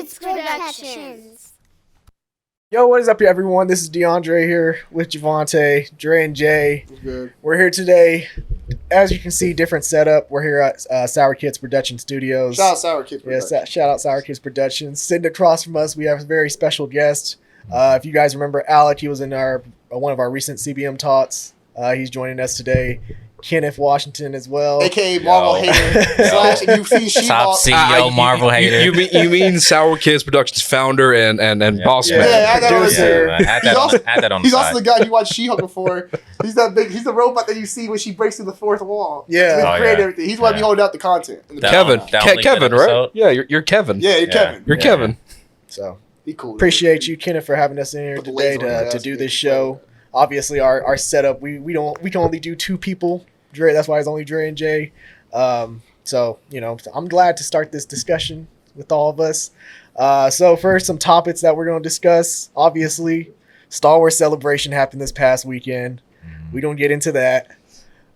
Reboots Productions. Yo, what is up, everyone? This is DeAndre here with Javante, Dre, and Jay. Good. We're here today. As you can see, different setup. We're here at Sour Kids Production Studios. Shout out Sour Kids Productions. Yes, shout out Sour Kids Productions. Sitting across from us, we have a very special guest. If you guys remember Alec, he was in one of our recent CBM talks. He's joining us today. Kenneth Washington as well. AKA Marvel Hater slash and you've seen Top CEO Marvel Hater. You mean Sour Kids Productions founder and boss man? Yeah, I know. Add that on the He's side. also the guy you watched She-Hulk before. He's that big. He's the robot that you see when she breaks through the fourth wall. Yeah. Create everything. He's what be holding out the content. Kevin, Kevin, right? episode. Yeah, you're Kevin. Yeah, you're Kevin. You're Kevin. So He cool. appreciate you, Kenneth, for having us in here Put the today laser on his to ass, do make this it show. Obviously, our setup we can only do two people. Dre, that's why it's only Dre and Jay. So I'm glad to start this discussion with all of us. So first, some topics that we're going to discuss. Obviously, Star Wars Celebration happened this past weekend. We don't get into that.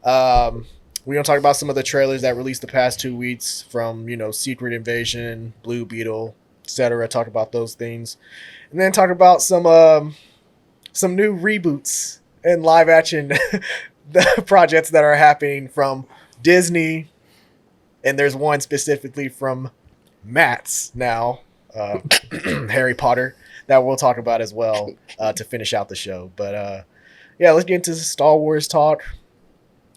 We're going to talk about some of the trailers that released the past 2 weeks from Secret Invasion, Blue Beetle, etc. Talk about those things, and then talk about some new reboots and live action the projects that are happening from Disney, and there's one specifically from Matt's now, Harry Potter, that we'll talk about as well to finish out the show. But let's get into Star Wars talk.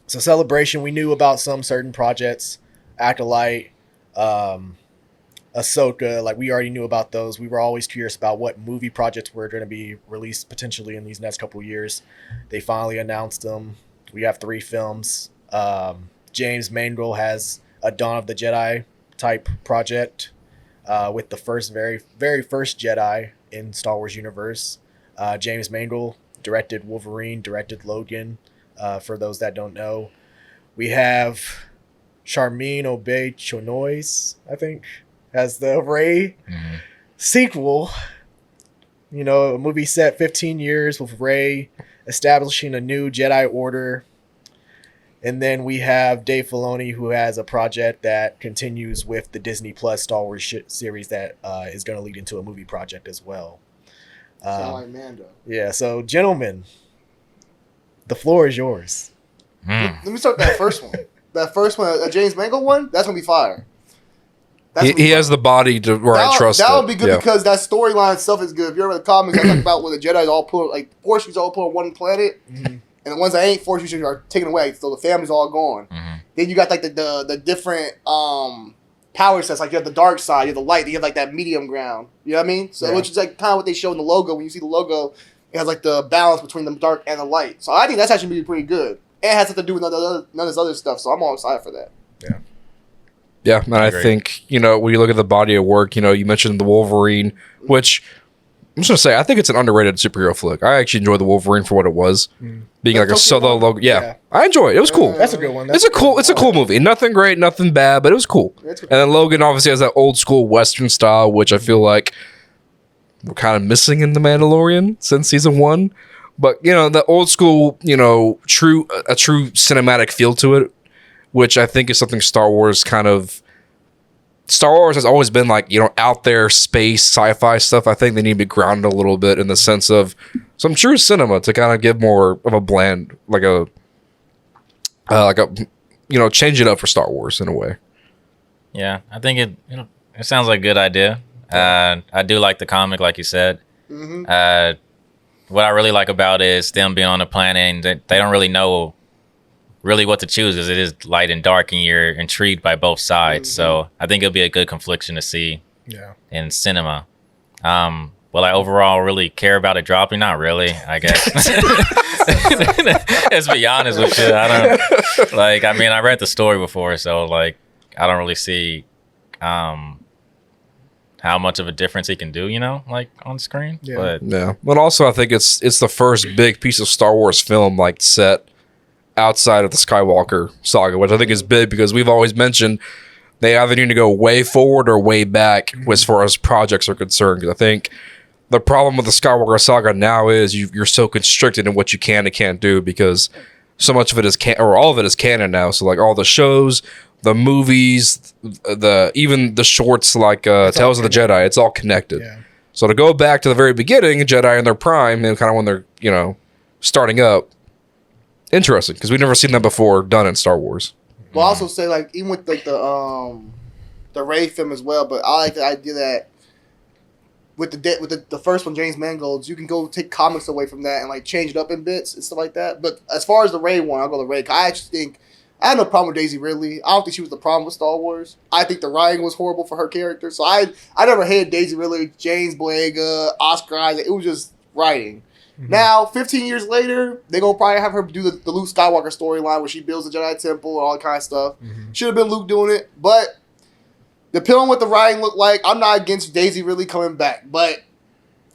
So Celebration, we knew about some certain projects, Acolyte, Ahsoka, like we already knew about those. We were always curious about what movie projects were going to be released potentially in these next couple of years. They finally announced them. We have 3 films. James Mangold has a Dawn of the Jedi type project with the very, very first Jedi in Star Wars universe. James Mangold directed Wolverine, directed Logan, for those that don't know. We have Charmin Obey-Chonois, I think, as the Rey sequel. A movie set 15 years with Rey establishing a new Jedi Order. And then we have Dave Filoni, who has a project that continues with the Disney Plus Star Wars series that is going to lead into a movie project as well. Sound like Mando. Yeah, so gentlemen, the floor is yours. Let me start with that first one. That first one, a James Mangold one, that's gonna be fire. He has the body to where I trust that it. would be good because that storyline itself is good. If you remember the comics, I talk about where the Jedi all put Force users all put on one planet, and the ones that ain't Force users are taken away, so the family's all gone. Then you got like the different power sets, like you have the dark side, you have the light, you have like that medium ground. You know what I mean? So which is like kind of what they show in the logo. When you see the logo, it has like the balance between the dark and the light. So I think that's actually pretty good. It has something to do with none of this other stuff, so I'm all excited for that. Yeah, and I think, when you look at the body of work, you mentioned the Wolverine, which I'm just going to say, I think it's an underrated superhero flick. I actually enjoyed the Wolverine for what it was. Being like a solo logo. Yeah, I enjoyed it. It was cool. That's a good one. It's a cool movie. Nothing great, nothing bad, but it was cool. And then Logan obviously has that old school Western style, which I feel like we're kind of missing in The Mandalorian since season 1. But, the old school, a true cinematic feel to it, which I think is something Star Wars has always been like, out there, space, sci-fi stuff. I think they need to be grounded a little bit in the sense of some true cinema to kind of give more of a blend, change it up for Star Wars in a way. Yeah, I think it sounds like a good idea. I do like the comic, like you said. What I really like about it is them being on the planet and they don't really know what to choose because it is light and dark and you're intrigued by both sides. So I think it'll be a good confliction to see in cinema. Will I overall really care about it dropping? Not really, I guess. Let's be honest with you. I don't I read the story before, so I don't really see how much of a difference he can do, on screen. But also I think it's the first big piece of Star Wars film set outside of the Skywalker saga, which I think is big because we've always mentioned they either need to go way forward or way back as far as projects are concerned. Because I think the problem with the Skywalker saga now is you're so constricted in what you can and can't do because so much of it is all of it is canon now. So all the shows, the movies, even the shorts like Tales of the Jedi, it's all connected. Yeah. So to go back to the very beginning, Jedi in their prime, and kind of when they're starting up, interesting because we've never seen that before done in Star Wars. Well, I also say like even with like the Rey film as well, but I like the idea that with the first one, James Mangold's, you can go take comics away from that and like change it up in bits and stuff like that. But as far as the Rey one, I'll go the Rey. I actually think I had no problem with Daisy Ridley. I don't think she was the problem with Star Wars. I think the writing was horrible for her character. So I never hated Daisy Ridley, James Boyega, Oscar Isaac. It was just writing. Mm-hmm. Now, 15 years later, they're going to probably have her do the Luke Skywalker storyline where she builds the Jedi Temple and all that kind of stuff. Mm-hmm. Should have been Luke doing it. But depending on what the writing looked like, I'm not against Daisy Ridley coming back. But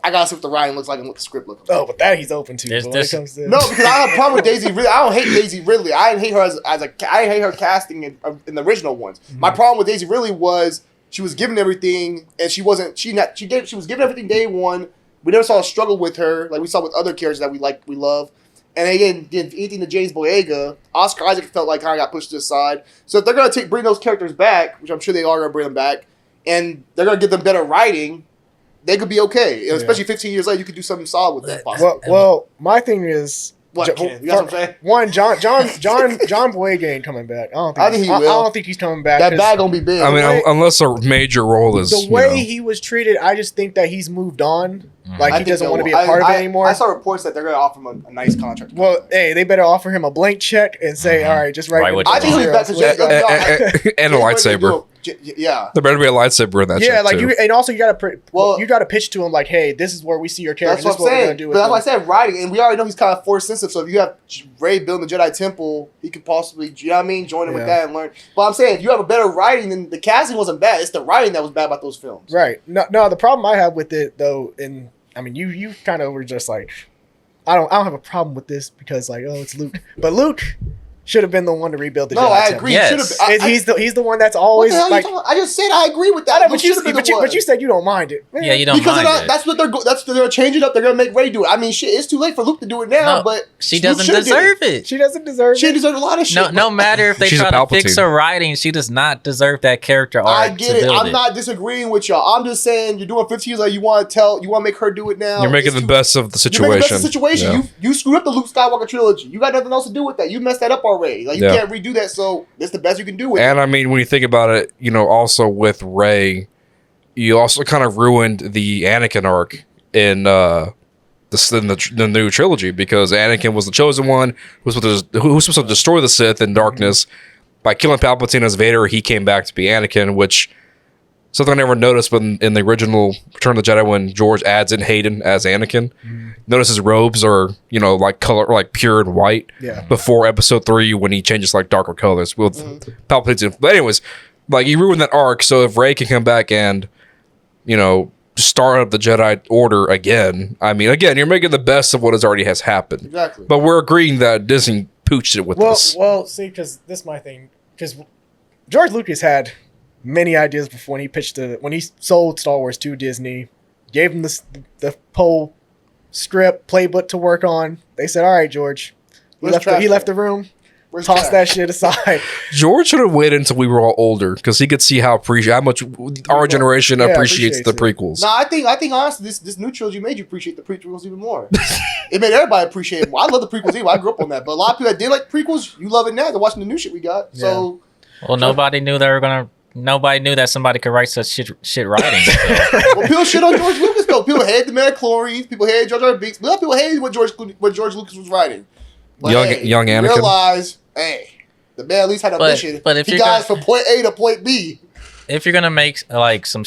I got to see what the writing looks like and what the script looks like. Oh, but that he's open to. No, because I have a problem with Daisy Ridley. I don't hate Daisy Ridley. I didn't hate her I didn't hate her casting in the original ones. Mm-hmm. My problem with Daisy Ridley was she was given everything and she was given everything day one. We never saw a struggle with her like we saw with other characters that we love. And again, anything to James Boyega, Oscar Isaac felt like kind of got pushed to the side. So if they're going to bring those characters back, which I'm sure they are going to bring them back, and they're going to give them better writing, they could be okay. Yeah. Especially 15 years later, you could do something solid with that. Well, my thing is, you know what I'm saying? One, John Boyega ain't coming back. I think I don't think he's coming back. That bag gonna be big. I mean, unless a major role is the way he was treated. I just think that he's moved on. Like he doesn't want to be a part of it anymore. I saw reports that they're gonna offer him a nice contract. Well, hey, they better offer him a blank check and say, all right, just write. I think he'll be back and a lightsaber. Yeah, there better be a lightsaber in that. Yeah, like too. and also you gotta pitch to him like, hey, this is where we see your character. That's what I'm saying. But that's why I said writing, and we already know he's kind of force sensitive. So if you have Rey building the Jedi Temple, he could possibly, you know what I mean, join him with that and learn. But I'm saying if you have a better writing, then the casting wasn't bad. It's the writing that was bad about those films. Right. No. The problem I have with it though, and I mean, you kind of were just like, I don't have a problem with this because like, oh, it's Luke, but Luke should have been the one to rebuild the Jedi Temple. I agree. Yes. He's the one that's always like. I just said I agree with that. But you said you don't mind it. Yeah, you don't mind it. That's what they're gonna change it up. They're gonna make Rey do it. I mean, shit, it's too late for Luke to do it now. But she doesn't deserve it. She doesn't deserve it. She deserves a lot of shit. No matter if they try to fix her writing, she does not deserve that character arc. I get it. I'm not disagreeing with y'all. I'm just saying you're doing 15 years like you want to make her do it now. You're making the best of the situation. You're making the best of the situation. Yeah. You screwed up the Luke Skywalker trilogy. You got nothing else to do with that. You messed that up already. Like you can't redo that. So that's the best you can do with it. And I mean, when you think about it, also with Rey, you also kind of ruined the Anakin arc in the new trilogy because Anakin was the chosen one who was supposed to destroy the Sith in darkness. By killing Palpatine as Vader, he came back to be Anakin, which something I never noticed when in the original Return of the Jedi when George adds in Hayden as Anakin. Notice his robes are, like color, like pure and white. Yeah. Before Episode 3 when he changes like darker colors with Palpatine. But anyways, like he ruined that arc. So if Rey can come back and, start up the Jedi Order again, I mean, again, you're making the best of what already has happened. Exactly. But we're agreeing that Disney pooched it with this. Well, see, because this is my thing. Because George Lucas had many ideas before when he sold Star Wars to Disney, gave him the whole script playbook to work on. They said, all right, George. He left the room. Toss that shit aside. George should have waited until we were all older because he could see how much our generation appreciates the prequels. No, I think honestly, this new trilogy made you appreciate the prequels even more. It made everybody appreciate it more. I love the prequels even. I grew up on that, but a lot of people that did like prequels, you love it now. They're watching the new shit we got. Yeah. So, well, nobody knew that somebody could write such shit writing. So. Well, people shit on George Lucas though. People hated the Midichlorians. People hated Jar Jar Binks. A lot of people hated what George Lucas was writing. But, young Anakin. Realize, the man at least had a mission. But if he guys from point A to point B. If you're gonna make like a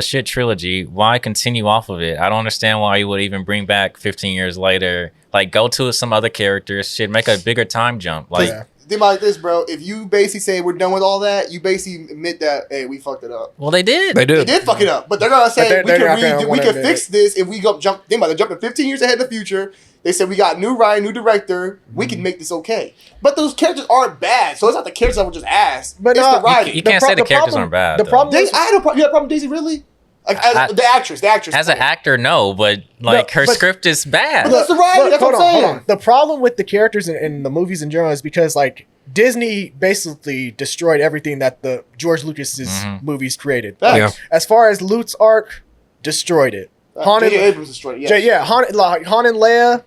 shit trilogy, why continue off of it? I don't understand why you would even bring back 15 years later. Like, go to some other characters. Shit, make a bigger time jump. Like. Yeah. Think about this, bro. If you basically say we're done with all that, you basically admit that, hey, we fucked it up. Well, they did. They did fuck it up. But they're gonna say we can fix this if we jump. Think about it. Jumping 15 years ahead in the future. They said we got new writing, new director. We can make this okay. But those characters aren't bad, so it's not the characters that were just ass. But it's the writing. You can't say the characters aren't bad. The problem is, I had a problem. You had a problem with Daisy Ridley? Like, the actress. As an actor, no, but her script is bad. But that's the writing. That's what I'm saying. Hold on. The problem with the characters in the movies in general is because like Disney basically destroyed everything that the George Lucas's movies created. Yeah. As far as Luke's arc, destroyed it. J.J. Abrams destroyed it. Yes. Han and Leia.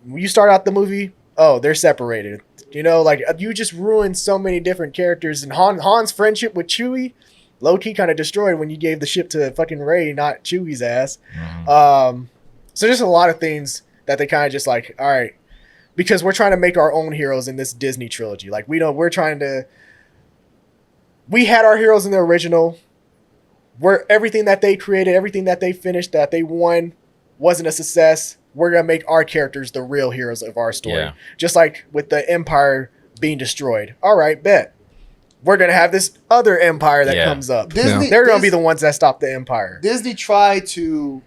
When you start out the movie, they're separated. You know, like you just ruined so many different characters, and Han's friendship with Chewie, low key kind of destroyed when you gave the ship to fucking Rey, not Chewie's ass. So just a lot of things that they kind of just like, all right, because we're trying to make our own heroes in this Disney trilogy. Like we had our heroes in the original. Where everything that they created, everything that they finished, that they won, wasn't a success. We're gonna make our characters the real heroes of our story. Yeah. Just like with the Empire being destroyed. All right, bet. We're gonna have this other empire that comes up. They're gonna be the ones that stop the Empire. Disney tried to.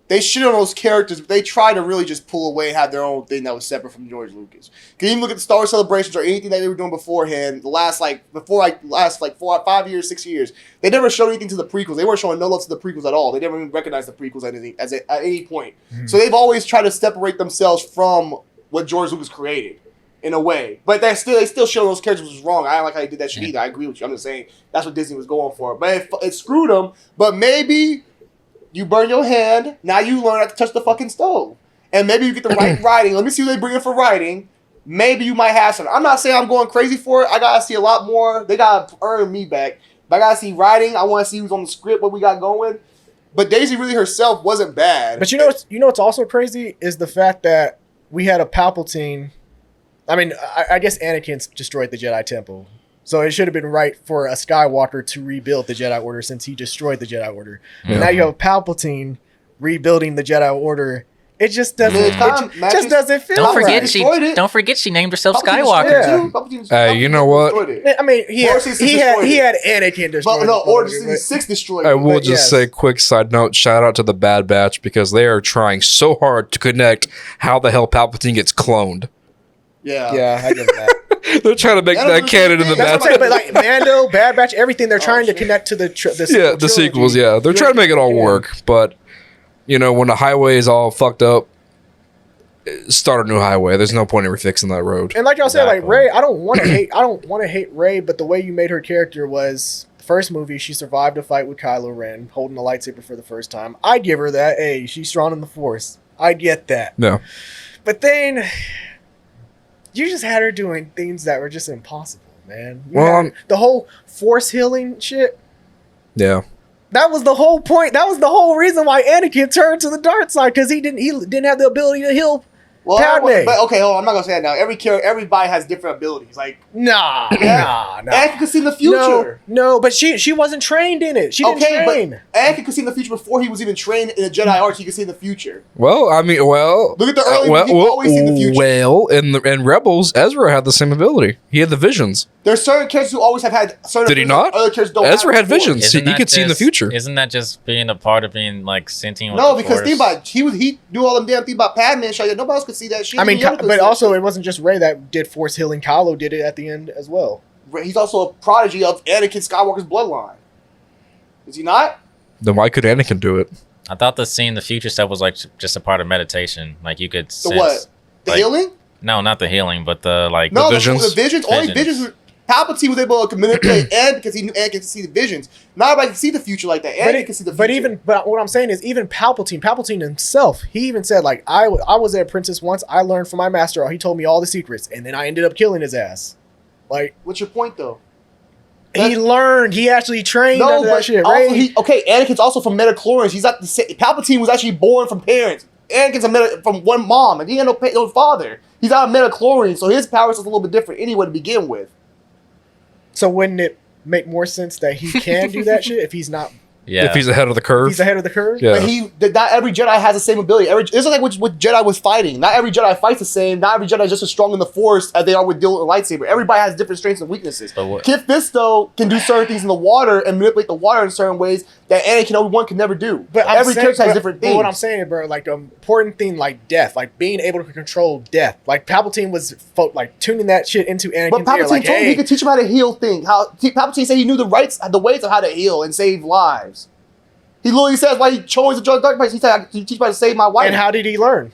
They shit on those characters, but they tried to really just pull away and have their own thing that was separate from George Lucas. Can you even look at the Star Wars celebrations or anything that they were doing beforehand? The last 5 years, 6 years, they never showed anything to the prequels. They weren't showing no love to the prequels at all. They never even recognized the prequels at any point. So they've always tried to separate themselves from what George Lucas created, in a way. But they still show those characters was wrong. I don't like how they did that shit either. I agree with you. I'm just saying that's what Disney was going for. But it screwed them. But maybe. You burn your hand. Now you learn not to touch the fucking stove. And maybe you get the right writing. Let me see what they bring in for writing. Maybe you might have something. I'm not saying I'm going crazy for it. I got to see a lot more. They got to earn me back. But I got to see writing. I want to see who's on the script, what we got going. But Daisy Ridley herself wasn't bad. But you know what's also crazy is the fact that we had a Palpatine. I mean, I guess Anakin's destroyed the Jedi Temple. So it should have been right for a Skywalker to rebuild the Jedi Order since he destroyed the Jedi Order. Yeah. Now you have Palpatine rebuilding the Jedi Order. It just doesn't. Just doesn't feel right. Don't forget she named herself Skywalker. Yeah. You know what? I mean, he had Anakin destroyed. But no, Order 66 destroyed. I will just say, quick side note: shout out to the Bad Batch because they are trying so hard to connect how the hell Palpatine gets cloned. Yeah, I get that. They're trying to make that canon in the Bad Batch. But like Mando, Bad Batch, everything, they're trying to connect to the sequels. Yeah, they're trying to make it all work. But you know, when the highway is all fucked up, start a new highway. There's no point in fixing that road. And like y'all said, like Rey, I don't want to hate Rey, but the way you made her character was the first movie. She survived a fight with Kylo Ren, holding a lightsaber for the first time. I'd give her that. Hey, she's strong in the Force. I get that. No, but then. You just had her doing things that were just impossible, man. The whole Force healing shit. Yeah. That was the whole point. That was the whole reason why Anakin turned to the dark side, because he didn't have the ability to heal Padme. But okay, hold on, I'm not gonna say that now. Everybody has different abilities. Like nah. Anakin could see in the future. No, but she wasn't trained in it. She didn't train. But Anakin could see in the future before he was even trained in the Jedi arts. He could see in the future. Well, I mean, look at the early. He always see in the future. Well, in Rebels, Ezra had the same ability. He had the visions. There's certain characters who always have had certain. Did he not? Other characters don't. Ezra had visions. He could see in the future. Isn't that just being a part of being like sentient? No, because think about it. He knew all them damn things about Padme and shit. Nobody else could see that shit. I mean, but also it wasn't just Rey that did Force healing. Kylo did it at the end as well. He's also a prodigy of Anakin Skywalker's bloodline. Is he not? Then why could Anakin do it? I thought the seeing the future stuff was like just a part of meditation. Like you could sense, what? The healing? No, not the healing, but the like the visions. The visions. Only visions. Palpatine was able to manipulate Anakin because he knew Anakin could see the visions. Not everybody can see the future like that. Anakin can see the future. But what I'm saying is, even Palpatine himself, he even said, like, I was a princess once. I learned from my master. He told me all the secrets, and then I ended up killing his ass. Like, what's your point, though? He learned. He actually trained under that shit, right? Anakin's also from midichlorians. He's not the same. Palpatine was actually born from parents. Anakin's from one mom, and he had no father. He's not a midichlorian, so his powers is a little bit different anyway to begin with. So wouldn't it make more sense that he can do that shit if he's not? Yeah. If he's ahead of the curve. He's ahead of the curve? Yeah. But not every Jedi has the same ability. It's like what Jedi was fighting. Not every Jedi fights the same. Not every Jedi is just as strong in the Force as they are with dealing with a lightsaber. Everybody has different strengths and weaknesses. Kit Fisto can do certain things in the water and manipulate the water in certain ways that Anakin Obi-Wan can never do. But every character has different things. But what I'm saying, bro, like an important thing like death, like being able to control death. Like Palpatine was like tuning that shit into Anakin's But Palpatine told him he could teach him how to heal things. Palpatine said he knew the ways of how to heal and save lives. He literally says why he chose the dark place. He said, "I can teach me how to save my wife." And how did he learn?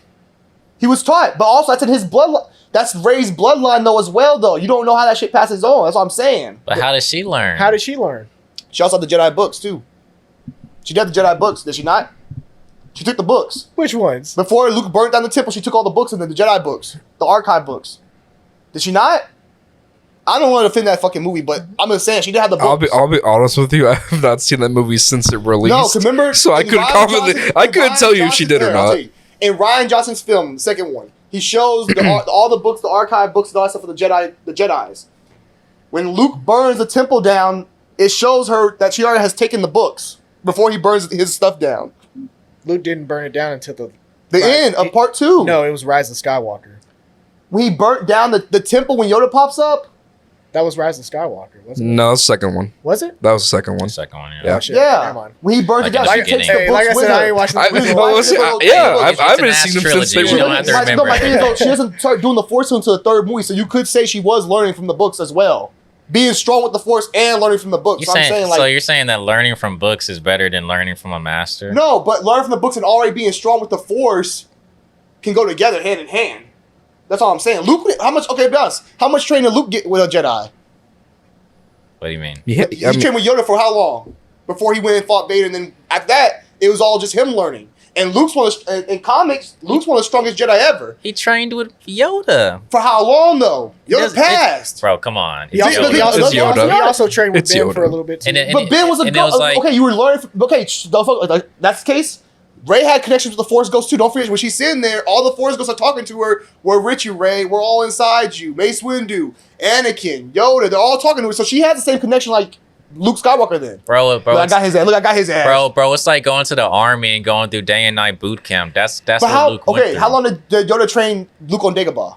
He was taught, but also that's in his blood. That's Rey's bloodline though as well though. You don't know how that shit passes on. That's what I'm saying. But how did she learn? How did she learn? She also had the Jedi books too. She did the Jedi books, did she not? She took the books. Which ones? Before Luke burnt down the temple, she took all the books and then the Jedi books. The archive books. Did she not? I don't want to defend that fucking movie, but I'm just saying she did have the books. I'll be honest with you. I have not seen that movie since it released. No, 'cause remember, so I in couldn't Ryan comment. Johnson's- I in couldn't Ryan tell you if she did or Johnson's- I'll not. tell you. In Ryan Johnson's film, the second one, he shows all the books, the archive books, and all that stuff for the Jedi's. When Luke burns the temple down, it shows her that she already has taken the books before he burns his stuff down. Luke didn't burn it down until the End of part 2. No, it was Rise of Skywalker. When he burnt down the temple when Yoda pops up. That was Rise of Skywalker, wasn't it? No, that's the second one. Was it? That was the second one. Second one, Yeah. Oh, shit. Yeah. Never mind. When he burns Like it down, in the she takes the beginning. books Like I with said, her. I ain't watching I, the movie. well, listen, Yeah, I've it's an been ass seeing them since trilogy. they You were. don't have to My remember thing is, though, she doesn't start doing the Force until the third movie, so you could say she was learning from the books as well. Being strong with the Force and learning from the books. So you're saying that learning from books is better than learning from a master? No, but learning from the books and already being strong with the Force can go together hand in hand. That's all I'm saying. Luke, be honest, how much training did Luke get with a Jedi? What do you mean? Yeah, He trained with Yoda for how long? Before he went and fought Vader, and then after that, it was all just him learning. And Luke's in comics, Luke's one of the strongest Jedi ever. He trained with Yoda. For how long though? Yoda passed. Bro, come on. He also, Yoda. he also- It's Yoda. he also trained with It's Ben Yoda. for a little bit too. And it- But Ben was a and it was ghost. like- Okay, you were learning. That's the case. Rey had connections with the Force Ghosts too. Don't forget, when she's sitting there, all the Force Ghosts are talking to her. We're with you, Rey. We're all inside you. Mace Windu, Anakin, Yoda. They're all talking to her. So she has the same connection like Luke Skywalker then. Bro, Look, I got his ass. Look, I got his ass. bro, it's like going to the army and going through day and night boot camp. That's But what Luke went through. how long did Yoda train Luke on Dagobah?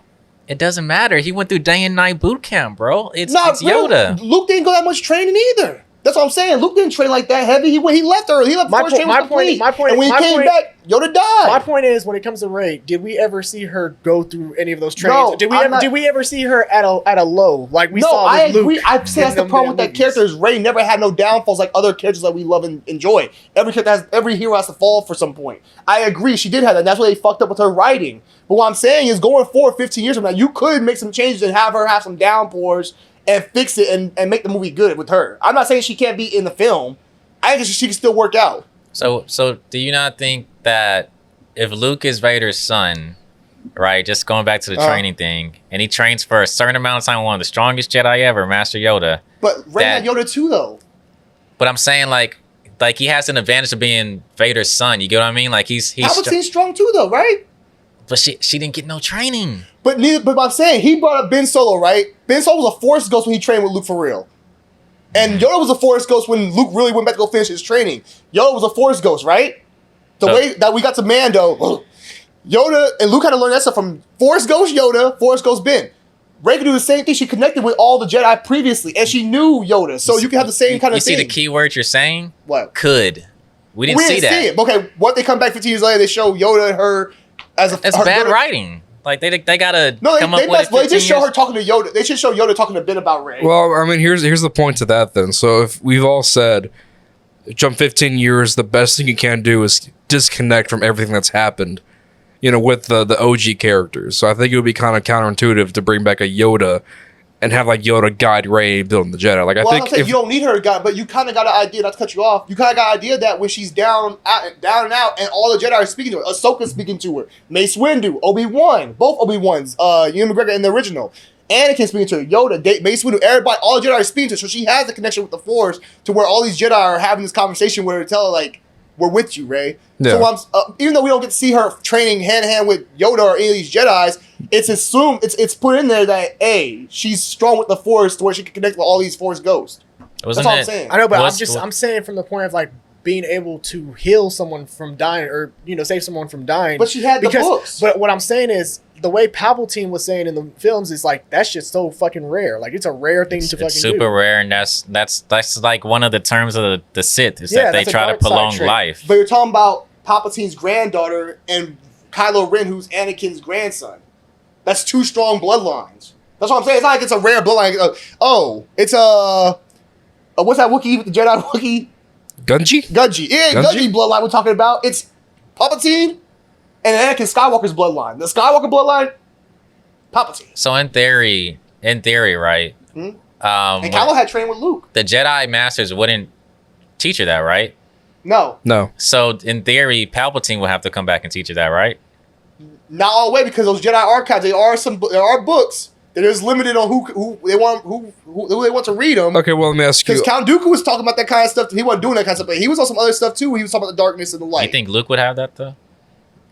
It doesn't matter. He went through day and night boot camp, bro. It's Nah, Yoda. Luke didn't go that much training either. That's what I'm saying. Luke didn't train like that heavy. He left early. He left My before his po- training my was point- complete. my point- And when he my came point- back, Yoda died. My point is, when it comes to Rey, did we ever see her go through any of those trainings? No, Did we ever see her at a low like we No, saw I with Luke? agree. I'd say that's in the them problem with damn that character movies? is Rey never had no downfalls like other characters that we love and enjoy. Every hero has to fall for some point. I agree. She did have that. And that's why they fucked up with her writing. But what I'm saying is going forward 15 years from now, you could make some changes and have her have some downpours and fix it and make the movie good with her. I'm not saying she can't be in the film. I think she can still work out. So do you not think that if Luke is Vader's son, right, just going back to the training thing, and he trains for a certain amount of time, one of the strongest Jedi ever, Master Yoda. But Rey had Yoda too, though. But I'm saying like he has an advantage of being Vader's son. You get what I mean? Like he's Palpatine's strong too, though, right? but she didn't get no training. But I'm saying he brought up Ben Solo, right? Ben Solo was a Force ghost when he trained with Luke for real. And Yoda was a Force ghost when Luke really went back to go finish his training. Yoda was a Force ghost, right? The way that we got to Mando, Yoda and Luke had to learn that stuff from Force Ghost Yoda, Force Ghost Ben. Rey could do the same thing. She connected with all the Jedi previously, and she knew Yoda, so you can have the same kind of You thing. see the key word you're saying? What? Could. We didn't see that. it. Okay, what they come back 15 years later, they show Yoda and her as a. It's her, bad Yoda- writing. Like they gotta No, come they up with it. they just 15 show years. her talking to Yoda. They should show Yoda talking to Ben about Rey. Well, I mean, here's the point to that then. So if we've all said, jump 15 years, the best thing you can do is disconnect from everything that's happened, with the OG characters. So I think it would be kind of counterintuitive to bring back a Yoda and have like Yoda guide Rey building the Jedi. Like I Well, think I'm saying if, you don't need her to guide, but you kind of got an idea. Not to cut you off, you kind of got an idea that when she's down and out, and all the Jedi are speaking to her, Ahsoka's speaking to her, Mace Windu, Obi-Wan, both Obi-Wans, Ewan McGregor in the original, Anakin speaking to her, Yoda, Mace Windu, everybody, all the Jedi are speaking to her, so she has a connection with the Force to where all these Jedi are having this conversation with her, tell her like, we're with you, Rey. Yeah. So even though we don't get to see her training hand in hand with Yoda or any of these Jedis, it's assumed it's put in there that she's strong with the Force to where she can connect with all these Force ghosts. Wasn't That's all I'm it- saying. I know, but Was- I'm saying from the point of like being able to heal someone from dying or save someone from dying. But she had the books. But what I'm saying is the way Palpatine was saying in the films is like that's just so fucking rare. Like it's a rare thing to fucking It's super do. rare, and that's like one of the terms of the Sith is Yeah, that they that's a try to dark side prolong trait. life. But you're talking about Palpatine's granddaughter and Kylo Ren, who's Anakin's grandson. That's two strong bloodlines. That's what I'm saying. It's not like it's a rare bloodline. It's what's that Wookiee with the Jedi Wookiee? Gunji? Gunji. Yeah, Gunji? Gunji bloodline we're talking about. It's Palpatine and Anakin Skywalker's bloodline. The Skywalker bloodline, Palpatine. So in theory, right? And Kylo had trained with Luke. The Jedi Masters wouldn't teach her that, right? No. So in theory, Palpatine will have to come back and teach her that, right? Not all the way, because those Jedi archives, there are books that is limited on who they want to read them. Okay, well, let me ask you. Because Count Dooku was talking about that kind of stuff. He wasn't doing that kind of stuff, but he was on some other stuff too. He was talking about the darkness and the light. You think Luke would have that though?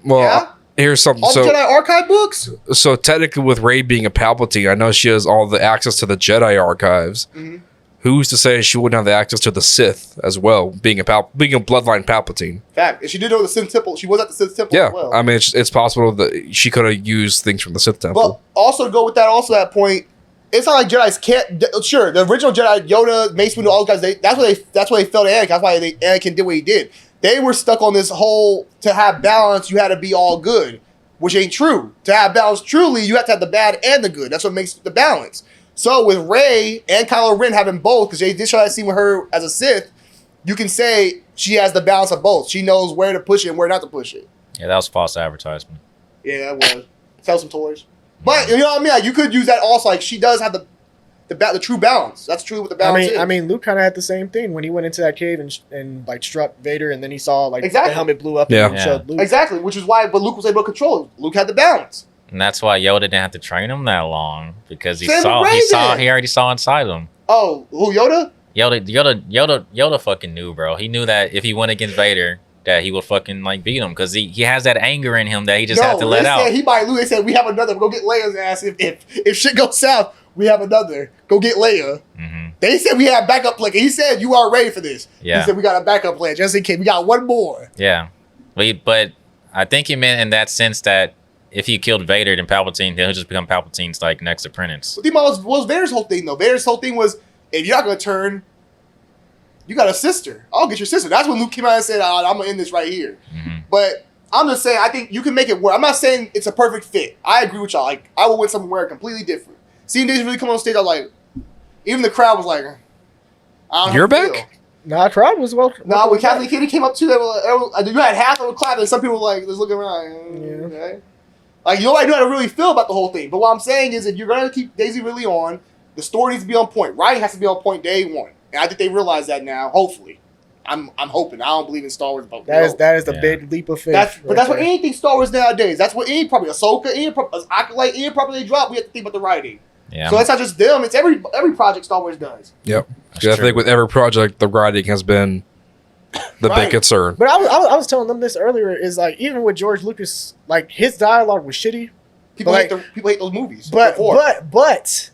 Well, Yeah? here's something. All the Jedi archive books? So technically, with Rey being a Palpatine, I know she has all the access to the Jedi archives. Mhm. Who's to say she wouldn't have the access to the Sith as well, being a bloodline Palpatine? Fact. And she did know the Sith Temple. She was at the Sith Temple Yeah, as well. I mean, it's possible that she could have used things from the Sith Temple. But also to go with that, also that point, it's not like Jedi's can't. Sure, the original Jedi, Yoda, Mace Windu, all those guys, that's why they felt Anakin. That's why Anakin did what he did. They were stuck on this whole, to have balance, you had to be all good, which ain't true. To have balance truly, you have to have the bad and the good. That's what makes the balance. So with Rey and Kylo Ren having both, because they did try to see with her as a Sith, you can say she has the balance of both. She knows where to push it and where not to push it. Yeah, that was false advertisement. Yeah, that was. Sell some toys. But, you know what I mean? Like, you could use that also. Like, she does have the true balance. That's true with the balance is. I mean, Luke kind of had the same thing when he went into that cave and like struck Vader, and then he saw like Exactly. the helmet blew up. Yeah. And showed Luke. Exactly, which is why, but Luke was able to control it. Luke had the balance. And that's why Yoda didn't have to train him that long, because he Same with Rey then. already saw inside him. Oh, who, Yoda? Yoda fucking knew, bro. He knew that if he went against Vader, that he would fucking like beat him, because he has that anger in him that he just had to let out. Said he might lose. They said, we have another. Go get Leia's ass. If shit goes south, we have another. Go get Leia. Mm-hmm. They said we have backup plan. He said, you are ready for this. Yeah. He said, we got a backup plan just in case. We got one more. Yeah, but I think he meant in that sense that if he killed Vader, then Palpatine, he'll just become Palpatine's like next apprentice. But the was Vader's whole thing, though. Vader's whole thing was, if you're not going to turn, you got a sister. I'll get your sister. That's when Luke came out and said, I'm going to end this right here. Mm-hmm. But I'm just saying, I think you can make it work. I'm not saying it's a perfect fit. I agree with y'all. Like, I would want somewhere completely different. Seeing Daisy really come on stage, I was like, even the crowd was like, I don't know You're how to feel. back? Nah, crowd was well. Nah, when Kathleen Kennedy came up too, they were like, you had half of the clap, and some people were like, just looking around. Yeah. Okay. Like, nobody knew how to really feel about the whole thing. But what I'm saying is, if you're going to keep Daisy really on, the story needs to be on point. Writing has to be on point day one. And I think they realize that now, hopefully. I'm hoping. I don't believe in Star Wars, but That is the big leap of faith. but that's what anything Star Wars nowadays. That's what probably Ahsoka, Acolyte, probably they drop. We have to think about the writing. Yeah, So it's not just them. It's every project Star Wars does. Yep. That's I true. think with every project, the writing has been the Right. big concern. But I was telling them this earlier. Is like even with George Lucas, like his dialogue was shitty. People But hate those movies. But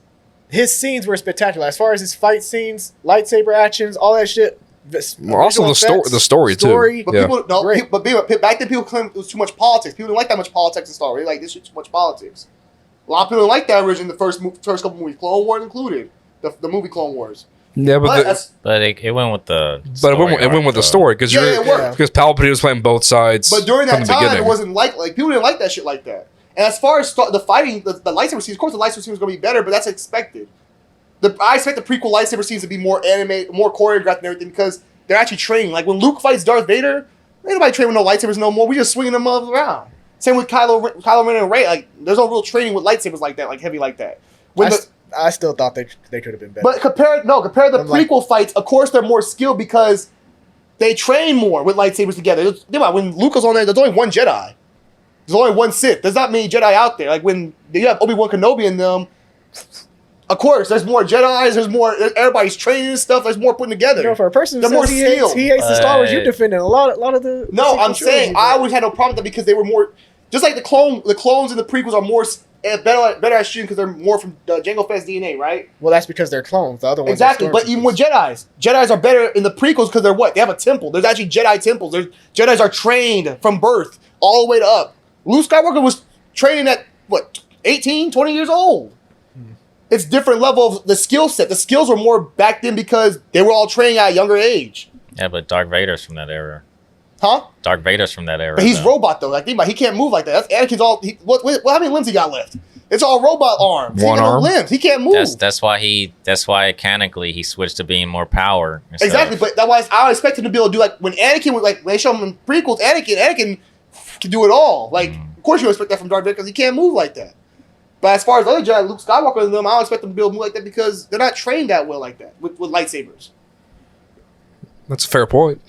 his scenes were spectacular. As far as his fight scenes, lightsaber actions, all that shit. Well, also the story too. But Yeah. people no. Great. But back then, people claimed it was too much politics. People didn't like that much politics in Star Wars. They like this shit too much politics. A lot of people didn't like that originally. The first couple movies, Clone Wars included, the movie Clone Wars. Yeah, but but it went with the. it went with the story because It worked. because Palpatine was playing both sides. But during from that the time, beginning. it wasn't like people didn't like that shit like that. And as far as the fighting, the lightsaber scenes, of course, the lightsaber scenes is going to be better, but that's expected. I expect the prequel lightsaber scenes to be more animated, more choreographed and everything because they're actually training. Like when Luke fights Darth Vader, ain't nobody training with no lightsabers no more. We just swinging them around. Same with Kylo Ren and Rey. Like there's no real training with lightsabers like that, like heavy like that. I still thought they could have been better. But compare the I'm like- prequel fights. Of course, they're more skilled because they train more with lightsabers together. Think about it, when Luke was on there, there's only one Jedi. There's only one Sith. There's not many Jedi out there. Like when you have Obi-Wan Kenobi in them, of course, there's more Jedis. There's more. Everybody's training and stuff. There's more putting together. you know, for a person who They're more says he hates the Star Wars, you defending a lot of the. No, the I'm sequel saying trilogy, I but- always had no problem with that because they were more. Just like the clones in the prequels are more better at shooting because they're more from Jango Fett's DNA, right? Well, that's because they're clones. The other ones are Exactly, but even with stormtroopers. Jedis are better in the prequels because they're what? They have a temple. There's actually Jedi temples. Jedis are trained from birth all the way to up. Luke Skywalker was training at, 18, 20 years old? It's different level of the skill set. The skills were more back then because they were all training at a younger age. Yeah, but Darth Vader's from that era. Huh? Darth Vader's from that era. But he's though. robot, though. Like, think about it, he can't move like that. That's Anakin's all... how many limbs he got left? It's all robot arms. One he got no arm? limbs. He can't move. That's why canonically he switched to being more power. and stuff. Exactly, but that's why I expect him to be able to do like when Anakin was like when they show him in prequels, Anakin can do it all. Like, of course you expect that from Darth Vader because he can't move like that. But as far as other Jedi, Luke Skywalker and them, I don't expect them to build a movie like that because they're not trained that well like that with lightsabers. That's a fair point.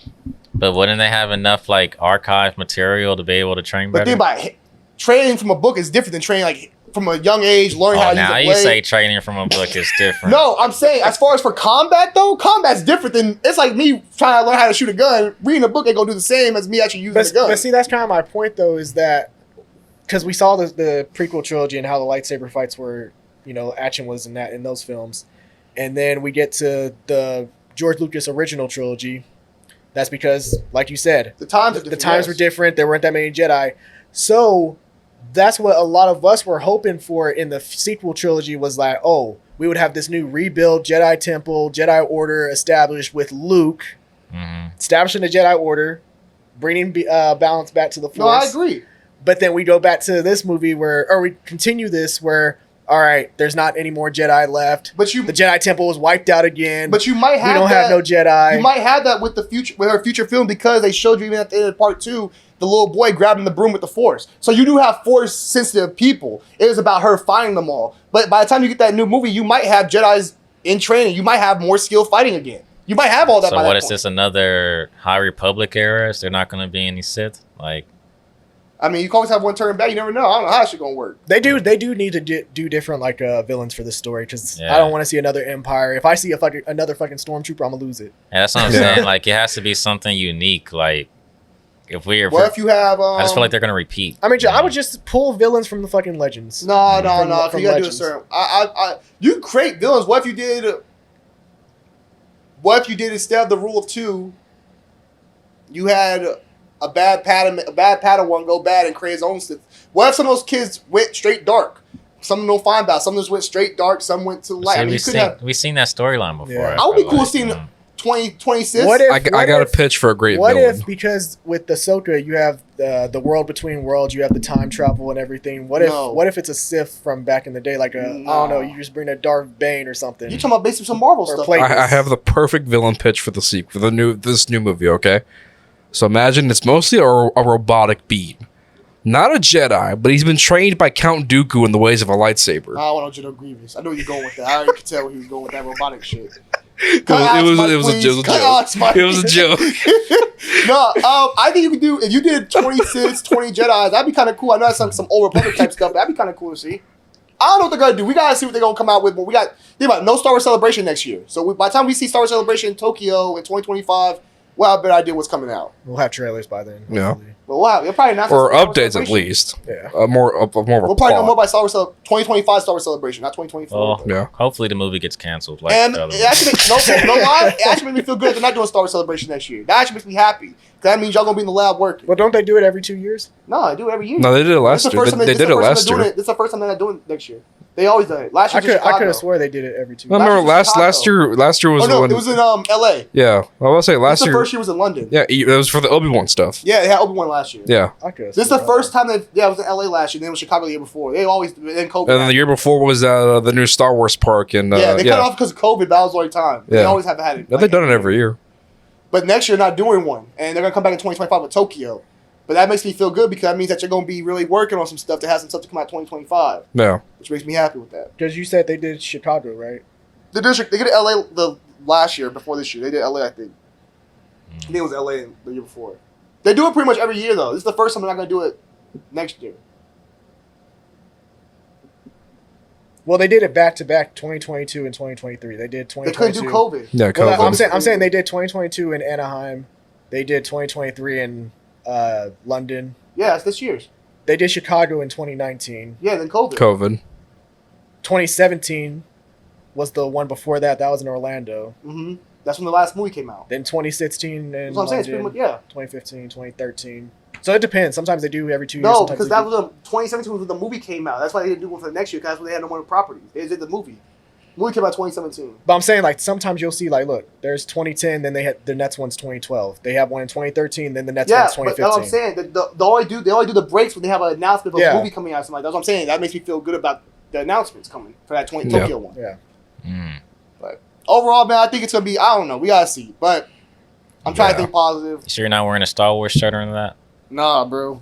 But wouldn't they have enough like archive material to be able to train But better? think about it. Training from a book is different than training like from a young age, learning how to use now a you blade. say training from a book is different. No, I'm saying as far as for combat though, combat's different than it's like me trying to learn how to shoot a gun. Reading a book ain't gonna do the same as me actually using the gun. But see, that's kind of my point, though, is that because we saw the prequel trilogy and how the lightsaber fights were, action was in those films, and then we get to the George Lucas original trilogy. That's because, like you said, the times were different. There weren't that many Jedi, so that's what a lot of us were hoping for in the sequel trilogy was like, oh, we would have this new rebuilt Jedi Temple, Jedi Order established with Luke, establishing the Jedi Order, bringing balance back to the Force. No, I agree. But then we go back to this movie or we continue this where, all right, there's not any more Jedi left. The Jedi Temple was wiped out again. But you might have we don't have no Jedi. You might have that with her future film because they showed you even at the end of part 2, the little boy grabbing the broom with the Force. So you do have Force sensitive people. It is about her finding them all. But by the time you get that new movie, you might have Jedis in training. You might have more skill fighting again. You might have all that. So by what that is point. this, another High Republic era? Is there not going to be any Sith? Like, I mean, you can always have one turn back. You never know. I don't know how that shit gonna work. They do need to do different villains for this story because Yeah. I don't want to see another Empire. If I see another fucking stormtrooper, I'm gonna lose it. yeah, that's what I'm saying. Like, it has to be something unique. Like, if you have, I just feel like they're going to repeat. I mean, I would just pull villains from the fucking Legends. No. From You gotta do a Legends. certain. You create villains. What if you did? What if you did instead of the rule of 2? You had a bad Padawan go bad and create his own Sith. What if some of those kids went straight dark? Some of them don't find out. Some of them went straight dark. Some went to light. See, we've seen that storyline before. Yeah. I would be cool like, seeing 26. What if I got a pitch for a great What villain. if, because with Ahsoka, you have the world between worlds, you have the time travel and everything. What if it's a Sith from back in the day, like I don't know, you just bring a Darth Bane or something. You talking about based on some Marvel stuff? I have the perfect villain pitch for the sequel, for this new movie. Okay, so imagine it's mostly a robotic being, not a Jedi, but he's been trained by Count Dooku in the ways of a lightsaber. I don't want General Grievous. I know you're going with that. I already could tell where he was going with that robotic shit. It was a joke. No, I think you could do if you did 26, 20 Jedis. That'd be kind of cool. I know that's some old Republic type stuff. But that'd be kind of cool to see. I don't know what they're gonna do. We gotta see what they're gonna come out with. But we got think about it, no Star Wars Celebration next year. So by the time we see Star Wars Celebration in Tokyo in 2025, we'll have a better idea what's coming out. We'll have trailers by then. Yeah. Hopefully. But wow, they'll probably not Or updates at least. Yeah. More of a We'll probably know more plot. by Star Wars 2025 Star Wars Celebration, not 2024. Well, Yeah. hopefully the movie gets canceled. Like And the other it one. actually, it actually made me feel good that they're not doing Star Wars Celebration next year. That actually makes me happy. 'Cause that means y'all gonna be in the lab working. Well, don't they do it every 2 years? No, they do it every year. No, they did it last This is the year. first time They did it last year. This is the first time they're not doing it next year. They always done it. Last year I was in could Chicago. have swore they did it every 2 I years. remember Last last year was Oh no, when, it was in L.A. yeah. I was say last The year. first year was in London. Yeah, it was for the Obi-Wan stuff. Yeah, they had Obi-Wan last year. Yeah, I could have This is the swore first time that it was in L.A. last year. Then it was Chicago the year before. They always then COVID. and then the year before was the new Star Wars park and yeah, they cut it off because of COVID. But that was the only time. They Yeah. always have had it. Yeah, they've done it every year. But next year, not doing one, and they're gonna come back in 2025 with Tokyo. But that makes me feel good because that means that you're gonna be really working on some stuff that has some stuff to come out 2025, Yeah, which makes me happy with that. Because you said they did Chicago, right? They did LA the last year before this year. They did LA, I think. I think it was LA the year before. They do it pretty much every year though. This is the first time they're not gonna do it next year. Well, they did it back to back, 2022 and 2023. They did They couldn't 2022. do COVID. yeah. Well, COVID. I'm saying they did 2022 in Anaheim. They did 2023 in London. Yeah, it's this year's. They did Chicago in 2019. Yeah, then COVID. 2017 was the one before that. That was in Orlando. Mm-hmm. That's when the last movie came out. Then 2016 in That's what I'm saying. It's pretty London. much, yeah. 2015, 2013. So it depends. Sometimes they do every 2 years. No, sometimes because they that do- was 2017 was when the movie came out. That's why they didn't do one for the next year because that's when they had no more properties. They did the movie. The movie came out 2017. But I'm saying, like, sometimes you'll see, like, look, there's 2010, then the next one's 2012. They have one in 2013, then the next Yeah, one's but 2015. that's what I'm saying. They only do the breaks when they have an announcement of a Yeah. movie coming out. Or something like that. That's what I'm saying. That makes me feel good about the announcements coming for that Yeah. Tokyo one. Yeah. Mm. But overall, man, I think it's gonna be. I don't know. We gotta see. But I'm trying to Yeah. think positive. You sure you're not wearing a Star Wars shirt or that? Nah, bro.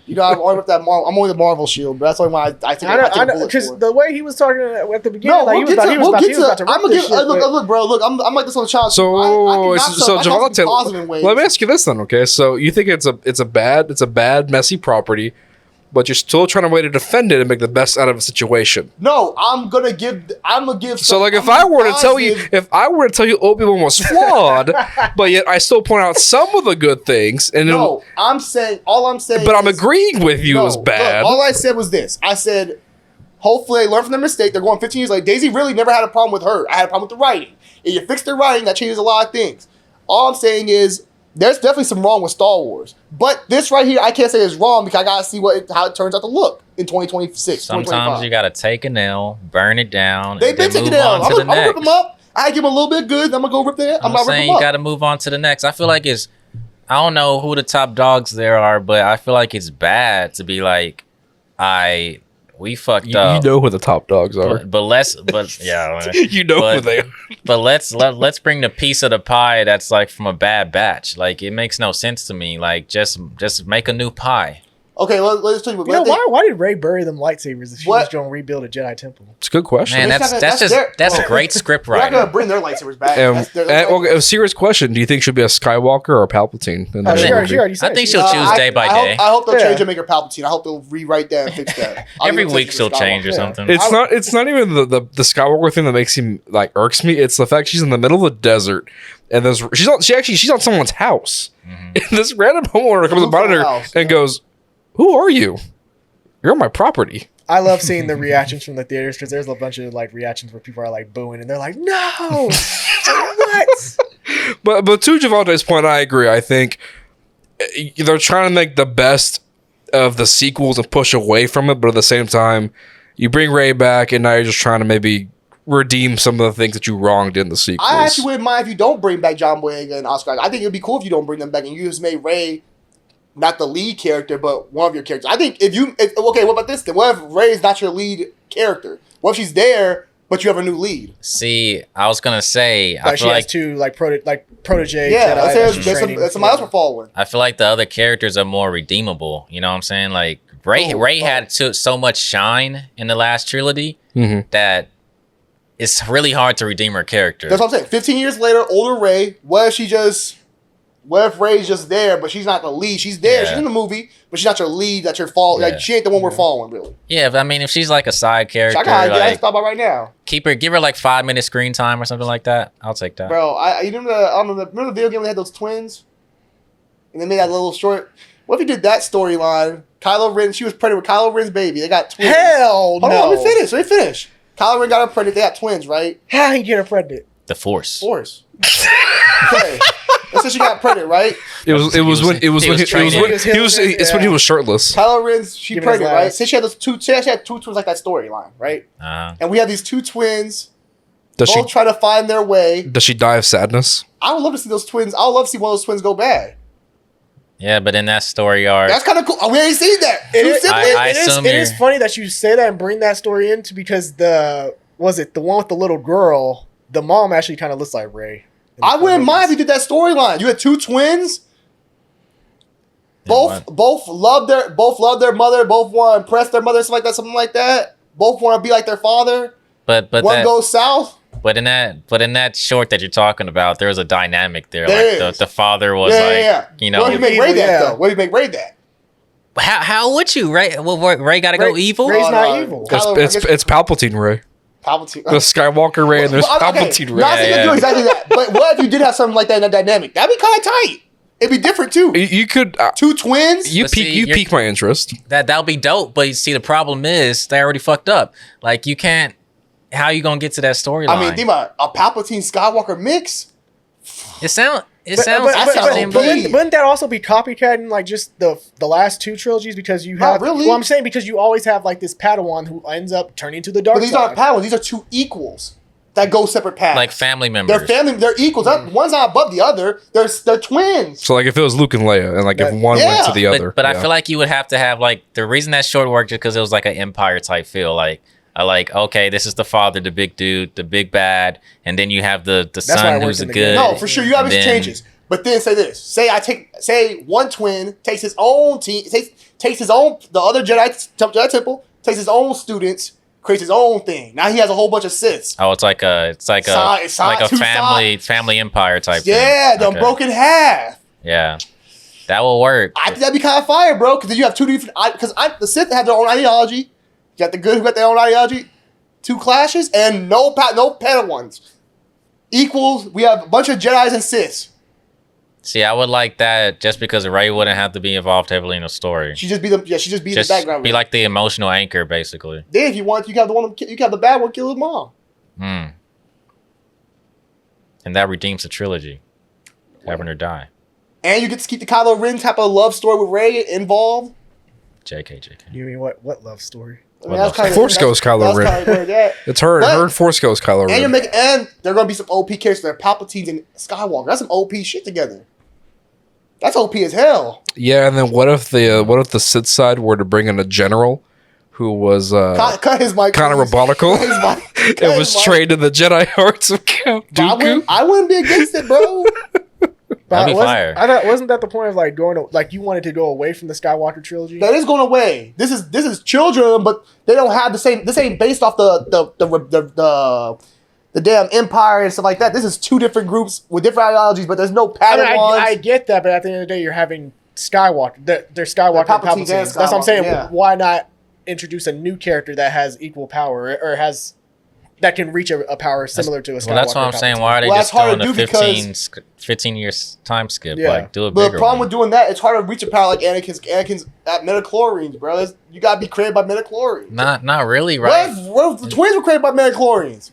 You know, I'm only with that I'm only the Marvel shield, but that's only why I think I know, because the way he was talking at the beginning, no, like, we'll get to. I'm gonna get. Look, bro. Look, I'm like this on the child. So, Javante, positive ways. let me ask you this then, okay? So you think it's a bad, messy property, but you're still trying to way to defend it and make the best out of a situation. No, I'm gonna give. So, like, if I were to tell you Obi-Wan was flawed, but yet I still point out some of the good things, and no, I'm saying but I'm agreeing with you is bad. Look, all I said was this. I said, hopefully they learn from their mistake. They're going 15 years later. Daisy really never had a problem with her. I had a problem with the writing. If you fix the writing, that changes a lot of things. All I'm saying is, there's definitely some wrong with Star Wars. But this right here, I can't say is wrong because I got to see how it turns out to look in 2026, Sometimes you got to take a nail, burn it down, They've and been then taking move it down. on I'm to the going to rip next. them up. I give them a little bit good. I'm going to go rip it. I'm about saying rip them you got up. to move on to the next. I feel like I don't know who the top dogs there are, but I feel like it's bad to be like, we fucked up. You know who the top dogs are. But yeah, You know who they are. But let's bring the piece of the pie that's like from a bad batch. Like, it makes no sense to me. Like, just make a new pie. Okay, let's tell you. You know, why did Rey bury them lightsabers if she was going to rebuild a Jedi temple? It's a good question. Man, that's a great script They're not writing. going to bring their lightsabers back. Okay, a serious question. Do you think she'll be a Skywalker or a Palpatine? In the She movie? already said I think she- she'll choose day by day. I hope they'll Yeah. change and make her Palpatine. I hope they'll rewrite that and fix that. Every week she'll change or Yeah. something. It's not even the Skywalker thing that makes him like irks me. It's the fact she's in the middle of the desert and she's on someone's house. And this random homeowner comes by her house, and goes, "Who are you? You're on my property." I love seeing the reactions from the theaters because there's a bunch of like reactions where people are like booing and they're like, "No, what?" But to Javante's point, I agree. I think they're trying to make the best of the sequels and push away from it, but at the same time, you bring Rey back, and now you're just trying to maybe redeem some of the things that you wronged in the sequels. I actually wouldn't mind if you don't bring back John Boyega and Oscar Isaac. I think it'd be cool if you don't bring them back and you just made Rey not the lead character, but one of your characters. I think okay, what about this then? What if Rey's not your lead character? What if she's there, but you have a new lead? See, I was gonna say, I Like she feel has like two protege. Yeah, Jedi let's that say she's there's training. somebody else we're following. I feel like the other characters are more redeemable. You know what I'm saying? Like Rey had so much shine in the last trilogy that it's really hard to redeem her character. That's what I'm saying. 15 years later, older Rey. What if Rey's just there, but she's not the lead? She's there. Yeah. She's in the movie, but she's not your lead. That's your fault. Yeah. Like she ain't the one we're following, really. Yeah, but I mean, if she's like a side character, So I like stop by right now, give her like 5 minutes screen time or something like that. I'll take that. bro. Remember the video game that had those twins, and they made that little short. What if you did that storyline? Kylo Ren, she was pregnant with Kylo Ren's baby. They got twins. Hell Hold no. on, let me finish. Kylo Ren got her pregnant. They got twins, right? How he get her pregnant? The Force. Force. Okay. That's when she got pregnant, right? It was when he was shirtless. Kylo Ren's she Giving his pregnant, right? last. Since she had two twins like that storyline, right? And we have these two twins Does she both trying to find their way. does she die of sadness? I would love to see those twins. I would love to see one of those twins go bad. Yeah, but in that story arc, That's kind of cool. We ain't seen that. It Two is, siblings. I assume it is funny that you say that and bring that story into because the one with the little girl, the mom actually kind of looks like Rey. I wouldn't mind if you did that storyline. You had two twins. Both love their mother. Both want to impress their mother, something like that. Both want to be like their father. but One goes south. But in that short that you're talking about, there was a dynamic there. There Like is. the father was you know, What if you make Ray that Yeah. though? What if you make Ray that? how would you? Ray? Well, Ray got to go evil. Rey's Oh, not no. evil. Kylo- It's Palpatine Ray. Palpatine. The Skywalker Ray and there's Palpatine Ray. Not saying Yeah, do yeah. exactly that. But what if you did have something like that in that dynamic? That'd be kind of tight. It'd be different too. You could Two twins. you But see, pique my interest. That'll be dope. But you see, the problem is they already fucked up. Like you can't. How you gonna get to that storyline? I mean, think about it. A Palpatine Skywalker mix. it sounds. Wouldn't that also be copycatting like just the last two trilogies because you Not have really. Well, I'm saying because you always have like this Padawan who ends up turning to the dark But these side. aren't Padawans. These are two equals that go separate paths. like family members. They're family. They're equals. One's not above the other. They're twins. So like if it was Luke and Leia and like if one went to the Yeah. other. But I yeah. feel like you would have to have like the reason that short worked is because it was like an Empire type feel. Like I like okay, this is the father, the big dude, the big bad, and then you have the why it son worked who's a in the good. game. No, for sure. You have And these then- changes. But then say this. Say one twin takes his own team, takes his own, the other Jedi Temple, takes his own students, creates his own thing. Now he has a whole bunch of Siths. Oh, it's like a family empire type thing. Yeah, them broke in half. Yeah. That will work. I think that'd be kind of fire, bro, because then you have two different, because the Sith have their own ideology. You got the good who got their own ideology. Two clashes and no Padawans. Equals, we have a bunch of Jedis and Siths. See, I would like that just because Rey wouldn't have to be involved heavily in the story. She just be the background. Be like the emotional anchor, basically. Then if you want, you can have the bad one kill his mom. And that redeems the trilogy. Having her die. And you get to keep the Kylo Ren type of love story with Rey involved. JK. You mean what love story? I mean, Force Ghost Kylo Ren. It's her and Force Ghost Kylo Ren. And there are gonna be some OP characters. They're Palpatine and Skywalker. That's some OP shit together. That's OP as hell. Yeah, and then what if the Sith side were to bring in a general who was cut his mic, kind of robotical? It was trained in the Jedi arts of Count Dooku. I wouldn't be against it, bro. That'd be fire. Wasn't that the point of like you wanted to go away from the Skywalker trilogy? That is going away. This is children, but they don't have the same. This ain't based off the damn empire and stuff like that. This is two different groups with different ideologies, but there's no Padawans. I get that, but at the end of the day, you're having Skywalker. They're Skywalker and Palpatine. That's what I'm saying. Yeah. Why not introduce a new character that has equal power or has that can reach a power similar to a Skywalker? Well, that's what I'm saying. Why are they just doing a 15 years time skip? Yeah. Like, do a bigger But the problem with doing that, it's hard to reach a power like Anakin's at midichlorians, bro. You gotta be created by midichlorians. Not really, right? What if the twins were created by midichlorians?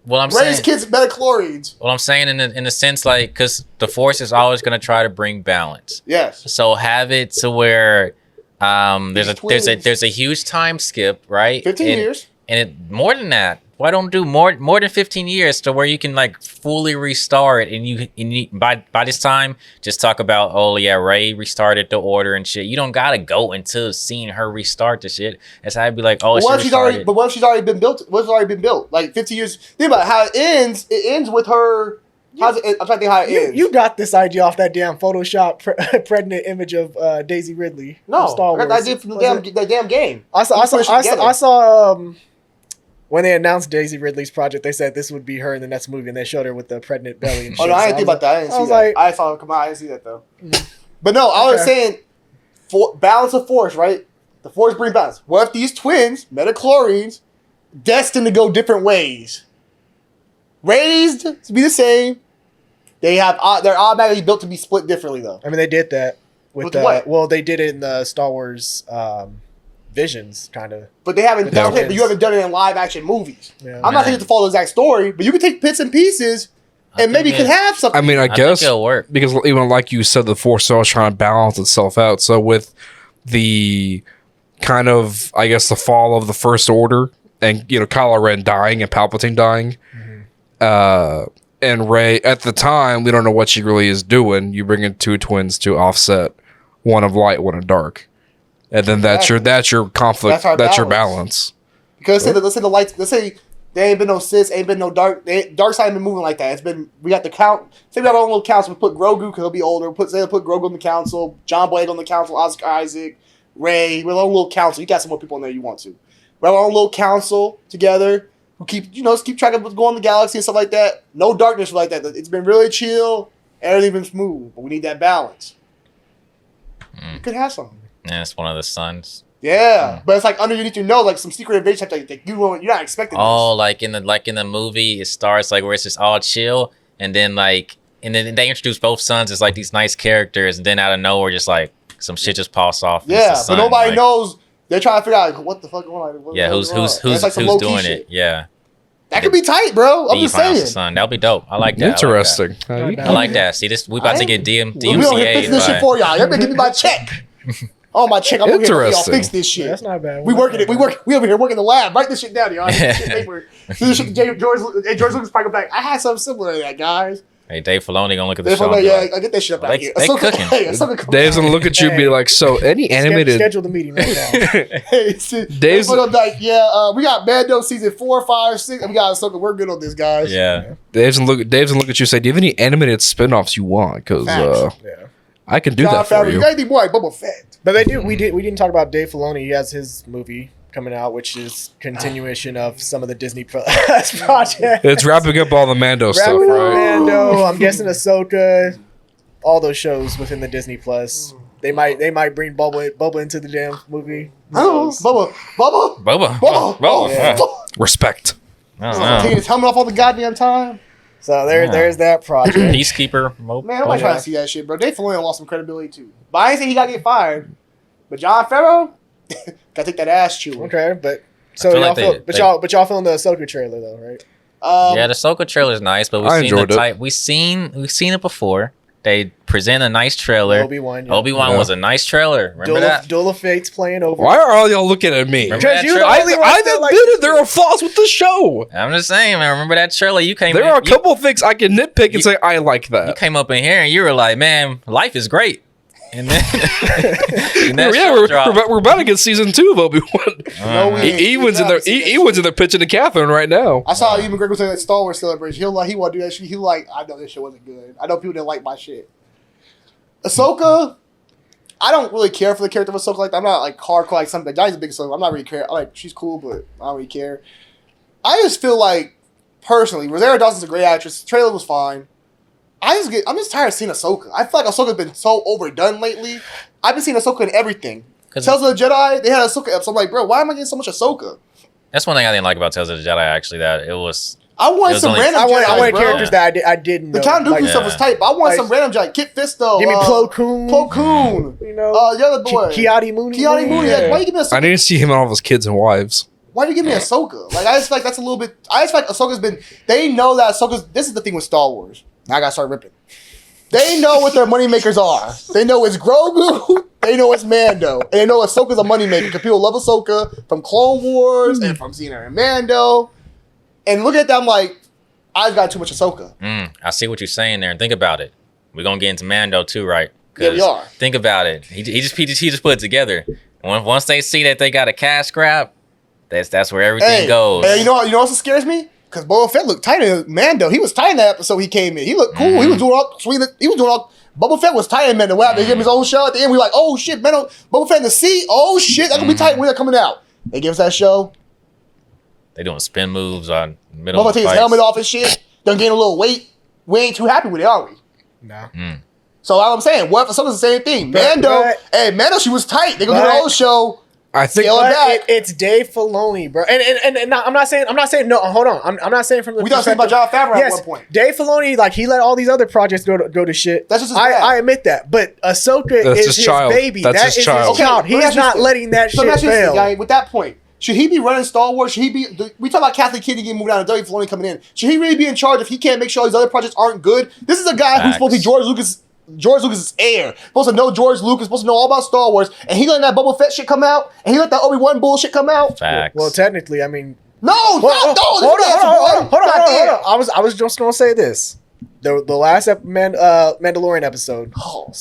Well, I'm Rey's saying kids midichlorians. Well, I'm saying in the sense like because the Force is always going to try to bring balance. Yes. So have it to where there's a huge time skip, right? 15 years. And it more than that. Why don't do more than 15 years to where you can like fully restart and you by this time just talk about, oh yeah, Rey restarted the order and shit. You don't gotta go until seeing her restart the shit. That's how I'd be like, oh, what if she's already been built? What's already been built? Like 15 years. Think about how it ends. It ends with her. I'm trying to think how it ends. You got this idea off that damn Photoshop pregnant image of Daisy Ridley. No, Star Wars. I got the idea from the damn game. I saw when they announced Daisy Ridley's project, they said this would be her in the next movie, and they showed her with the pregnant belly and shit. Oh, no, I didn't think about that. I didn't see that. I saw it come out. I didn't see that, though. But no, I was saying balance of Force, right? The Force brings balance. What if these twins, midichlorians, destined to go different ways? Raised to be the same. They're automatically built to be split differently, though. I mean, they did that with what? Well, they did it in the Star Wars Visions, kind of. But they haven't done it. But you haven't done it in live action movies. Yeah. I'm not saying to follow the exact story, but you can take bits and pieces, and maybe you could have something. I mean, I guess it'll work because even like you said, the Force is always trying to balance itself out. So with the kind of, I guess, the fall of the First Order, and Kylo Ren dying and Palpatine dying, and Rey at the time, we don't know what she really is doing. You bring in two twins to offset, one of light, one of dark. And then that's your conflict. That's your balance. Because let's say the lights. Let's say there ain't been no Sith, ain't been no dark. Dark side ain't been moving like that. It's been we got the count. Say we got our own little council. We put Grogu because he'll be older. Put Grogu on the council. John Boyega on the council. Oscar Isaac, Rey. We're our own little council. You got some more people in there you want to. We have our own little council together who keep track of what's going on in the galaxy and stuff like that. No darkness like that. It's been really chill. Everything's been smooth, but we need that balance. You could have something. Yeah, it's one of the sons. Yeah, but it's like underneath like some secret invasion type thing. You're not expecting. Oh, like in the movie, it starts like where it's just all chill, and then they introduce both sons as like these nice characters, and then out of nowhere, just like some shit just pops off. Yeah, but nobody knows. They're trying to figure out what the fuck going on. Who's doing it? Yeah, that could be tight, bro. I'm just saying. Son. That'll be dope. I like that. Interesting. I like that. See, this we about to get DMCA. We don't fix this shit for y'all. Y'all better give me my check. Oh, my check. I'm over here. Y'all fix this shit. That's not bad. We over here working the lab. Write this shit down, y'all. Do this shit to George Lucas probably go back. I had something similar to that, guys. Hey, Dave Filoni gonna look at the Dave show. Filoni, And be yeah, like, I get that shit up out They- here. they Ahsoka- cooking. Hey, Ahsoka come Dave's out. gonna look at you and be like, so any animated Schedule the meeting right now. Hey, see, Dave's- Dave Filoni like, yeah, we got Mando season 4, 5, 6, and we got Ahsoka. We're good on this, guys. yeah. Dave's gonna look at you and say, do you have any animated spin-offs you want? Because Facts. Yeah. I can do Jon that for Favreau, you. you got anything more like Boba Fett? But we didn't talk about Dave Filoni. He has his movie coming out, which is continuation of some of the Disney Plus projects. It's wrapping up all the Mando stuff, Wrapping up right? Mando. I'm guessing Ahsoka. All those shows within the Disney Plus. They might bring Bubba into the damn movie. Who Oh, knows? Bubba. Bubba. Yeah. Respect. I don't Taking know. his helmet off all the goddamn time. So there's that project. Peacekeeper. Man, nobody trying to see that shit, bro. Dave Filoni lost some credibility too. But I ain't saying he got to get fired. But Jon Favreau, gotta take that ass chewing. Okay, but so feel y'all like feel, but y'all feeling the Ahsoka trailer though, right? Yeah, the Ahsoka trailer is nice, but I we've seen enjoyed the it. type. We've seen it before. They present a nice trailer. Obi-Wan. Yeah. Obi-Wan Yeah. was a nice trailer. Remember that? Duel of Fates playing over. Why are all y'all looking at me? Remember Because that you're the trailer? only one I've that likes admitted it. there are flaws with the show. I'm just saying, man. Remember that trailer? You came. There in, are a couple of things I can nitpick and you- say I like You that. came up in here and you were like, "Man, life is great." And then, and that Yeah, show dropped. we're about to get season 2 of Obi-Wan. No, we ain't. Ewan's in there. Ewan's in there pitching to Catherine right now. I saw Ewan McGregor say that Star Wars celebration. He want to do that shit. He like, I know this shit wasn't good. I know people didn't like my shit. Ahsoka, I don't really care for the character of Ahsoka like that. I'm not like hardcore like something. Johnny's a big Ahsoka. I'm not really care. Like she's cool, but I don't really care. I just feel like personally, Rosario Dawson's a great actress. The trailer was fine. I'm just tired of seeing Ahsoka. I feel like Ahsoka's been so overdone lately. I've been seeing Ahsoka in everything. 'Cause- Tales of the Jedi, they had Ahsoka episodes. I'm like, bro, why am I getting so much Ahsoka? That's one thing I didn't like about Tales of the Jedi. Actually, that it was. I It want was some only- random I wanted Jedi, bro. characters that I didn't know. The Count Dooku like, stuff was tight, but I want Like- some random Jedi. Kit Fisto. Give me Plo Koon. Plo Koon. You know, The other boy. Kiadi Mooney. Keanu Mooney. Yeah. Like, why you give me I Ahsoka? need to see him and all of his kids and wives. Why do you give me Ahsoka? Like, I just feel like that's a little bit. I just feel like Ahsoka's been. They know that Ahsoka's. This is the thing with Star Wars. Now I gotta start ripping. They know what their moneymakers are. They know it's Grogu. They know it's Mando. And they know Ahsoka's a moneymaker. Because people love Ahsoka from Clone Wars and from seeing her in Mando. And look at that, I'm like, I've got too much Ahsoka. I see what you're saying there, and think about it. We're gonna get into Mando too, right? Yeah, we 'Cause are. Think about it. He just put it together. Once they see that they got a cash grab, that's where everything goes. Hey, you know what else scares me? Because Boba Fett looked tight in Mando. He was tight in that episode he came in. He looked cool. He was doing all sweet. He was doing all. Boba Fett was tight in Mando. They gave him his own show at the end. We were like, oh shit, Mando, Boba Fett in the sea. Oh shit, that's gonna be tight when they're coming out. They give us that show. They doing spin moves on middle Boba of the take his fights. helmet off and shit. Done gain a little weight. We ain't too happy with it, are we? No. So all I'm saying, what if Ahsoka's the same thing? But- Mando, she was tight. They gonna do but- her own show. I think Scale it But back. it's Dave Filoni, bro. And not, I'm not saying no. Hold on. I'm not saying from the. We talked about Jon Favreau Yes, at one point. Dave Filoni, like he let all these other projects go to shit. That's just his bad. I admit that, but Ahsoka That's is his his child. baby. That's That his is child. his child. Okay, let He's me not ask you letting that So let me shit ask you this, fail. guy, with that point, should he be running Star Wars? Should he be? We talk about Kathleen Kennedy getting moved down to Dave Filoni coming in. Should he really be in charge if he can't make sure these other projects aren't good? This is a guy who's supposed to be George Lucas' heir. Supposed to know George Lucas. Supposed to know all about Star Wars. And he letting that Boba Fett shit come out. And he let that Obi-Wan bullshit come out. Facts. Well, technically, I mean, No, hold on. I was just gonna say this. The last Mandalorian episode. Oh,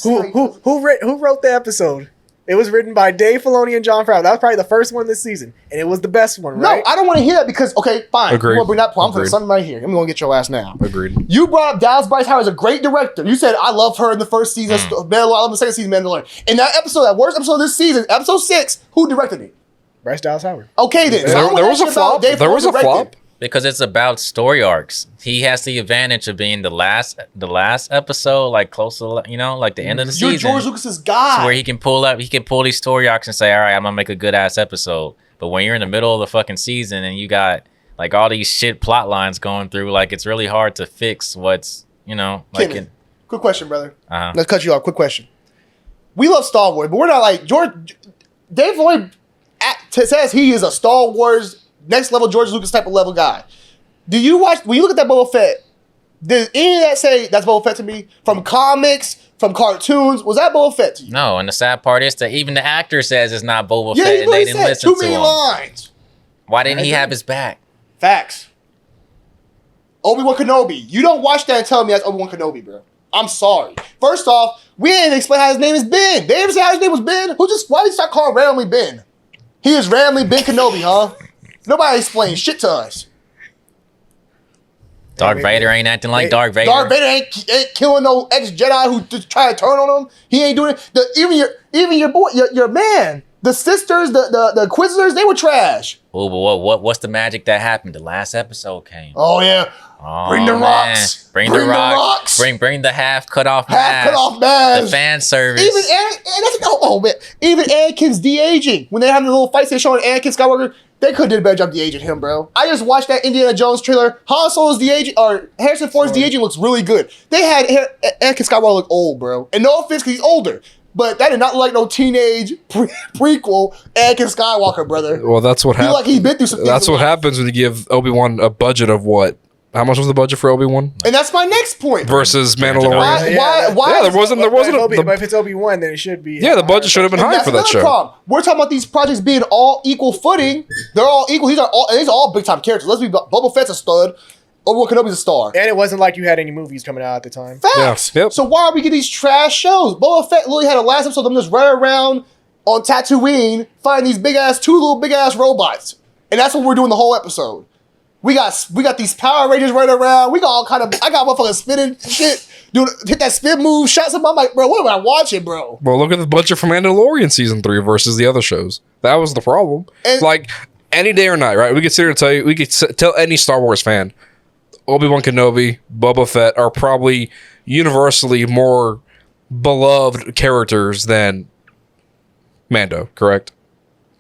Who wrote the episode? It was written by Dave Filoni and Jon Favreau. That was probably the first one this season, and it was the best one, right? No, I don't want to hear that because, okay, fine. Agreed. I'm going to bring that point. I'm for Agreed. something right here. I'm going to get your ass now. agreed. You brought up Dallas Bryce Howard as a great director. You said, I love her in the first season of Mandalorian. I love the second season of Mandalorian. In that episode, that worst episode of this season, episode 6, who directed it? Bryce Dallas Howard. Okay, then. There- I want there that was a shit about flop. Dave There was Filoni a directing. flop. Because it's about story arcs. He has the advantage of being the last episode, like close to like the end of the You're season. George Lucas's guy. Where he can pull these story arcs and say, all right, I'm gonna make a good ass episode. But when you're in the middle of the fucking season and you got like all these shit plot lines going through, like it's really hard to fix what's like Kevin, quick question, brother. uh-huh. Let's cut you off. Quick question. We love Star Wars, but we're not like Dave Filoni says he is a Star Wars next level George Lucas type of level guy. Do you watch when you look at that Boba Fett? Did any of that say that's Boba Fett to me? From comics, from cartoons, was that Boba Fett to you? No, and the sad part is that even the actor says it's not Boba Yeah, Fett, he and they really didn't said. listen 2 to him. million lines. Why didn't he have his back? Facts. Obi-Wan Kenobi. You don't watch that and tell me that's Obi-Wan Kenobi, bro. I'm sorry. First off, we didn't even explain how his name is Ben. They didn't say how his name was Ben. Why did you start calling randomly Ben? He is randomly Ben Kenobi, huh? Nobody explained shit to us. Darth Vader ain't acting like Darth Vader. Darth Vader ain't killing no ex-Jedi who just try to turn on him. He ain't doing it. Even your boy, your man, the sisters, the Inquisitors, they were trash. Oh, but what's the magic that happened? The last episode came. Oh yeah. Oh, Bring the man. rocks. Bring the rocks. Bring the half cut off mask. The fan service. Even even Anakin's de-aging. When they're having the little fights, they're showing Anakin Skywalker. They could have did a better job de-aging him, bro. I just watched that Indiana Jones trailer. Han Solo's de-aging, or Harrison Ford's de-aging looks really good. They had Anakin Skywalker look old, bro. And no offense, because he's older. But that did not look like no teenage prequel Anakin Skywalker, brother. Well, that's what happens. Like he's been through some things. That's what happens when you give Obi-Wan a budget of what? How much was the budget for Obi-Wan? And that's my next point. Versus Mandalorian. Why there wasn't. But if it's Obi-Wan, then it should be. Yeah, the budget should have been higher for that show. Problem. We're talking about these projects being all equal footing. They're all equal. These are all big time characters. Let's be Boba Fett's a stud. Obi-Wan Kenobi's a star. And it wasn't like you had any movies coming out at the time. Facts. Yeah. Yep. So why are we getting these trash shows? Boba Fett literally had a last episode of them just running around on Tatooine, finding these two little big ass robots, and that's what we're doing the whole episode. We got these Power Rangers running around. We got all kind of. I got motherfuckers spinning shit. Hit that spin move, shot something. I'm like, bro, what am I watching, bro? Well, look at the budget for Mandalorian season 3 versus the other shows. That was the problem. And, like any day or night, right? We could sit here and tell you. We could tell any Star Wars fan, Obi-Wan Kenobi, Boba Fett are probably universally more beloved characters than Mando. Correct?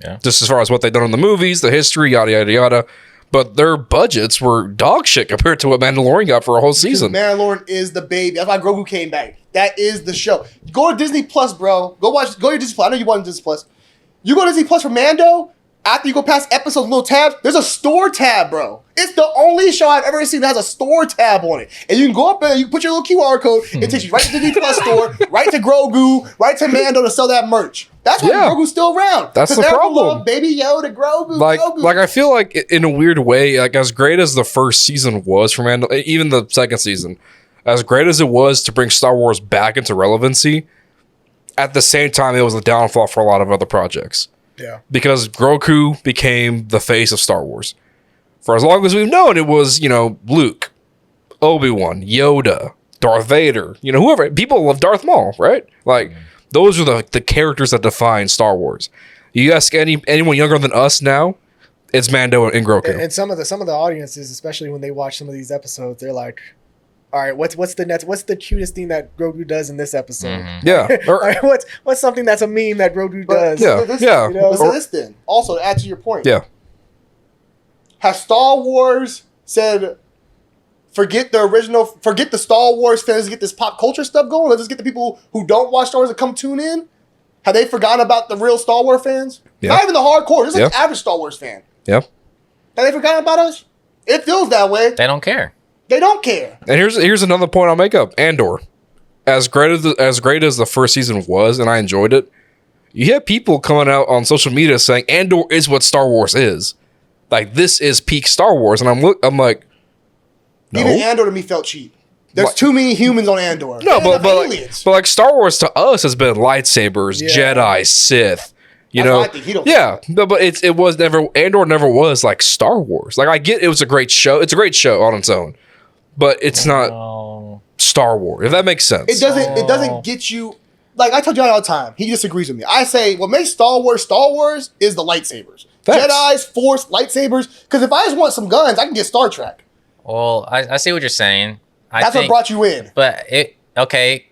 Yeah. Just as far as what they've done in the movies, the history, yada yada yada. But their budgets were dog shit compared to what Mandalorian got for a whole season. Mandalorian is the baby. That's why Grogu came back. That is the show. Go to Disney Plus, bro. Go to your Disney Plus. I know you want Disney Plus. You go to Disney Plus for Mando. After you go past episodes, little tabs, there's a store tab, bro. It's the only show I've ever seen that has a store tab on it. And you can go up there, you put your little QR code, it takes you right to the Disney Plus store, right to Grogu, right to Mando to sell that merch. That's why Grogu's still around. That's the problem. Baby Yoda, Grogu, Grogu. Like I feel like in a weird way, like as great as the first season was for Mando, even the second season, as great as it was to bring Star Wars back into relevancy, at the same time it was a downfall for a lot of other projects. Yeah. Because Grogu became the face of Star Wars. For as long as we've known, it was, Luke, Obi-Wan, Yoda, Darth Vader, whoever. People love Darth Maul, right? Like, those are the characters that define Star Wars. You ask anyone younger than us now, it's Mando and Grogu. And some of the audiences, especially when they watch some of these episodes, they're like, all right, what's the cutest thing that Grogu does in this episode? Mm-hmm. Yeah. All right, what's something that's a meme that Grogu does? Yeah. Listen to this then. Also, to add to your point. Yeah. Has Star Wars said, forget the Star Wars fans, get this pop culture stuff going? Let's just get the people who don't watch Star Wars to come tune in? Have they forgotten about the real Star Wars fans? Yeah. Not even the hardcore, just like the average Star Wars fan. Yeah. Have they forgotten about us? It feels that way. They don't care. They don't care. And here's another point I'll make up. Andor. As great as the first season was, and I enjoyed it, you have people coming out on social media saying Andor is what Star Wars is. Like, this is peak Star Wars. And I'm like, no. Even Andor to me felt cheap. There's too many humans on Andor. No, but Star Wars to us has been lightsabers, Jedi, Sith. That's what I think. He don't but it was never, Andor never was like Star Wars. Like, I get it was a great show. It's a great show on its own. But it's not Star Wars, if that makes sense. It doesn't get you, like I tell John all the time, he disagrees with me. I say what makes Star Wars is the lightsabers. Thanks. Jedi's, Force, lightsabers. Because if I just want some guns, I can get Star Trek. Well, I see what you're saying. That's what brought you in. But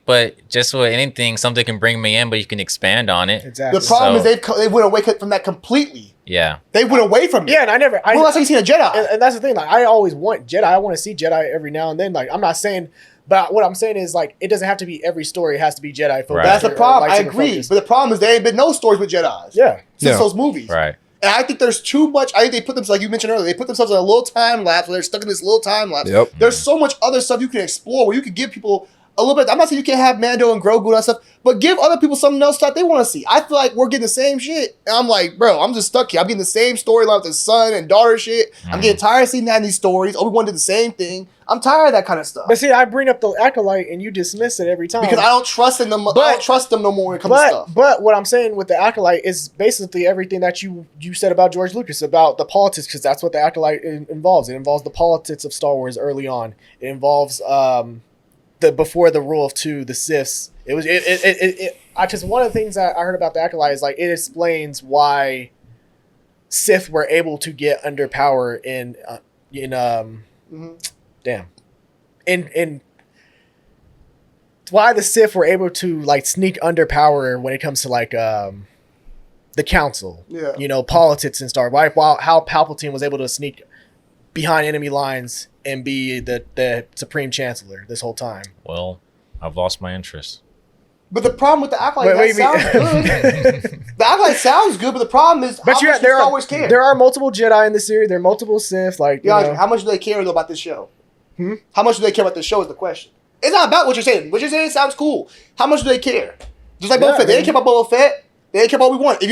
but just with anything, something can bring me in, but you can expand on it. Exactly. The problem is they went away from that completely. Yeah. They went away from it. Yeah, and I never. Well, that's how you seen a Jedi. And that's the thing. Like, I always want Jedi. I want to see Jedi every now and then. Like, I'm not saying, but what I'm saying is, like, it doesn't have to be every story. It has to be Jedi focused. Right. That's the problem. I lightsaber agree. focused. But the problem is there ain't been no stories with Jedis. Yeah. Since those movies. Right. And I think there's too much. I think they put themselves, like you mentioned earlier, they put themselves in a little time lapse where they're stuck in this little time lapse. Yep. There's so much other stuff you can explore where you can give people a little bit. I'm not saying you can't have Mando and Grogu and that stuff, but give other people something else that they want to see. I feel like we're getting the same shit. And I'm like, bro, I'm just stuck here. I'm getting the same storyline with the son and daughter shit. I'm getting tired of seeing that in these stories. Obi-Wan did the same thing. I'm tired of that kind of stuff. But see, I bring up the Acolyte and you dismiss it every time. Because I don't trust them. I don't trust them no more when it comes to stuff. But what I'm saying with the Acolyte is basically everything that you said about George Lucas, about the politics, because that's what the Acolyte involves. It involves the politics of Star Wars early on. It involves the before the rule of two, the Siths. One of the things that I heard about the Acolyte is like it explains why Sith were able to get under power in why the Sith were able to like sneak under power when it comes to like the council, politics and Star Wars. How Palpatine was able to sneak behind enemy lines and be the Supreme Chancellor this whole time. Well, I've lost my interest. But the problem with the Acolyte sounds good. The Acolyte sounds good, but the problem is how much do Star Wars care? There are multiple Jedi in the series. There are multiple Sith. Like, how much do they care though about this show? How much do they care about this show is the question. It's not about what you're saying. What you're saying sounds cool. How much do they care? Just like Boba Fett. They didn't care about Boba Fett. They didn't care about Obi-Wan. If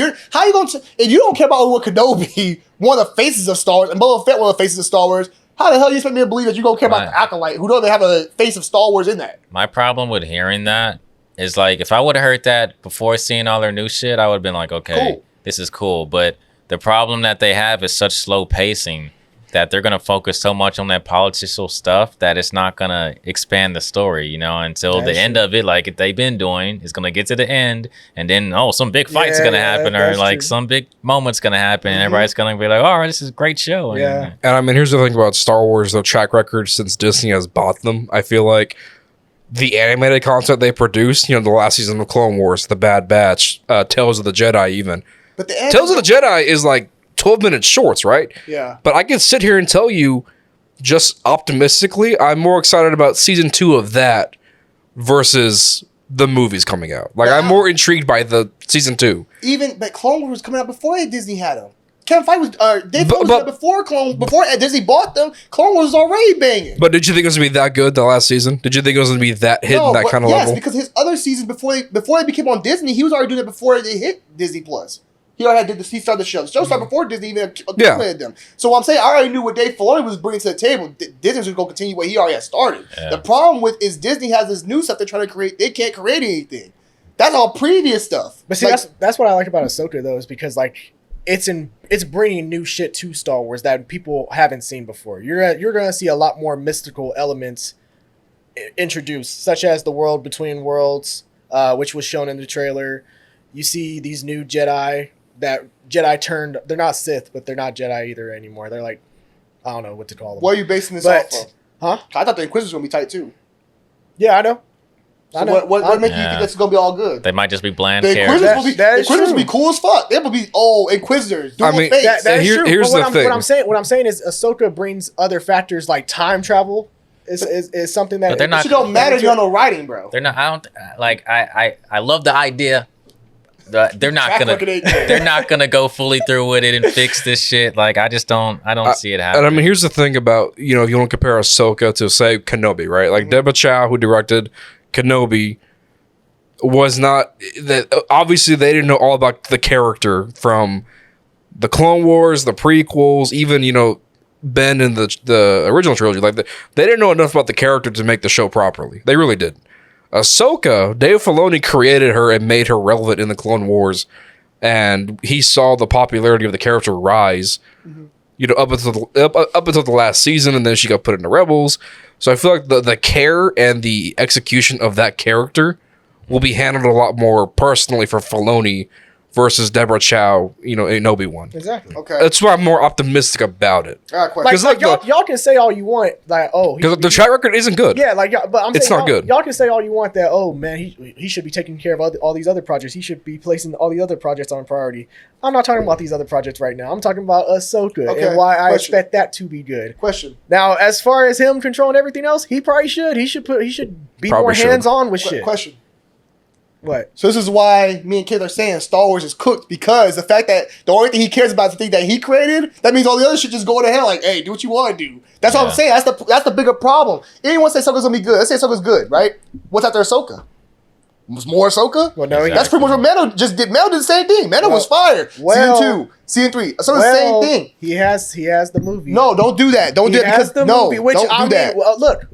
you don't care about Obi-Wan Kenobi, one of the faces of Star Wars, and Boba Fett, one of the faces of Star Wars, how the hell do you expect me to believe that you're going to care about the Acolyte, who don't have a face of Star Wars in that? My problem with hearing that is like, if I would have heard that before seeing all their new shit, I would have been like, okay, this is cool. But the problem that they have is such slow pacing that they're going to focus so much on that political stuff that it's not going to expand the story, until the end of it, like they've been doing. It's going to get to the end, and then, some big fight's going to happen, or like some big moment's going to happen, and everybody's going to be like, all right, this is a great show. Yeah. And I mean, here's the thing about Star Wars, the track record since Disney has bought them. I feel like the animated content they produce, the last season of Clone Wars, The Bad Batch, Tales of the Jedi even. But Tales of the Jedi is like 12-minute shorts, right? Yeah. But I can sit here and tell you, just optimistically, I'm more excited about season 2 of that versus the movies coming out. Like, I'm more intrigued by the season 2. But Clone Wars was coming out before Disney had them. Kevin Feige was, Dave Filoni was before Disney bought them. Clone Wars was already banging. But did you think it was going to be that good the last season? Did you think it was going to be that hidden, that kind of level? Yes, because his other seasons before they became on Disney, he was already doing it before they hit Disney Plus. He already did this. He started the show. The show started before Disney even accumulated them. So what I'm saying, I already knew what Dave Filoni was bringing to the table. Disney was going to continue what he already had started. Yeah. The problem with is Disney has this new stuff they're trying to create. They can't create anything. That's all previous stuff. But see, that's what I like about Ahsoka though, is because like it's bringing new shit to Star Wars that people haven't seen before. You're gonna see a lot more mystical elements introduced, such as the world between worlds, which was shown in the trailer. You see these new Jedi. That Jedi turned, they're not Sith, but they're not Jedi either anymore. They're like, I don't know what to call them. What are you basing this off of? Huh? I thought the Inquisitors were going to be tight too. Yeah, I know. So what makes you think that's going to be all good? They might just be bland the characters. Inquisitors will be cool as fuck. They will be, Inquisitors. I mean, that is true. Here's the thing. What I'm saying is Ahsoka brings other factors like time travel is something that... But they're not... It don't matter if you don't know writing, bro. They're not... I love the idea... They're not gonna go fully through with it and fix this shit. Like I don't see it happening. And I mean, here's the thing about if you want to compare Ahsoka to say Kenobi, right? Like Deborah Chow, who directed Kenobi, was not that. Obviously, they didn't know all about the character from the Clone Wars, the prequels, even Ben in the original trilogy. Like they didn't know enough about the character to make the show properly. They really did. Ahsoka, Dave Filoni created her and made her relevant in the Clone Wars, and he saw the popularity of the character rise, up until the last season, and then she got put into Rebels. So I feel like the care and the execution of that character will be handled a lot more personally for Filoni versus Deborah Chow, in Obi-Wan. Exactly. Okay. That's why I'm more optimistic about it. All right, like y'all can say all you want, like, because the track record isn't good. Yeah, like, but I'm saying it's not good. Y'all can say all you want that, man, he should be taking care of all these other projects. He should be placing all the other projects on priority. I'm not talking about these other projects right now. I'm talking about Ahsoka and why I expect that to be good. Question. Now, as far as him controlling everything else, he probably should. He should be more hands-on with shit. Question. What? So this is why me and kids are saying Star Wars is cooked, because the fact that the only thing he cares about is the thing that he created, that means all the other shit just go to hell. Like, hey, do what you want to do. That's what I'm saying. That's the bigger problem. Anyone say Ahsoka's gonna be good? Let's say Ahsoka's good, right? What's after Ahsoka? Was more Ahsoka? Well, no, that's pretty much what Mando just did. Mando did the same thing. Mando was fire. Season 2, Season 3. Ahsoka's the same thing. He has the movie. No, don't do that. Don't do that because movie, which don't do that. Well, look,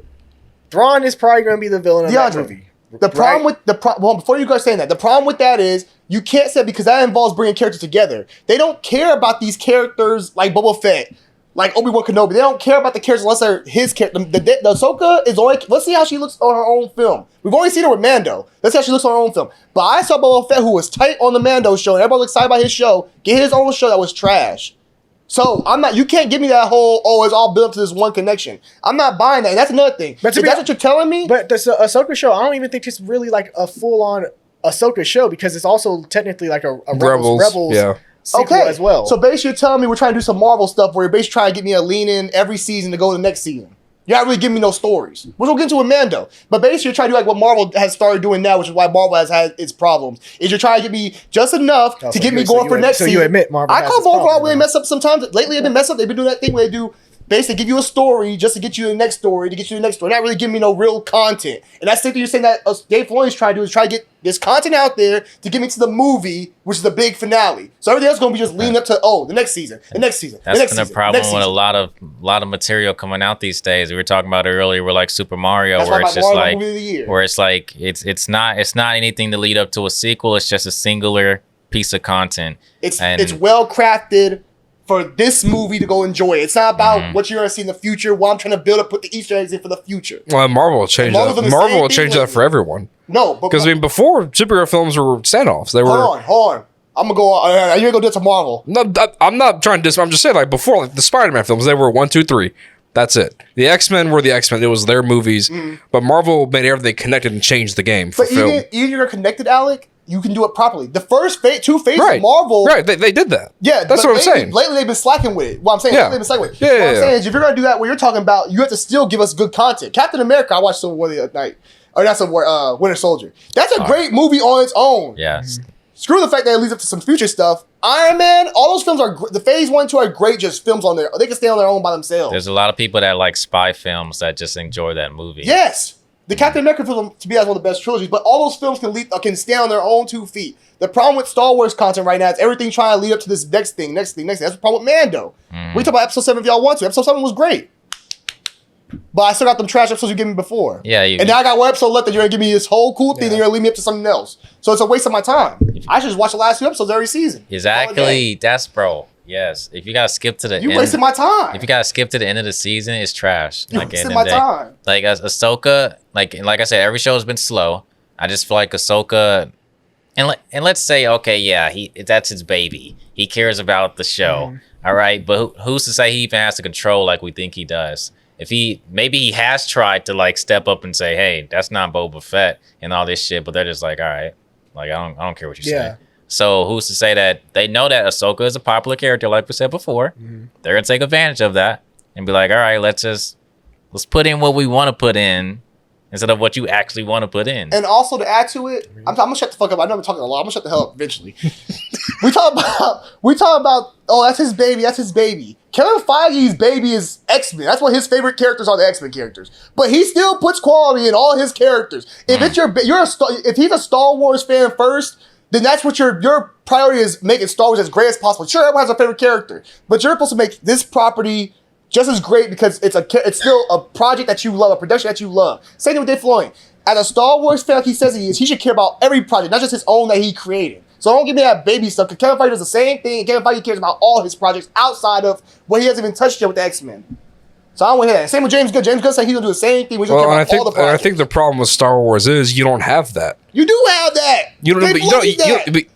Thrawn is probably going to be the villain of that movie. The problem with well, before you guys saying that, the problem with that is you can't say, because that involves bringing characters together. They don't care about these characters like Boba Fett, like Obi-Wan Kenobi. They don't care about the characters unless they're his character. The Ahsoka is only. Let's see how she looks on her own film. We've already seen her with Mando. Let's see how she looks on her own film. But I saw Boba Fett, who was tight on the Mando show, and everybody was excited about his show. Get his own show that was trash. So I'm not. You can't give me that whole it's all built up to this one connection. I'm not buying that. And that's another thing. But if that's what you're telling me. But the Ahsoka show, I don't even think it's really like a full on Ahsoka show, because it's also technically like a Rebels sequel as well. So basically, you're telling me we're trying to do some Marvel stuff where you're basically trying to get me a lean in every season to go to the next season. You're not really giving me no stories, which we'll get into with Mando. But basically, you're trying to do like what Marvel has started doing now, which is why Marvel has had its problems. Is you're trying to get me just enough to get me going for next season. So you admit Marvel has I call its Marvel problem, really mess up sometimes. Lately, they've been messed up. They've been doing that thing where they do basically give you a story just to get you to the next story, to get you to the next story. Not really giving me no real content. And that's the thing you're saying that Dave Filoni's trying to do, is try to get this content out there to get me to the movie, which is the big finale. So everything else is going to be just leading up to, the next season, the next season, That's the next been season, a problem the next with a season. lot of material coming out these days. We were talking about it earlier. We're like Super Mario, That's where why it's my just Marvel like movie of the year. where it's like it's not anything to lead up to a sequel. It's just a singular piece of content. It's well crafted for this movie to go enjoy. It's not about what you're going to see in the future, what I'm trying to build up, put the Easter eggs in for the future. Well, Marvel will change Marvel's that. done the Marvel same will thing change that lately. for everyone. No, but Because before superhero films were standoffs. They were. hold on. I'm gonna go on. You're gonna go do it to Marvel. No, I'm not trying to. I'm just saying, like before, like the Spider-Man films, they were 1, 2, 3. That's it. The X-Men were the X-Men. It was their movies. But Marvel made everything connected and changed the game for But film. even you're connected, Alec. You can do it properly. The first two phases of Marvel, right? They did that. Yeah, that's what I'm saying. Lately they've been slacking with it. What I'm saying, Yeah. they've been slacking with it. Yeah, what yeah, I'm yeah. saying is, if you're gonna do that, what you're talking about, you have to still give us good content. Captain America, I watched Civil War the other night, or not Civil War, Winter Soldier. That's a great movie on its own. Yes. Screw the fact that it leads up to some future stuff. Iron Man, all those films are the phase 1, 2 are great. Just films on there, they can stay on their own by themselves. There's a lot of people that like spy films that just enjoy that movie. Yes. The Captain America film, to me, is one of the best trilogies, but all those films can stand on their own 2 feet. The problem with Star Wars content right now is everything trying to lead up to this next thing. That's the problem with Mando. We talk about episode 7 if y'all want to. Episode 7 was great. But I still got them trash episodes you gave me before. Yeah, and now I got one episode left that you're going to give me this whole cool thing and you're going to lead me up to something else. So it's a waste of my time. I should just watch the last 2 episodes every season. Exactly. That's bro. Yes. If you gotta skip to the You end, wasted my time. If you gotta skip to the end of the season, it's trash. You Like wasted end my of the day. time. Like as Ahsoka, like I said, every show has been slow. I just feel like Ahsoka, and let's say okay, yeah, that's his baby. He cares about the show. All right, but who's to say he even has to control like we think he does? If maybe he has tried to like step up and say, hey, that's not Boba Fett and all this shit, but they're just like, all right, like I don't care what you say. So who's to say that they know that Ahsoka is a popular character, like we said before? They're gonna take advantage of that and be like, all right, let's put in what we want to put in instead of what you actually want to put in. And also to add to it, I'm gonna shut the fuck up. I know I'm talking a lot. I'm gonna shut the hell up eventually. we talk about that's his baby. That's his baby. Kevin Feige's baby is X-Men. That's what his favorite characters are, the X-Men characters. But he still puts quality in all his characters. If it's if he's a Star Wars fan first, then that's what your priority is, making Star Wars as great as possible. Sure, everyone has a favorite character, but you're supposed to make this property just as great because it's still a project that you love, a production that you love. Same thing with Dave Filoni. As a Star Wars fan, like he says he is, he should care about every project, not just his own that he created. So don't give me that baby stuff, because Kevin Feige does the same thing, and Kevin Feige cares about all his projects outside of what he hasn't even touched yet with the X-Men. So I don't want to hear that. Same with James Gunn. James Gunn said he's going to do the same thing. He's going to care about all the projects. And I think the problem with Star Wars is you don't have that. You do have that. You don't.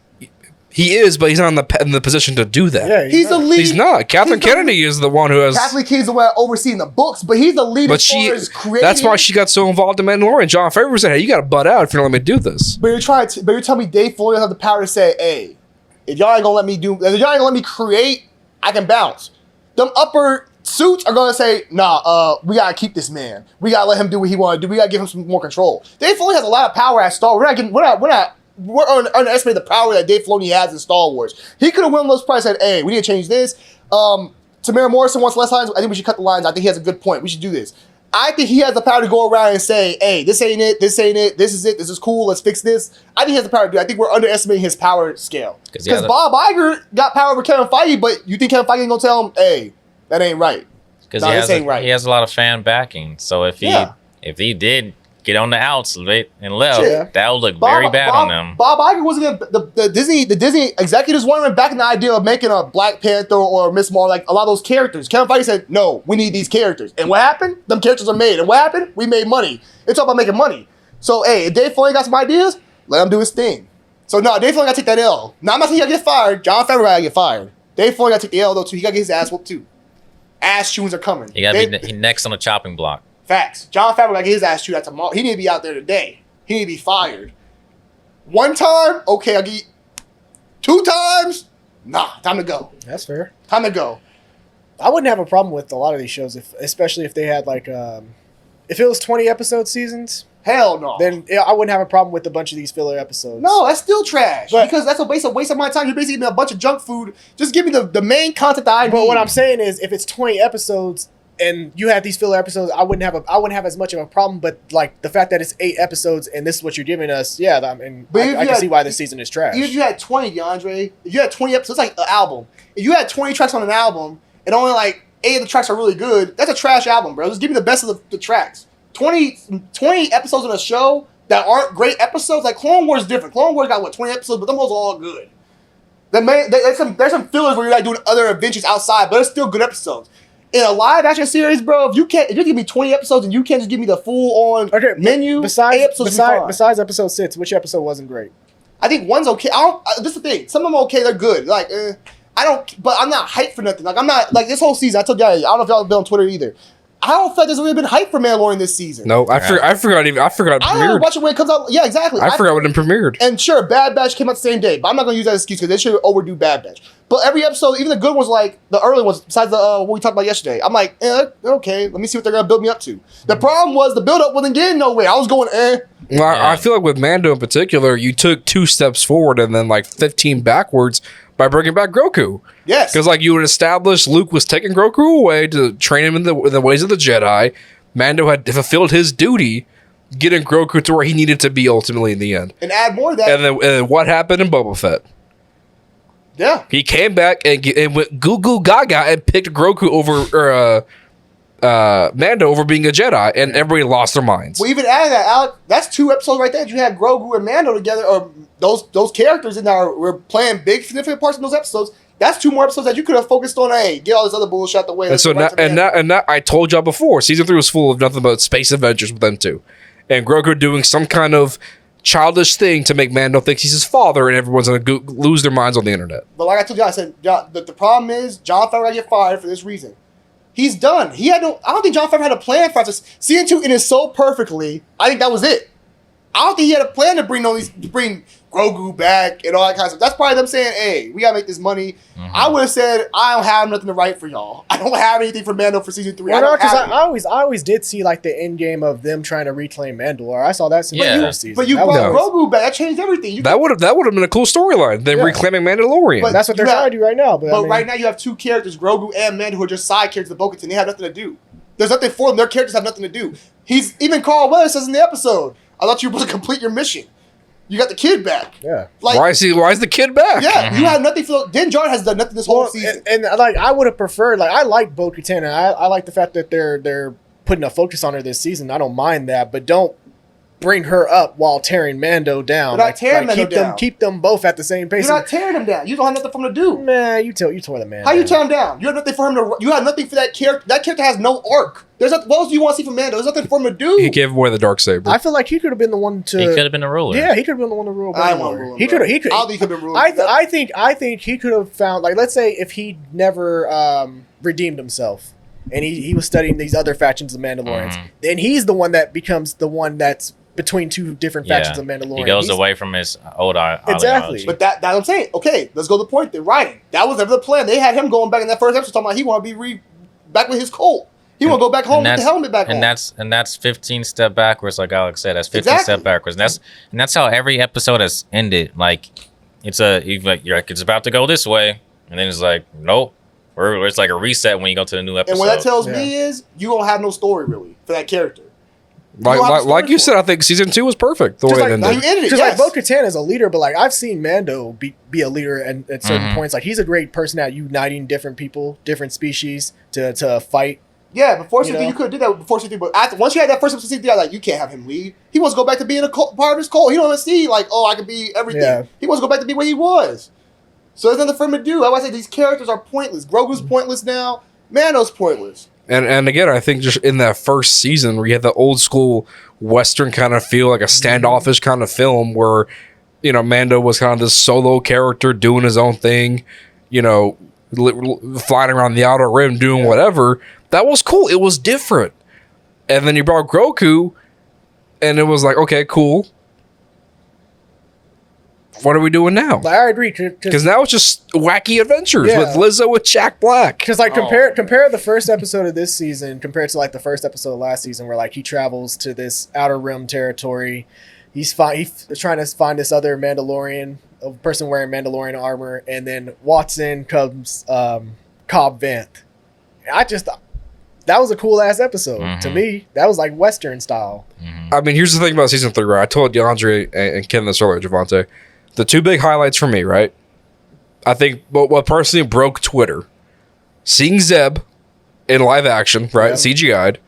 He is, but he's not in the position to do that. Yeah, he's the lead. He's not. Kathleen Kennedy is the one who has. Kathleen Kennedy's the one overseeing the books, but he's the lead as far as creating. That's why she got so involved in Mandalorian. John Favreau said, "Hey, you got to butt out if you're not let me do this." But you're telling me Dave Filoni doesn't have the power to say, "Hey, if y'all ain't gonna let me create, I can bounce." Them upper suits are gonna say, "Nah, we gotta keep this man. We gotta let him do what he want to do. We gotta give him some more control." Dave Filoni has a lot of power at Star Wars. We're not underestimating the power that Dave Filoni has in Star Wars. He could have won those prices and said, hey, we need to change this. Tamara Morrison wants less lines. I think we should cut the lines. I think he has a good point. We should do this. I think he has the power to go around and say, hey, this ain't it, this ain't it, this is it, this is cool, let's fix this. I think he has the power to do it. I think we're underestimating his power scale. Because Bob Iger got power over Kevin Feige, but you think Kevin Feige ain't going to tell him, hey, that ain't right. Because he has a lot of fan backing. So if he did get on the outs and left, that would look very bad on them. Bob Iger wasn't gonna, the Disney executives weren't back in the idea of making a Black Panther or Miss Marvel, like a lot of those characters. Kevin Feige said, no, we need these characters. And what happened? Them characters are made. And what happened? We made money. It's all about making money. So, hey, if Dave Filoni got some ideas, let him do his thing. So, no, Dave Filoni got to take that L. Now, I'm not saying he got to get fired. Jon Favreau got to get fired. Dave Filoni got to take the L, though, too. He got to get his ass whooped, too. Ass shootings are coming. He got to be next on the chopping block. Facts. Jon Favreau got to get his ass chewed out tomorrow. He need to be out there today. He need to be fired. One time, okay, I'll give you 2 times. Nah, time to go. That's fair. Time to go. I wouldn't have a problem with a lot of these shows, especially if they had like, if it was 20 episode seasons. Hell no. Then I wouldn't have a problem with a bunch of these filler episodes. No, that's still trash. But, because that's a waste of my time. You're basically giving me a bunch of junk food. Just give me the main content that I need. But what I'm saying is, if it's 20 episodes and you have these filler episodes, I wouldn't have as much of a problem. But like the fact that it's 8 episodes and this is what you're giving us, I can see why this season is trash. Even if you had 20, DeAndre, if you had 20 episodes, like an album. If you had 20 tracks on an album and only like 8 of the tracks are really good, that's a trash album, bro. Just give me the best of the tracks. 20 episodes in a show that aren't great episodes, like Clone Wars is different. Clone Wars got 20 episodes, but them hoes are all good. There's some fillers where you're like doing other adventures outside, but it's still good episodes. In a live action series, bro, if you give me 20 episodes and you can't just give me the full on menu, besides episode 6, which episode wasn't great? I think one's okay. This is the thing. Some of them are okay. They're good. Like but I'm not hyped for nothing. Like I'm not like this whole season. I told y'all. I don't know if y'all have been on Twitter either. I don't feel like there's really been hype for Mandalorian this season. No, I forgot it premiered. I don't watch it when it comes out. Yeah, exactly. I forgot when it premiered. And sure, Bad Batch came out the same day, but I'm not going to use that as an excuse because they should overdo Bad Batch. But every episode, even the good ones, like the early ones, besides the what we talked about yesterday, I'm like, okay, let me see what they're going to build me up to. The problem was the build-up wasn't getting nowhere. I was going, Well, I feel like with Mando in particular, you took 2 steps forward and then like 15 backwards by bringing back Grogu. Yes. Because like you would establish Luke was taking Grogu away to train him in the ways of the Jedi. Mando had fulfilled his duty getting Grogu to where he needed to be ultimately in the end. And add more of that. And then what happened in Boba Fett? Yeah. He came back and went goo goo gaga and picked Grogu over Mando over being a Jedi, and everybody lost their minds. Well, even add that, Alec, that's 2 episodes right there. You had Grogu and Mando together, or those characters in there were playing big significant parts in those episodes. That's 2 more episodes that you could have focused on. Hey, get all this other bullshit out the way. And so I told y'all before, season 3 was full of nothing but space adventures with them 2, and Grogu doing some kind of childish thing to make Mando think he's his father, and everyone's gonna lose their minds on the internet. But like I told you, I said the problem is Jon Favreau got to get fired for this reason. He's done. I don't think Jon Favreau had a plan for us. Season 2 ended so perfectly. I think that was it. I don't think he had a plan to bring Grogu back and all that kind of stuff. That's probably them saying, hey, we got to make this money. Mm-hmm. I would have said, I don't have nothing to write for y'all. I don't have anything for Mando for season 3. Well, because I always did see like the end game of them trying to reclaim Mandalore. I saw that since the first season. But you brought Grogu back. That changed everything. That would have been a cool storyline. Them reclaiming Mandalorian. But that's what they're trying to do right now. But right now you have 2 characters, Grogu and Mando, who are just side characters of Bo-Katan. They have nothing to do. There's nothing for them. Their characters have nothing to do. Even Carl Weathers says in the episode, I thought you were supposed to complete your mission. You got the kid back. Yeah. Like, why is the kid back? Yeah, you had nothing for. Din Djarin has done nothing this whole season. And like I would have preferred. Like I like Bo-Katan. I like the fact that they're putting a focus on her this season. I don't mind that, but don't bring her up while tearing Mando down. You're not tearing Mando down. Keep them both at the same pace. You're not tearing them down. You don't have nothing for him to do. Man, you tore the man. How you tear him down? You have nothing for him to. You have nothing for that character. That character has no arc. There's nothing. What else do you want to see from Mando? There's nothing for him to do. He gave away the Darksaber. I feel like he could have been the one to. He could have been the ruler. Yeah, he could have been the one to rule. I won't rule him. He could. I don't think he could have been ruling. I think he could have found, like, let's say if he never redeemed himself and he was studying these other factions of Mandalorians, then he's the one that becomes the one that's between 2 different factions of Mandalorian. He goes away from his old ideology. Exactly. But that's what I'm saying. Okay, let's go to the point. They're writing. That was never the plan. They had him going back in that first episode talking about he want to be back with his cult. He want to go back home with the that's- helmet back and on. that's 15 step backwards, like Alex said. That's 15 Exactly. step backwards. And that's how every episode has ended. Like you're like it's about to go this way, and then it's like nope. Or it's like a reset when you go to the new episode. And what that tells me is you don't have no story really for that character. Like you said, I think season 2 was perfect the way it Now you ended. ended it. Because Yes. like Bo-Katan is a leader, but like I've seen Mando be a leader at certain points. Like he's a great person at uniting different people, different species to fight. Yeah, before You season 3, know? you could do that before season 3. But once you had that first episode of season 3, I was like, you can't have him lead. He wants to go back to being a part of his cult. He don't want to see like, oh, I can be everything. Yeah. He wants to go back to be where he was. So there's nothing for him to do. That's why I say these characters are pointless. Grogu's pointless now. Mando's pointless. And again, I think just in that first season where you had the old school Western kind of feel, like a standoffish kind of film where, you know, Mando was kind of this solo character doing his own thing, you know, flying around the outer rim doing whatever. That was cool. It was different. And then you brought Grogu, and it was like, okay, cool. What are we doing now? Like, I agree Because now it's just wacky adventures Yeah. with Lizzo with Jack Black. because like compare the first episode of this season compared to like the first episode of last season, where like he travels to this outer rim territory. He's trying to find this other Mandalorian, a person wearing Mandalorian armor, and then Watson comes Cobb Vanth. I just thought that was a cool ass episode to me. That was like Western style. I mean, here's the thing about season 3, right? I told DeAndre and Ken this earlier, Javante. The two big highlights for me, right? I think what personally broke Twitter, seeing Zeb in live action, right? CGI'd,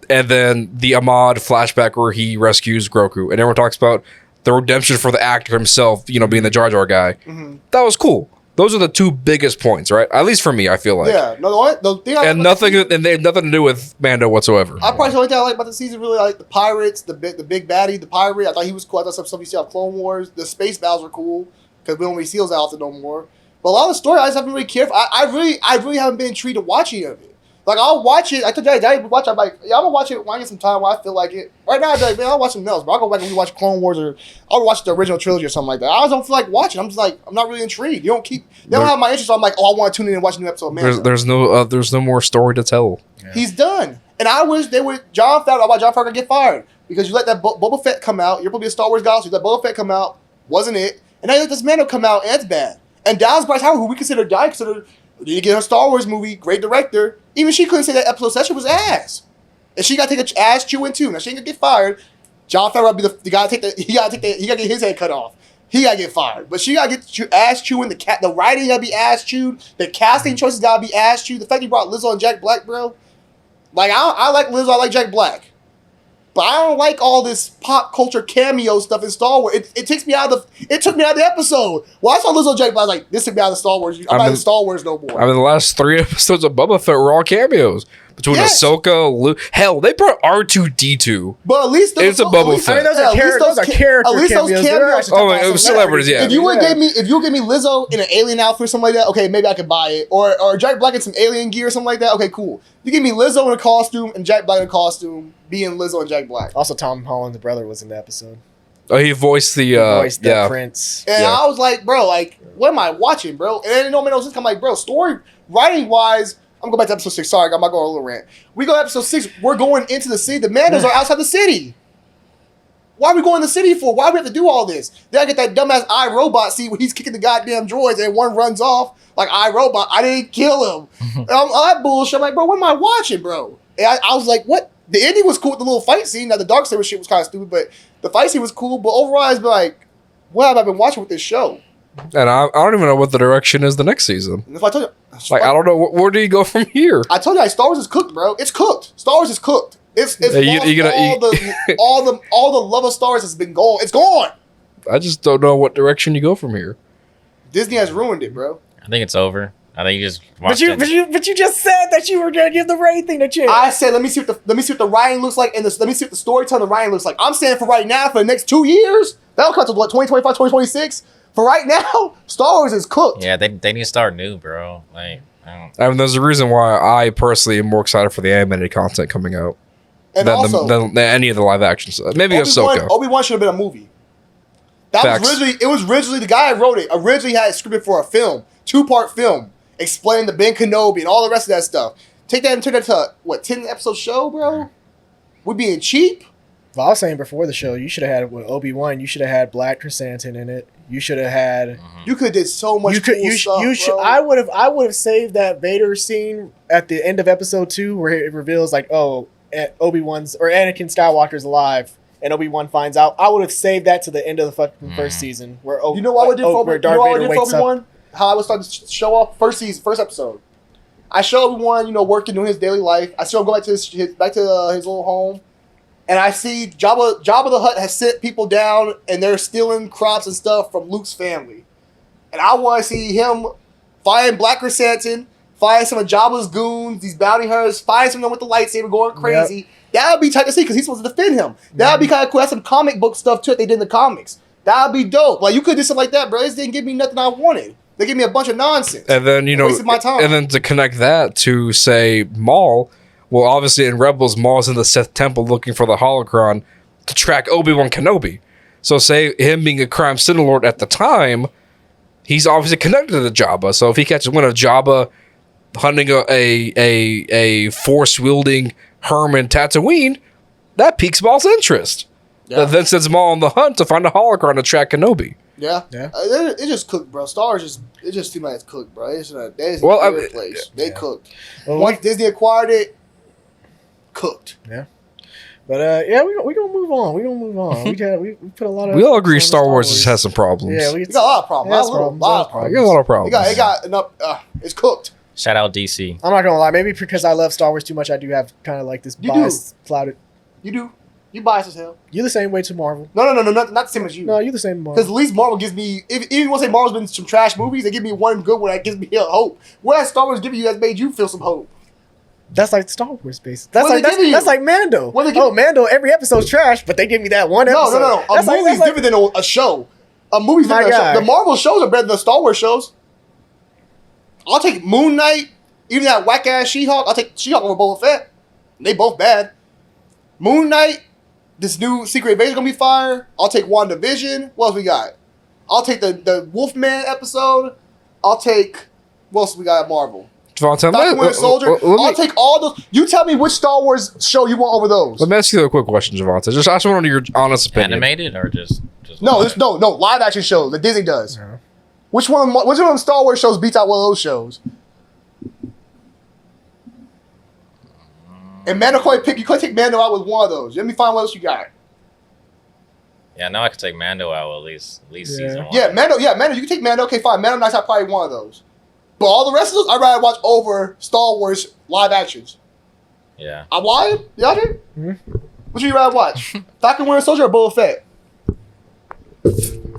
and then the Ahmad flashback where he rescues Grogu, and everyone talks about the redemption for the actor himself, you know, being the Jar Jar guy. That was cool. Those are the two biggest points, right? At least for me, I feel like. Yeah. No, the thing And they have nothing to do with Mando whatsoever. I probably the only thing I like about the season really like the pirates, the big baddie, the pirate. I thought he was cool. I thought some stuff you see on Clone Wars. The space battles were cool because we don't really see those out there no more. But a lot of the story I just haven't really cared for. I really haven't been intrigued to watch any of it. Like I'll watch it. I told you I watch. I'm like, yeah, I'm gonna watch it when I get some time when I feel like it. Right now, I'm like, man, I'll watch something else. But I'll go back and watch Clone Wars or I'll watch the original trilogy or something like that. I just don't feel like watching. I'm just like, I'm not really intrigued. They don't have my interest. So I'm like, oh, I want to tune in and watch a new episode of Mando. There's no more story to tell. Yeah. He's done. And I wish they would. John Favreau get fired because you let that Boba Fett come out. You're probably a Star Wars guy, so you let Boba Fett come out. Wasn't it? And now you let this Mando come out, and it's bad. And Dallas Bryce Howard, who we consider did you get her Star Wars movie, great director. Even she couldn't say that episode session was ass. And she got to take an ass chewing too. Now she ain't gonna get fired. John Favreau be the guy to he gotta get his head cut off. He gotta get fired. But she gotta get ass chewing. The writing gotta be ass chewed. The casting choices gotta be ass chewed. The fact he brought Lizzo and Jack Black, bro. Like I like Lizzo, I like Jack Black. But I don't like all this pop culture cameo stuff in Star Wars. It took me out of the episode. Well, I saw Lizzo and Jack Black, I was like, this took me out of the Star Wars. I'm not in Star Wars no more. I mean, the last 3 episodes of Boba Fett were all cameos. Between Ahsoka, Luke. Hell, they brought R2-D2. But at least It's a Boba Fett. I mean, those are character at least those cameos. cameos. Oh, it was celebrities, yeah. If you would gave me Lizzo in an alien outfit or something like that, okay, maybe I could buy it. Or Jack Black in some alien gear or something like that, okay, cool. You give me Lizzo in a costume and Jack Black in a costume, being Lizzo and Jack Black. Also, Tom Holland's brother was in the episode. Oh, he voiced the Prince. And Yeah. I was like, bro, like, what am I watching, bro? And then it don't make no sense. I'm like, bro, story writing wise, I'm going back to episode 6. Sorry, I might go on a little rant. We go to episode 6. We're going into the city. The Mandos are outside the city. Why are we going to the city for? Why do we have to do all this? Then I get that dumbass iRobot scene where he's kicking the goddamn droids and one runs off like iRobot. I didn't kill him. And all that bullshit. I'm like, bro, what am I watching, bro? And I was like, what? The ending was cool with the little fight scene. Now the Darksaber shit was kind of stupid, but the fight scene was cool. But overall, I was like, what have I been watching with this show? And I don't even know what the direction is the next season. And if I told you, Like, I don't know. Where do you go from here? I told you, Star Wars is cooked, bro. It's cooked. Star Wars is cooked. It's all the love of Star Wars has been gone. It's gone. I just don't know what direction you go from here. Disney has ruined it, bro. I think it's over. I think you just But you just said that you were gonna give the Ray thing a chance. I said, let me see what the writing looks like, and let me see what the storytelling of the writing looks like. I'm saying for right now, for the next 2 years, that'll come to what 2025, 2026. For right now, Star Wars is cooked. Yeah, they need to start new, bro. Like, I mean, there's a reason why I personally am more excited for the animated content coming out And also, than any of the live action stuff. Maybe Ahsoka. Obi-Wan should have been a movie. It was originally the guy who wrote it. Originally had it scripted for a film, 2-part film, explaining the Ben Kenobi and all the rest of that stuff. take that and turn that to what 10-episode show, bro? We're being cheap. Well, I was saying before the show, you should have had with Obi-Wan. You should have had Black Chrysanthemum in it. You should have had. You could have did so much. Bro. I would have saved that Vader scene at the end of episode 2 where it reveals like, oh, Obi-Wan's or Anakin Skywalker's alive, and Obi-Wan finds out. I would have saved that to the end of the fucking first season where you know what I did for where Darth Vader wakes up. Obi-Wan? How I would start to show off first episode. I show Obi-Wan, working, doing his daily life. I show him go back to his little home. And I see Jabba the Hutt has sent people down, and they're stealing crops and stuff from Luke's family. And I want to see him find Black Chrysanthemum, find some of Jabba's goons, these bounty hunters, find some of them with the lightsaber going crazy. Yep. That would be tight to see because he's supposed to defend him. That would be kind of cool. That's some comic book stuff too that they did in the comics. That would be dope. Like, you could do something like that, bro. This didn't give me nothing I wanted. They gave me a bunch of nonsense. And then, wasted my time. And then to connect that to, say, Maul. Well, obviously in Rebels, Maul's in the Sith Temple looking for the holocron to track Obi-Wan Kenobi. So say him being a crime Sentinel Lord at the time, he's obviously connected to Jabba. So if he catches one of Jabba hunting a force-wielding Herman Tatooine, that piques Maul's interest. Yeah. That then sends Maul on the hunt to find a holocron to track Kenobi. Yeah. It just cooked, bro. Star Wars it just seemed like it's cooked, bro. It's a place. They cooked. Well, once Disney acquired it, cooked. Yeah. But we gonna move on. We put a lot of. We all agree Star Wars just has some problems. Yeah, we got a lot of problems. Yeah, A lot of problems. I got a lot of problems. It got enough. It's cooked. Shout out DC. I'm not gonna lie. Maybe because I love Star Wars too much, I do have kind of like this bias clouded. You do. You biased as hell. You're the same way to Marvel. No, not the same as you. No, you're the same Marvel. Because at least Marvel gives me, even you want to say Marvel's been some trash movies, they give me one good one that gives me hope. What has Star Wars given you that made you feel some hope? That's like Star Wars based. What they giving you? That's like Mando. Mando, every episode's trash, but they give me that one episode. No. A movie's different than a show. A movie's different than a show. The Marvel shows are better than the Star Wars shows. I'll take Moon Knight, even that whack-ass She-Hulk. I'll take She-Hulk over Boba Fett. They both bad. Moon Knight, this new Secret Invasion gonna be fire. I'll take WandaVision. What else we got? I'll take the Wolfman episode. I'll take... What else we got at Marvel? Devontae, Winter Soldier. I'll take all those. You tell me which Star Wars show you want over those. Let me ask you a quick question, Javante. I just want your honest opinion. Animated or just no, live action shows that Disney does. Yeah. Which one of them Star Wars shows beats out one of those shows? And Mando you could take Mando out with one of those. Let me find what else you got. Yeah, I know I could take Mando out at least season 1. Yeah, Mando. You can take Mando. Okay, fine. Mando Knight's probably one of those. But all the rest of those, I'd rather watch over Star Wars live actions. Yeah. I'm lying? Y'all did? Mm-hmm. What you rather watch? Falcon Winter Soldier or Boba Fett?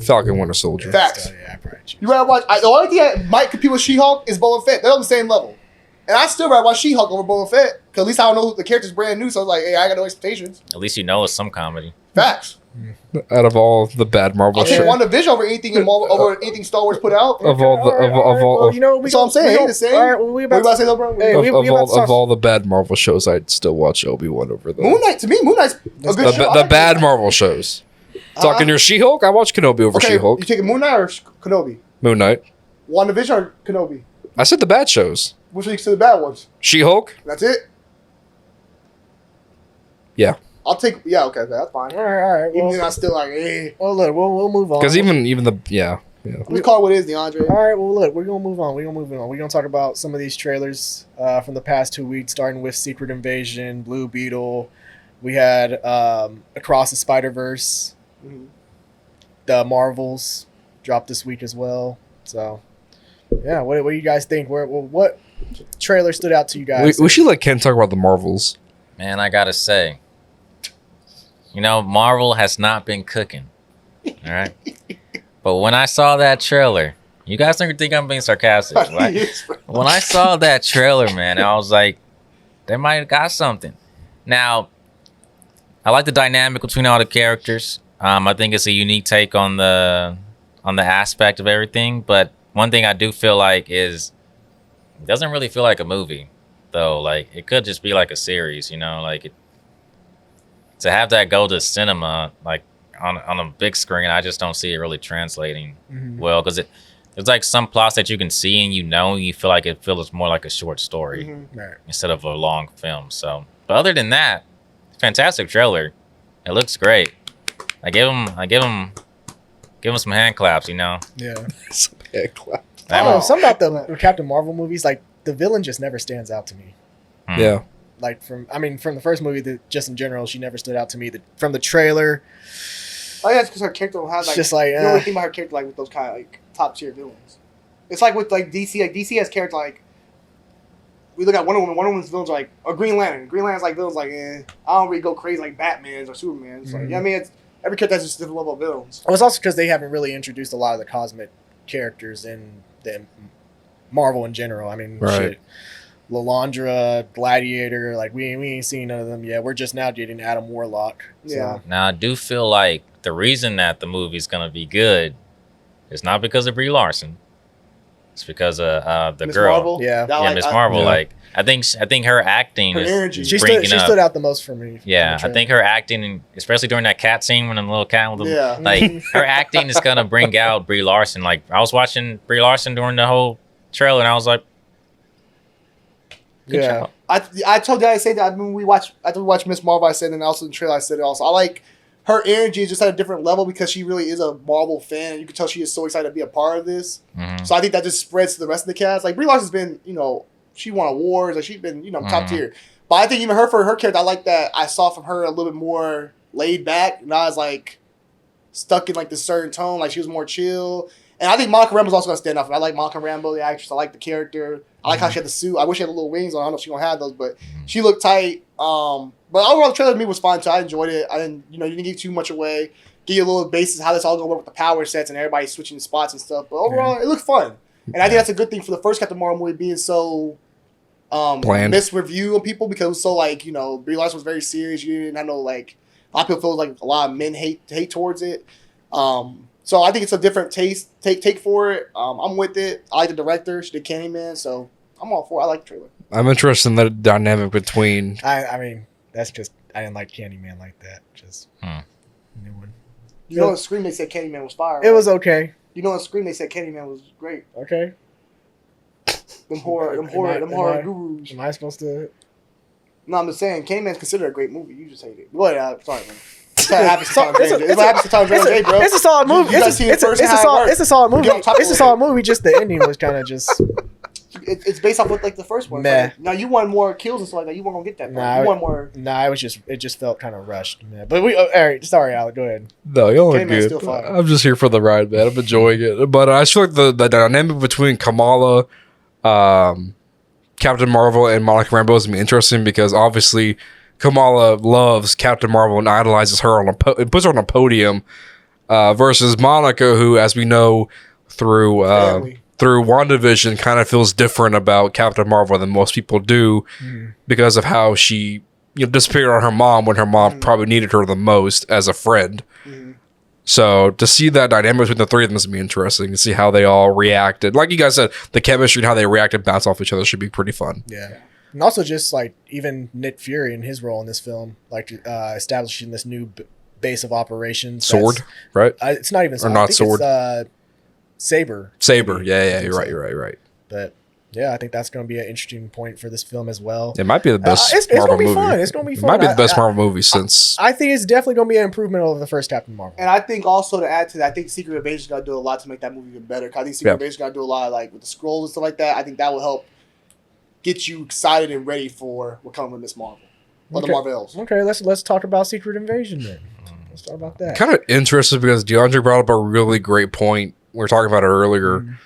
Falcon Winter Soldier. Facts. Yeah, I probably choose. You rather watch... the only thing that might compete with She-Hulk is Boba Fett. They're on the same level. And I still rather watch She-Hulk over Boba Fett. Because at least I don't know the character's brand new. So I was like, hey, I got no expectations. At least you know it's some comedy. Facts. Out of all the bad Marvel I'll take WandaVision over anything in Marvel, over anything Star Wars put out. Of all That's what I'm saying. Ain't the same. All right, what you about to say though, bro? Of all the bad Marvel shows, I'd still watch Obi-Wan over those. Moon Knight, to me, Moon Knight's a good show. The bad Marvel shows. Talking your She-Hulk, I watch Kenobi over She-Hulk. You taking Moon Knight or Kenobi? Moon Knight. WandaVision or Kenobi? I said the bad shows. Which one you consider the bad ones? She-Hulk. That's it? Yeah. I'll take... Yeah, okay, that's fine. All right. Even then, I'm still like, Well, look, we'll move on. Because even the... Yeah. We call it what it is, DeAndre. All right, well, look, we're going to move on. We're going to talk about some of these trailers from the past 2 weeks, starting with Secret Invasion, Blue Beetle. We had Across the Spider-Verse. Mm-hmm. The Marvels dropped this week as well. So, yeah, what do you guys think? What trailer stood out to you guys? We should let Ken talk about the Marvels. Man, I got to say, Marvel has not been cooking. All right? But when I saw that trailer, you guys don't think I'm being sarcastic, right? When I saw that trailer, man, I was like, they might have got something. Now, I like the dynamic between all the characters. I think it's a unique take on the aspect of everything. But one thing I do feel like is it doesn't really feel like a movie, though. Like, it could just be like a series, to have that go to cinema, like, on a big screen, I just don't see it really translating well, because there's like some plots that you can see and you feel like it feels more like a short story Right. instead of a long film. So, but other than that, fantastic trailer. It looks great. I give him some hand claps. Yeah. Some head clap. That Oh, one- something about the Captain Marvel movies, like the villain just never stands out to me. Yeah. Like from the first movie, just in general, she never stood out to me. From the trailer, I think that's because her character don't have it's like. just like You don't really think about her character like with those kind of like top tier villains. It's like with like DC. Like DC has characters like. We look at Wonder Woman. Wonder Woman's villains are like or Green Lantern. Green Lantern's like villains like I don't really go crazy like Batman's or Superman's. Like, I mean, it's every character has just a different level of villains. well, it's also because they haven't really introduced a lot of the cosmic characters in the Marvel in general. I mean, Right. shit, Lalandra, Gladiator, like we ain't seen none of them yet. We're just now getting Adam Warlock. So. Yeah. Now I do feel like the reason that the movie's gonna be good is not because of Brie Larson. It's because of the Miss girl. Marvel, Yeah. that, Yeah, like, Miss Marvel. Yeah. Like I think her acting Her is energy. She bringing up. stood out the most for me. Yeah, in the I trailer. think her acting, especially during that cat scene when the little cat with the, Yeah. like her acting is gonna bring out Brie Larson. Like I was watching Brie Larson during the whole trailer, and I was like, good Yeah. job. I told you I said that when we watched after we watched Miss Marvel. I said and also in the trailer I said it also. I like her energy is just at a different level because she really is a Marvel fan. And you can tell she is so excited to be a part of this. Mhm. So I think that just spreads to the rest of the cast. Like Brie Larson's been, she won awards. Like she's been, top Mhm. tier. But I think even her for her character, I like that I saw from her a little bit more laid back, not as like stuck in like this certain tone. Like she was more chill. And I think Monica Rambeau's also gonna stand out for me. I like Monica Rambeau, the actress. I like the character. I like how she had the suit. I wish she had the little wings on. I don't know if she's gonna have those, but she looked tight. But overall, the trailer to me was fine too. I enjoyed it. I didn't, you didn't give too much away. Give you a little basis how this all gonna work with the power sets and everybody switching spots and stuff. But overall, it looked fun. And I think that's a good thing for the first Captain Marvel movie being so Bland. misreview on people because it was so like Brie Larson was very serious. You didn't have no like a lot of people feel like a lot of men hate towards it. So I think it's a different take for it. I'm with it. I like the director. She did Candyman, so I'm all for it. I like the trailer. I'm interested in the dynamic between. I mean, that's just I didn't like Candyman like that. Just new one. You know, in Scream they said Candyman was fire. It right? was okay. You know, in Scream they said Candyman was great. Okay. Them horror Am I- gurus. Am I supposed to? No, I'm just saying Candyman's considered a great movie. You just hate it. Go ahead, sorry, man. It's what happens to Tom It's a- J. It's what happens to Tom J, bro. It's a solid movie. You gotta see it It's a first and how it solid. works. It's a solid movie. Get on top It's a of solid movie. Just the ending was kind of just. It's based off of like the first one. Meh. Like, now you want more kills and stuff like that. You weren't gonna get that. Nah, you want more. Nah, it just felt kind of rushed, man. But all right. Sorry, Alec. Go ahead. No, y'all are Candyman's good. still fire. I'm just here for the ride, man. I'm enjoying it. But I just feel like the dynamic between Kamala, Captain Marvel, and Monica Rambeau is gonna be interesting because obviously Kamala loves Captain Marvel and idolizes her and puts her on a podium, versus Monica, who, as we know through Family. through WandaVision, kind of feels different about Captain Marvel than most people do because of how she disappeared on her mom when her mom probably needed her the most as a friend. So to see that dynamic between the three of them is going to be interesting to see how they all reacted. Like you guys said, the chemistry and how they reacted, bounce off each other should be pretty fun. Yeah. And also just like even Nick Fury and his role in this film, like establishing this new base of operations. Sword, right? It's not even Or not I think sword. It's, Saber. Saber. Yeah, you're right. But yeah, I think that's going to be an interesting point for this film as well. It might be the best It's Marvel gonna be movie. fun. It's gonna be It fun. might be the best I- Marvel movie since. I think it's definitely going to be an improvement over the first Captain Marvel. And I think also to add to that, I think Secret Invasion's got to do a lot to make that movie even better. 'Cause I think Secret Yeah. Invasion's got to do a lot like with the scrolls and stuff like that. I think that will help get you excited and ready for what comes with Miss Marvel or the Okay. Marvels. Okay, let's talk about Secret Invasion then. Let's talk about that. Kind of interested because DeAndre brought up a really great point. We were talking about it earlier.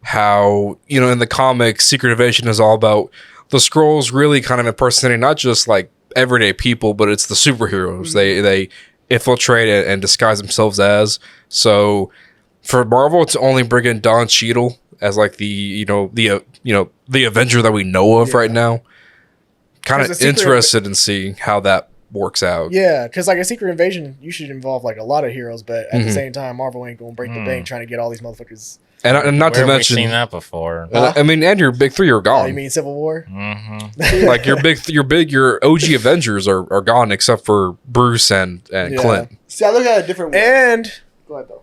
How, in the comics, Secret Invasion is all about the Skrulls really kind of impersonating not just like everyday people, but it's the superheroes. They infiltrate and disguise themselves as. So for Marvel to only bring in Don Cheadle as like the Avenger that we know of right now, kind 'Cause of the Secret- interested in seeing how that works out. Yeah, because like a Secret Invasion, you should involve like a lot of heroes, but at the Mhm. same time, Marvel ain't gonna break the bank trying to get all these motherfuckers. And not Where to have we mention, seen that before? I mean, and your big three are Oh, gone. you mean Civil War? Mm-hmm. Like your OG Avengers are gone except for Bruce and Yeah. Clint. See, I look at it a different way. And Go ahead though.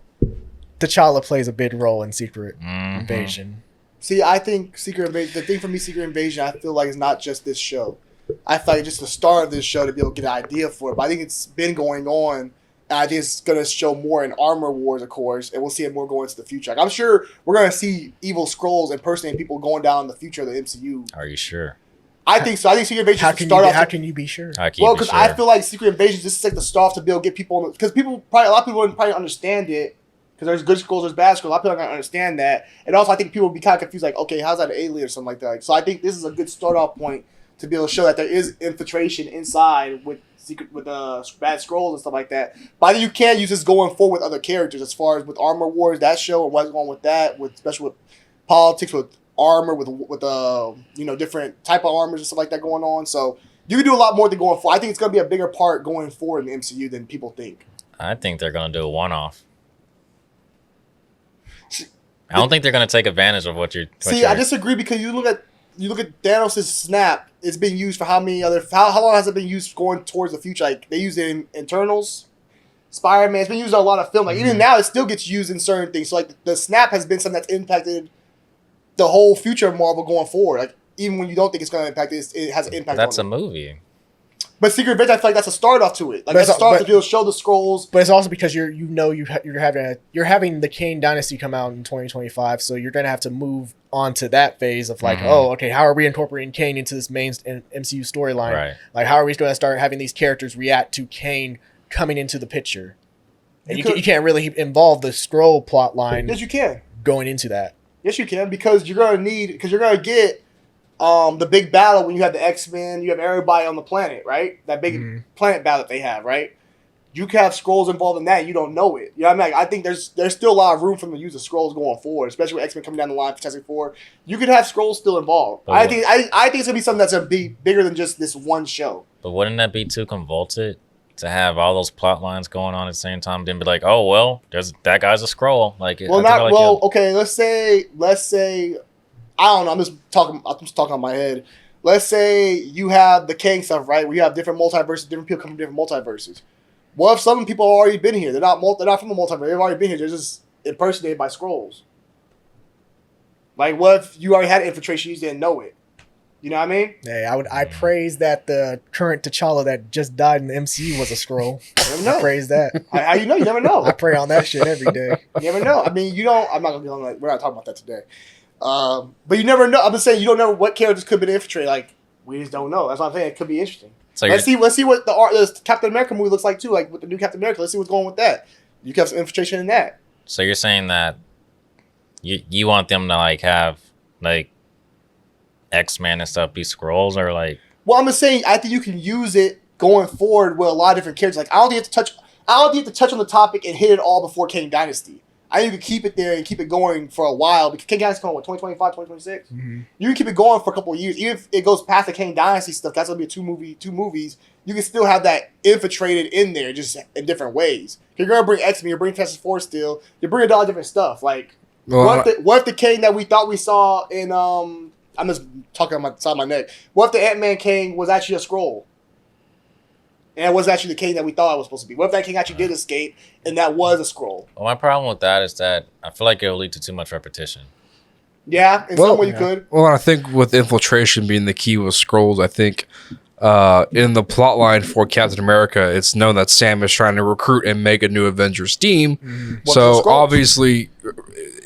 T'Challa plays a big role in Secret Invasion. See, I think Secret Invasion. The thing for me, Secret Invasion, I feel like it's not just this show. I feel like it's just the start of this show to be able to get an idea for it. But I think it's been going on. And I think it's going to show more in Armor Wars, of course, and we'll see it more going into the future. Like, I'm sure we're going to see evil Skrulls impersonating people going down in the future of the MCU. Are you sure? I think so. I think Secret Invasion How should can start you? off. How can you be sure? Well, because I feel like Secret Invasion this is like the start off to be able to get people because people probably a lot of people wouldn't probably understand it because there's good Skrulls, there's bad Skrulls. A lot of people aren't gonna understand that, and also I think people would be kind of confused, like, okay, how's that an alien or something like that? Like, so I think this is a good start off point to be able to show that there is infiltration inside with bad Skrulls and stuff like that. But I think you can use this going forward with other characters as far as with Armor Wars, that show, and what's going on with that, with especially with politics, with armor, with different type of armors and stuff like that going on. So you can do a lot more than going forward. I think it's going to be a bigger part going forward in the MCU than people think. I think they're going to do a one-off. I don't think they're going to take advantage of what you're. I disagree because you look at Thanos' snap. It's been used for how long has it been used going towards the future? Like they use it in Eternals, Spider-Man. It's been used in a lot of film. Like even now, it still gets used in certain things. So like the snap has been something that's impacted the whole future of Marvel going forward. Like even when you don't think it's going to impact it, it has an impact. That's a movie. But Secret Invasion, I feel like that's a start off to it. Like that's a start to be able to show the Skrulls. But it's also because you're having the Kane Dynasty come out in 2025, so you're gonna have to move on to that phase of like, oh, okay, how are we incorporating Kane into this main MCU storyline? Right. Like, how are we going to start having these characters react to Kane coming into the picture? And you can't really involve the Skrull plot line. Yes, you can. Going into that. Yes, you can because you're gonna get the big battle when you have the X-Men, you have everybody on the planet, right? That big planet battle that they have, right? You can have Skrulls involved in that, and you don't know it. You know what I mean? Like, I think there's still a lot of room for them to use the Skrulls going forward, especially with X-Men coming down the line for Fantastic Four. You could have Skrulls still involved. I think it's gonna be something that's gonna be bigger than just this one show. But wouldn't that be too convoluted to have all those plot lines going on at the same time? Then be like, oh well, that guy's a Skrull. Like, okay. Let's say. I don't know. I'm just talking on my head. Let's say you have the Kang stuff, right? Where you have different multiverses, different people coming from different multiverses. What if some people have already been here? They're not from the multiverse. They've already been here. They're just impersonated by Skrulls. Like, what if you already had infiltration? You just didn't know it. You know what I mean? Hey, I praise that the current T'Challa that just died in the MCU was a Skrull. I praise that. How you know? You never know. I pray on that shit every day. You never know. I mean, you don't. I'm not gonna be on that. We're not talking about that today. But you never know. I'm just saying you don't know what characters could be infiltrated. Like we just don't know. That's what I'm saying. It could be interesting. So let's see what the Captain America movie looks like too. Like with the new Captain America, let's see what's going with that. You can have some infiltration in that. So you're saying that you want them to like have like X-Men and stuff be Skrulls or like? Well, I'm just saying I think you can use it going forward with a lot of different characters. Like I don't think you have to touch on the topic and hit it all before Kang Dynasty. I think you can keep it there and keep it going for a while because Kang Dynasty coming, 2025, 2026? Mm-hmm. You can keep it going for a couple of years. Even if it goes past the Kang Dynasty stuff, that's going to be two movies. You can still have that infiltrated in there just in different ways. You're going to bring X-Men, you're bringing Fantastic Four still. You're bringing a lot of different stuff. Like, what if the Kang that we thought we saw in, I'm just talking on my side of my neck. What if the Ant-Man Kang was actually a Skrull? And it was actually the Kang that we thought it was supposed to be. What if that Kang actually did escape and that was a Skrull? Well, my problem with that is that I feel like it will lead to too much repetition. Yeah, in some way you could. Well, I think with infiltration being the key with Skrulls, I think in the plot line for Captain America, it's known that Sam is trying to recruit and make a new Avengers team. Mm-hmm. So obviously,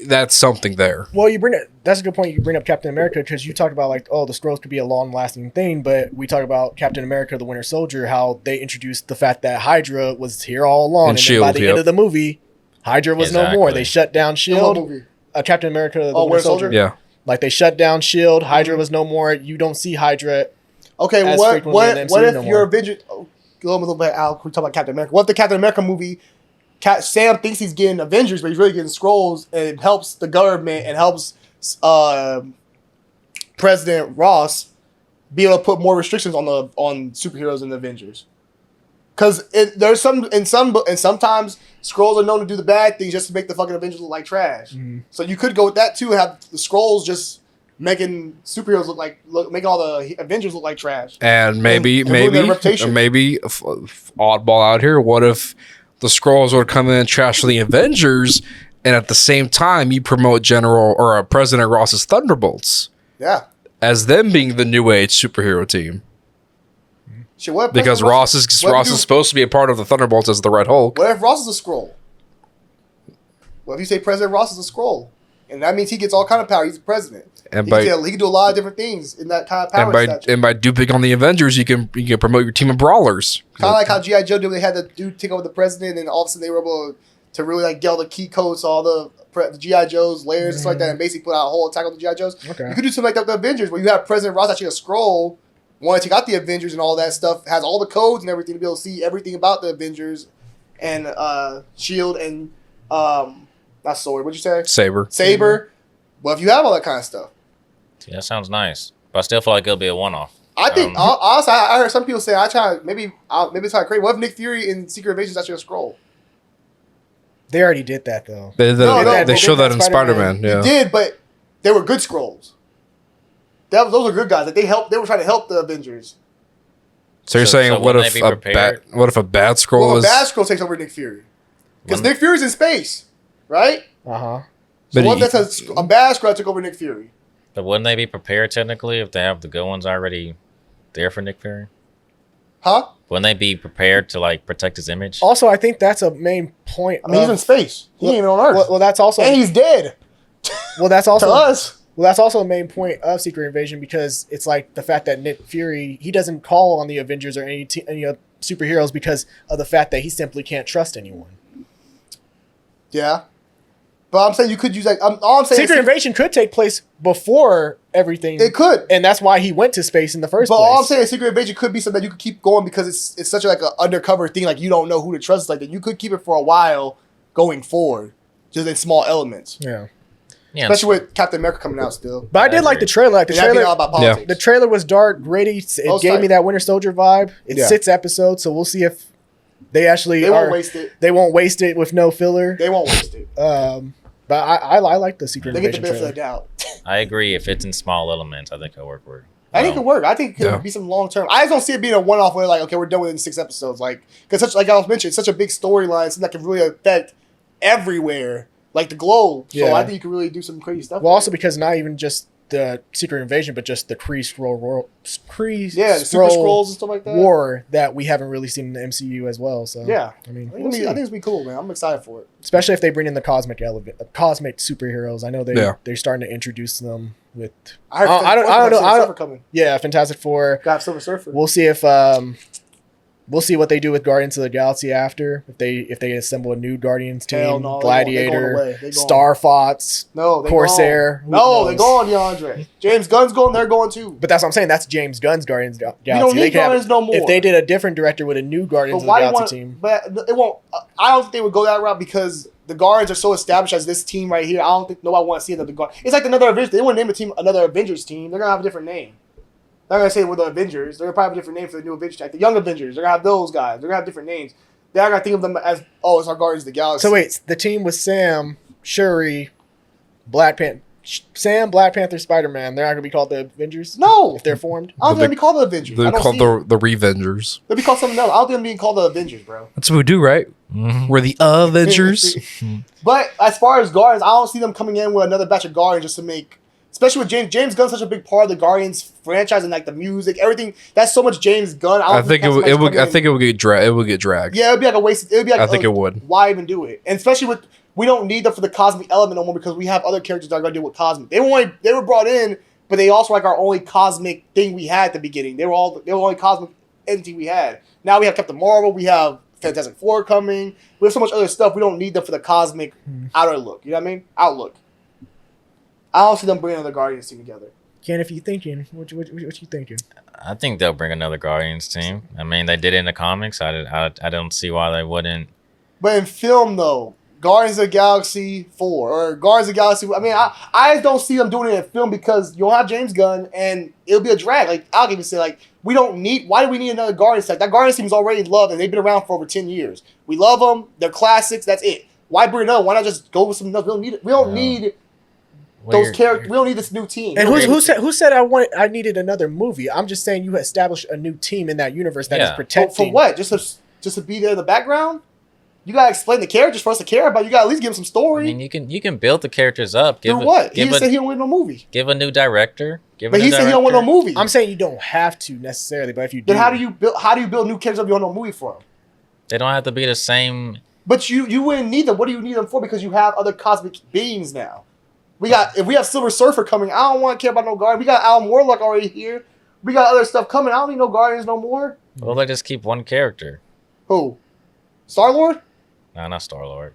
that's something there. Well, that's a good point. You bring up Captain America because you talked about like, oh, the Skrulls could be a long-lasting thing, but we talk about Captain America: The Winter Soldier, how they introduced the fact that Hydra was here all along, and then by the end of the movie, Hydra was no more. They shut down SHIELD. Captain America: The Winter Soldier. Yeah, like they shut down SHIELD. Hydra was no more. You don't see Hydra. Okay, what if your Avengers? Go a little bit out. We talk about Captain America. What if the Captain America movie? Sam thinks he's getting Avengers, but he's really getting Skrulls, and it helps the government and helps President Ross be able to put more restrictions on superheroes in the Avengers. Because sometimes Skrulls are known to do the bad things just to make the fucking Avengers look like trash. Mm-hmm. So you could go with that too. Have the Skrulls just making superheroes making all the Avengers look like trash. And maybe oddball out here. What if the Skrulls would come in and trash the Avengers, and at the same time, you promote General or President Ross's Thunderbolts Yeah. as them being the new age superhero team. Shit, what if Because President Ross is supposed to be a part of the Thunderbolts as the Red Hulk. What if Ross is a Skrull? What if you say President Ross is a Skrull? And that means he gets all kind of power. He's the president. And He by can do a lot of different things in that kind of power stature. and by duping on the Avengers, you can promote your team of brawlers. Kind of like how G.I. Joe did. They had the dude take over the president, and all of a sudden they were able to really like get all the key codes, all the G.I. Joe's layers and stuff like that, and basically put out a whole attack on the G.I. Joes. Okay. You could do something like that with the Avengers, where you have President Ross actually a Skrull, want to take out the Avengers and all that stuff, has all the codes and everything to be able to see everything about the Avengers, and Shield and not Sword. What'd you say? Saber. Saber. Well, if you have all that kind of stuff. See, that sounds nice, but I still feel like it'll be a one-off. I think honestly, I heard some people say maybe it's kind of crazy. What if Nick Fury in Secret Invasion is actually a Skrull? They already did that though. They they show did that that in in Spider-Man. Spider-Man. Yeah. They did, but they were good Skrulls. Those are good guys. Like they were trying to help the Avengers. So you're So- saying so what wouldn't if they be a bad prepared? Skrull Well, a is? bad Skrull takes over Nick Fury because Wouldn't- Nick Fury's in space, right? Uh-huh. So But what he- if that's a bad Skrull that took over Nick Fury? But wouldn't they be prepared technically if they have the good ones already there for Nick Fury? Huh? Wouldn't they be prepared to like protect his image? Also, I think that's a main point. I mean, he's in space. He ain't even on Earth, Well, that's also and he's dead that's to also us. that's also a main point of Secret Invasion because it's like the fact that Nick Fury he doesn't call on the Avengers or any superheroes because of the fact that he simply can't trust anyone. Yeah, but I'm saying you could use like all I'm saying. Secret Invasion could take place before everything. It could. and that's why he went to space in the first But place. all I'm saying is Secret Invasion could be something that you could keep going because it's such like an undercover thing. Like you don't know who to trust. Like that you could keep it for a while going forward, just in small elements. yeah, Yeah, Especially with Captain America coming out still. but I did like the trailer. Like the And that'd be all trailer, about politics. the trailer was dark, gritty. It Most gave me tight. that Winter Soldier vibe. It's Yeah. 6 episodes, so we'll see if they actually They won't waste it. They won't waste it with no filler. They won't waste it. But I like the Secret They get the Invasion benefit trailer. of the doubt. I agree. If it's in small elements, I think it'll work. I think it could work. I think it could Yeah. be some long term. I just don't see it being a one off where like, okay, we're done within 6 episodes. Like, because such like I was mentioning, it's such a big storyline, something that can really affect everywhere, like the globe. So Yeah. I think you could really do some crazy stuff. Well, with also it. because not even just the Secret Invasion, but just the Kree yeah, the Super Scrolls and stuff like that. war that we haven't really seen in the MCU as well. So Yeah, I mean, I think, we'll see. I think it's gonna be cool, man. I'm excited for it. Especially if they bring in the cosmic superheroes. I know they're starting to introduce them with. I heard. I don't know. Silver Surfer coming. Yeah, Fantastic Four. Got Silver Surfer. We'll see if we'll see what they do with Guardians of the Galaxy after if they assemble a new Guardians team, Hell no, they going Gladiator, away. They going. Star Fox. No, they Corsair. Gone. No, Who they knows? going, DeAndre. James Gunn's going. They're going too. But that's what I'm saying. That's James Gunn's Guardians of the We Galaxy. don't They need could have- Guardians no more. If they did a different director with a new Guardians of the Galaxy team. But it won't. I don't think they would go that route because the Guardians are so established as this team right here. I don't think nobody wants to see another Guard. It's like another Avengers. They wouldn't name a team another Avengers team. They're gonna have a different name. They're not gonna say we're the Avengers. They're gonna probably have a different name for the new Avengers. Like the Young Avengers. They're gonna have those guys. They're gonna have different names. They're not gonna think of them as it's our Guardians of the Galaxy. So wait, the team with Sam, Shuri, Black Panther, Spider-Man. They're not gonna be called the Avengers. No, If they're formed. I don't think they'll be called the Avengers. I They're don't called see it. the Revengers. They'll be called something else. I don't think they're being called the Avengers, bro. That's what we do, right? Mhm. We're the Avengers. But as far as Guardians, I don't see them coming in with another batch of Guardians just to make, especially with James Gunn's such a big part of the Guardians franchise and like the music, everything. That's so much James Gunn. I think it would. I think it would get dragged. It would get dragged. Yeah, it'd be like a waste. It'd be like I think it would. Why even do it? And especially with we don't need them for the cosmic element no more because we have other characters that are gonna deal with cosmic. They were brought in, but they also like our only cosmic thing we had at the beginning. They were the only cosmic entity we had. Now we have Captain Marvel. We have Fantastic Four coming. We have so much other stuff. We don't need them for the cosmic outer look. You know what I mean? Outlook. I don't see them bringing another Guardians team together. Ken, if you thinking, what you thinking? I think they'll bring another Guardians team. I mean, they did it in the comics. I don't see why they wouldn't. But in film, though, Guardians of the Galaxy 4 or Guardians of the Galaxy, I mean, I just don't see them doing it in film because you'll have James Gunn and it'll be a drag. Like, I'll even say, like, why do we need another Guardians team? That Guardians team is already loved and they've been around for over 10 years. We love them. They're classics. That's it. Why bring it up? Why not just go with something else? We don't need it. We don't need those characters. We don't need this new team. And who said I needed another movie? I'm just saying you established a new team in that universe that is Yeah. protecting. For what? Just to be there in the background? You gotta explain the characters for us to care about. You gotta at least give them some story. I mean, you can build the characters up. Through what? He just said he don't want no movie. Give a new director. But he said he don't want no movie. I'm saying you don't have to necessarily, but if you do, then how do you build new characters if you don't want no movie for them? They don't have to be the same. But you wouldn't need them. What do you need them for? Because you have other cosmic beings now. If we have Silver Surfer coming, I don't want to care about no Guardian. We got Alan Warlock already here. We got other stuff coming. I don't need no Guardians no more. Well, they just keep one character. Who? Star-Lord? No, not Star-Lord.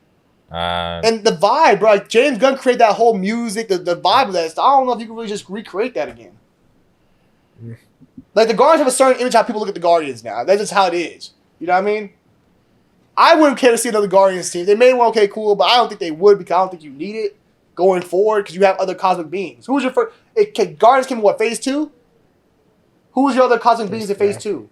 And the vibe, bro. Like James Gunn created that whole music, the vibe of that stuff. I don't know if you can really just recreate that again. Like the Guardians have a certain image how people look at the Guardians now. That's just how it is. You know what I mean? I wouldn't care to see another Guardians team. They made one okay, cool, but I don't think they would because I don't think you need it going forward because you have other cosmic beings. Who was your first? Guardians came in what, phase 2? Who was your other cosmic beings in phase 2?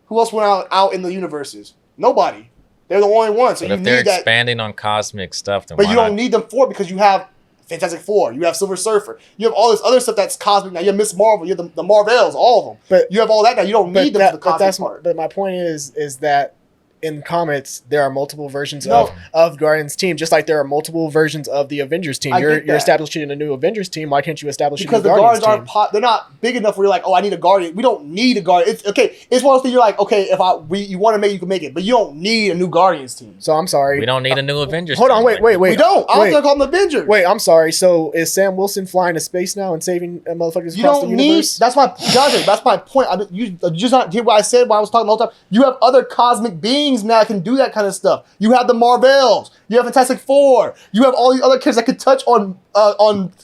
Who else went out in the universes? Nobody. They're the only ones. So but if they're expanding on cosmic stuff, then but you don't need them for it because you have Fantastic Four, you have Silver Surfer, you have all this other stuff that's cosmic now. You have Miss Marvel, you have the Marvels, all of them. But you have all that now. You don't need them for the cosmic part. But my point is that in comics, there are multiple versions of Guardians team, just like there are multiple versions of the Avengers team. You're establishing a new Avengers team. Why can't you establish a new Guardians team? Because the Guardians they're not big enough where you're like, oh, I need a Guardian. We don't need a Guardian. It's okay. It's one of those things you're like, okay, you want to make it, you can make it, but you don't need a new Guardians team. So I'm sorry. We don't need a new Avengers hold team. on, wait. We don't. I don't think I call them Avengers. Wait, I'm sorry. So is Sam Wilson flying to space now and saving motherfuckers across the universe? That's my point. You just not hear what I said when I was talking the whole time. You have other cosmic beings now that can do that kind of stuff. You have the Marvels. You have Fantastic Four. You have all these other characters that can touch on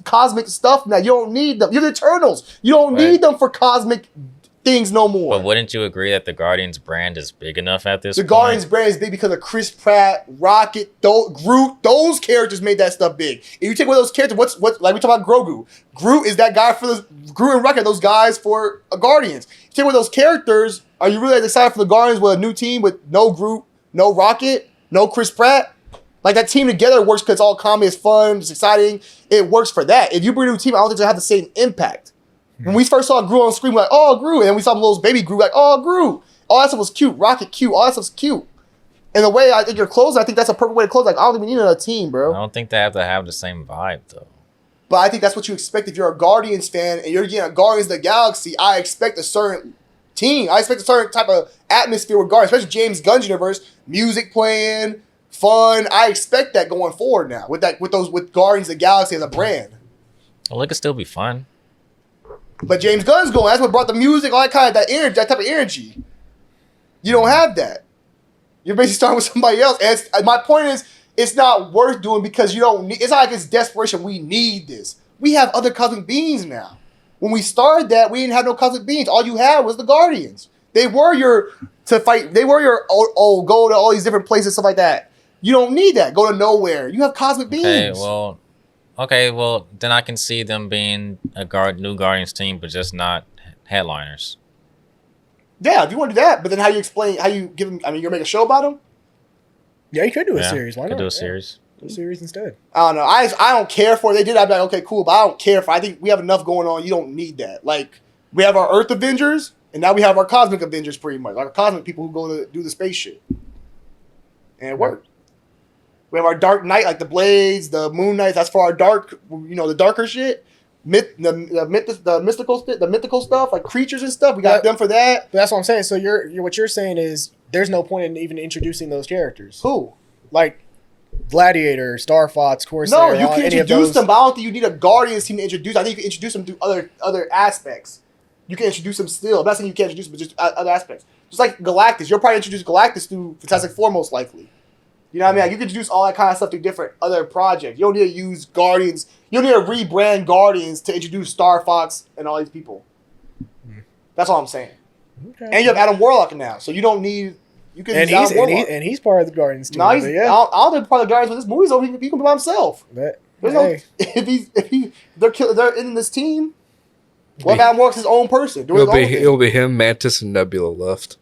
cosmic stuff now. You don't need them. You have the Eternals. You don't need them for cosmic things no more. But wouldn't you agree that the Guardians brand is big enough at this point? The Guardians brand is big because of Chris Pratt, Rocket, Groot. Those characters made that stuff big. If you take away those characters, what's like we talk about Grogu. Groot is that guy for the Groot and Rocket, those guys for Guardians. If you take away those characters, are you really excited for the Guardians with a new team with no Groot, no Rocket, no Chris Pratt? Like that team together works because it's all comedy, it's fun, it's exciting. It works for that. If you bring a new team, I don't think they'll have the same impact. When we first saw Groot on screen, we're like, oh, Groot. And then we saw little baby Groot, like, oh, Groot. All that stuff was cute. Rocket, cute. All that stuff's cute. And the way I think you're closing, I think that's a perfect way to close. Like, I don't think we need another team, bro. I don't think they have to have the same vibe, though. But I think that's what you expect if you're a Guardians fan and you're getting a Guardians of the Galaxy. I expect a certain team. I expect a certain type of atmosphere with Guardians, especially James Gunn's universe. Music playing, fun. I expect that going forward now with Guardians of the Galaxy as a brand. Well, it could still be fun. But James Gunn's going. That's what brought the music, all that kind of that energy, that type of energy. You don't have that. You're basically starting with somebody else. And my point is, it's not worth doing because you don't need. It's not like it's desperation. We need this. We have other cosmic beings now. When we started that, we didn't have no cosmic beings. All you had was the Guardians. They were your to fight. They were your go to all these different places, stuff like that. You don't need that. Go to nowhere. You have cosmic beings. Okay, well, then I can see them being a new Guardians team, but just not headliners. Yeah, if you want to do that, but then how you give them? I mean, you're gonna make a show about them. Yeah, you could do a series. Why not? Do a series. Do a series instead. I don't know. I don't care for it. They did. I'd be like, okay, cool, but I don't care for. I think we have enough going on. You don't need that. Like we have our Earth Avengers, and now we have our Cosmic Avengers, pretty much, like our cosmic people who go to do the space shit, and it worked. We have our Dark Knight, like the Blades, the Moon Knights. That's for our dark, the darker shit. The mythical stuff, like creatures and stuff. We got them for that. But that's what I'm saying. So what you're saying is there's no point in even introducing those characters. Who? Like Gladiator, Star Fox, Corsair. No, you can introduce them, but I don't think you need a Guardians team to introduce. I think you can introduce them through other aspects. You can introduce them still. I'm not saying you can't introduce them, but just other aspects. Just like Galactus. You'll probably introduce Galactus through Fantastic Four, most likely. You know what I mean? Like you can introduce all that kind of stuff through different other projects. You don't need to use Guardians. You don't need to rebrand Guardians to introduce Star Fox and all these people. That's all I'm saying. Okay. And you have Adam Warlock now, so you don't need. You can use Adam Warlock. And he's part of the Guardians team. No, I don't think part of the Guardians. But this movie's over. He can be by himself. If they're in this team. What if Adam Warlock's his own person? It'll be him, Mantis, and Nebula left.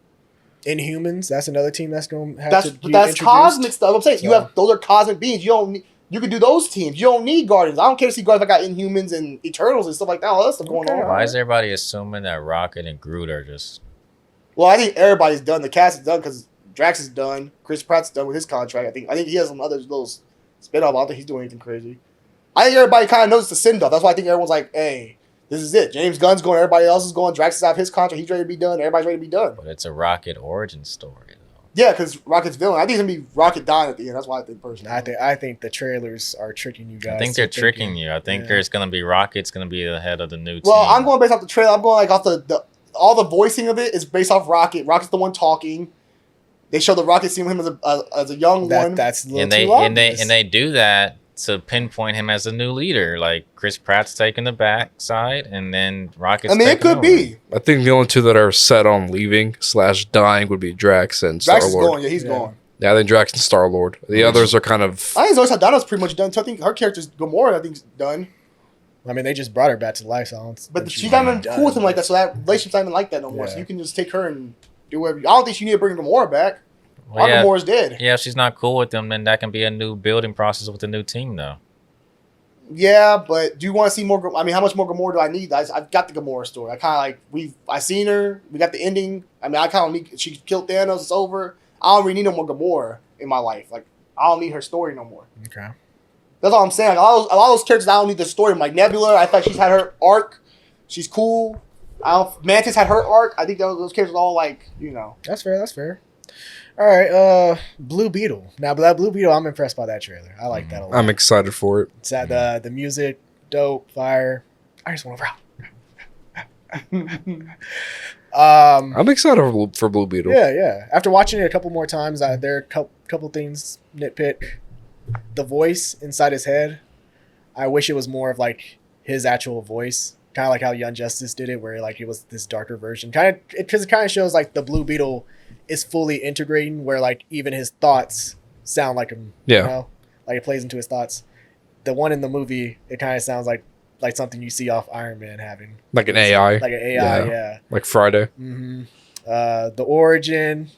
Inhumans, that's another team that's going to have to be that's introduced. Cosmic stuff. I'm saying those are cosmic beings. You can do those teams. You don't need Guardians. I don't care to see Guardians. I got Inhumans and Eternals and stuff like that. All that stuff going on. Why is everybody assuming that Rocket and Groot are just? Well, I think everybody's done. The cast is done because Drax is done. Chris Pratt's done with his contract. I think he has some other little spin-off. I don't think he's doing anything crazy. I think everybody kind of knows the send-off. That's why I think everyone's like, hey, this is it. James Gunn's going. Everybody else is going. Drax is out of his contract. He's ready to be done. Everybody's ready to be done. But it's a Rocket origin story, though. Yeah, because Rocket's villain. I think it's going to be Rocket dying at the end. That's why I think personally. I think the trailers are tricking you guys. I think they're tricking you. I think there's going to be Rocket's going to be the head of the new team. Well, I'm going based off the trailer. I'm going like off the all the voicing of it is based off Rocket. Rocket's the one talking. They show the Rocket seeing him as a young one. That's a little and too obvious. they do that to pinpoint him as a new leader. Like Chris Pratt's taking the backside, and then Rocket's. I mean, it could be. I think the only two that are set on leaving / dying would be Drax and Drax Star is Lord. going. Yeah, he's going. Yeah, I think Drax and Star Lord. The others are kind of. I think Zoe Saldana's pretty much done. So I think her character's Gamora. I think's done. I mean, they just brought her back to life, so I don't But think she's not even cool with him like that. So that relationship's not even like that no more. Yeah. So you can just take her and do whatever. I don't think you need to bring Gamora back. Well, Our yeah, Gamora's dead. yeah, if she's not cool with them, then that can be a new building process with the new team, though. Yeah, but do you want to see more? I mean, how much more Gamora do I need? I've got the Gamora story. I kind of like I seen her. We got the ending. I mean, I kind of need. She killed Thanos. It's over. I don't really need no more Gamora in my life. Like I don't need her story no more. Okay. That's all I'm saying. Like, a lot of those characters, I don't need the story. Like Nebula, I thought she's had her arc. She's cool. Mantis had her arc. I think those characters are all like, you know. That's fair. That's fair. All right. Blue Beetle. Now, but that Blue Beetle, I'm impressed by that trailer. I like that a lot. I'm excited for it. It's that the music, dope, fire. I just want to rock. I'm excited for Blue Beetle. Yeah. After watching it a couple more times, there are a couple things nitpick. The voice inside his head, I wish it was more of like his actual voice, kind of like how Young Justice did it, where like it was this darker version. Because it kind of shows like the Blue Beetle is fully integrating, where like even his thoughts sound like him. Yeah. You know? Like it plays into his thoughts. The one in the movie, it kind of sounds like something you see off Iron Man having. Like an AI. Like an AI, yeah. Like Friday. Mm-hmm. The origin,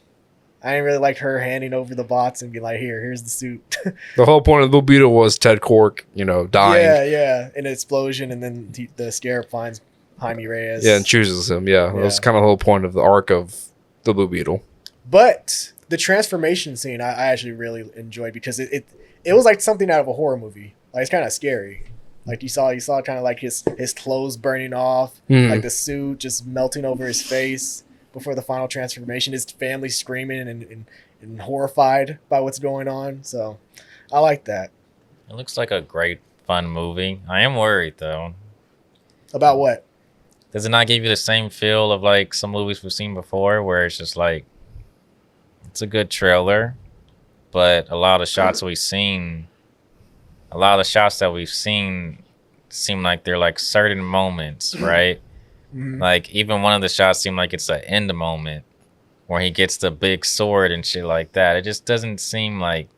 I didn't really like her handing over the bots and be like, here's the suit. The whole point of Blue Beetle was Ted Cork, dying. Yeah. An explosion, and then the Scarab finds Jaime Reyes. Yeah, and chooses him. Yeah. That was kind of the whole point of the arc of the Blue Beetle. But the transformation scene, I actually really enjoyed because it was like something out of a horror movie. Like it's kind of scary. Like you saw kind of like his clothes burning off, like the suit just melting over his face before the final transformation. His family screaming and horrified by what's going on. So I like that. It looks like a great, fun movie. I am worried, though. About what? Does it not give you the same feel of like some movies we've seen before, where it's just like it's a good trailer, but a lot of the shots that we've seen seem like they're like certain moments, right? Mm-hmm. Like even one of the shots seemed like it's an end moment where he gets the big sword and shit like that. It just doesn't seem like.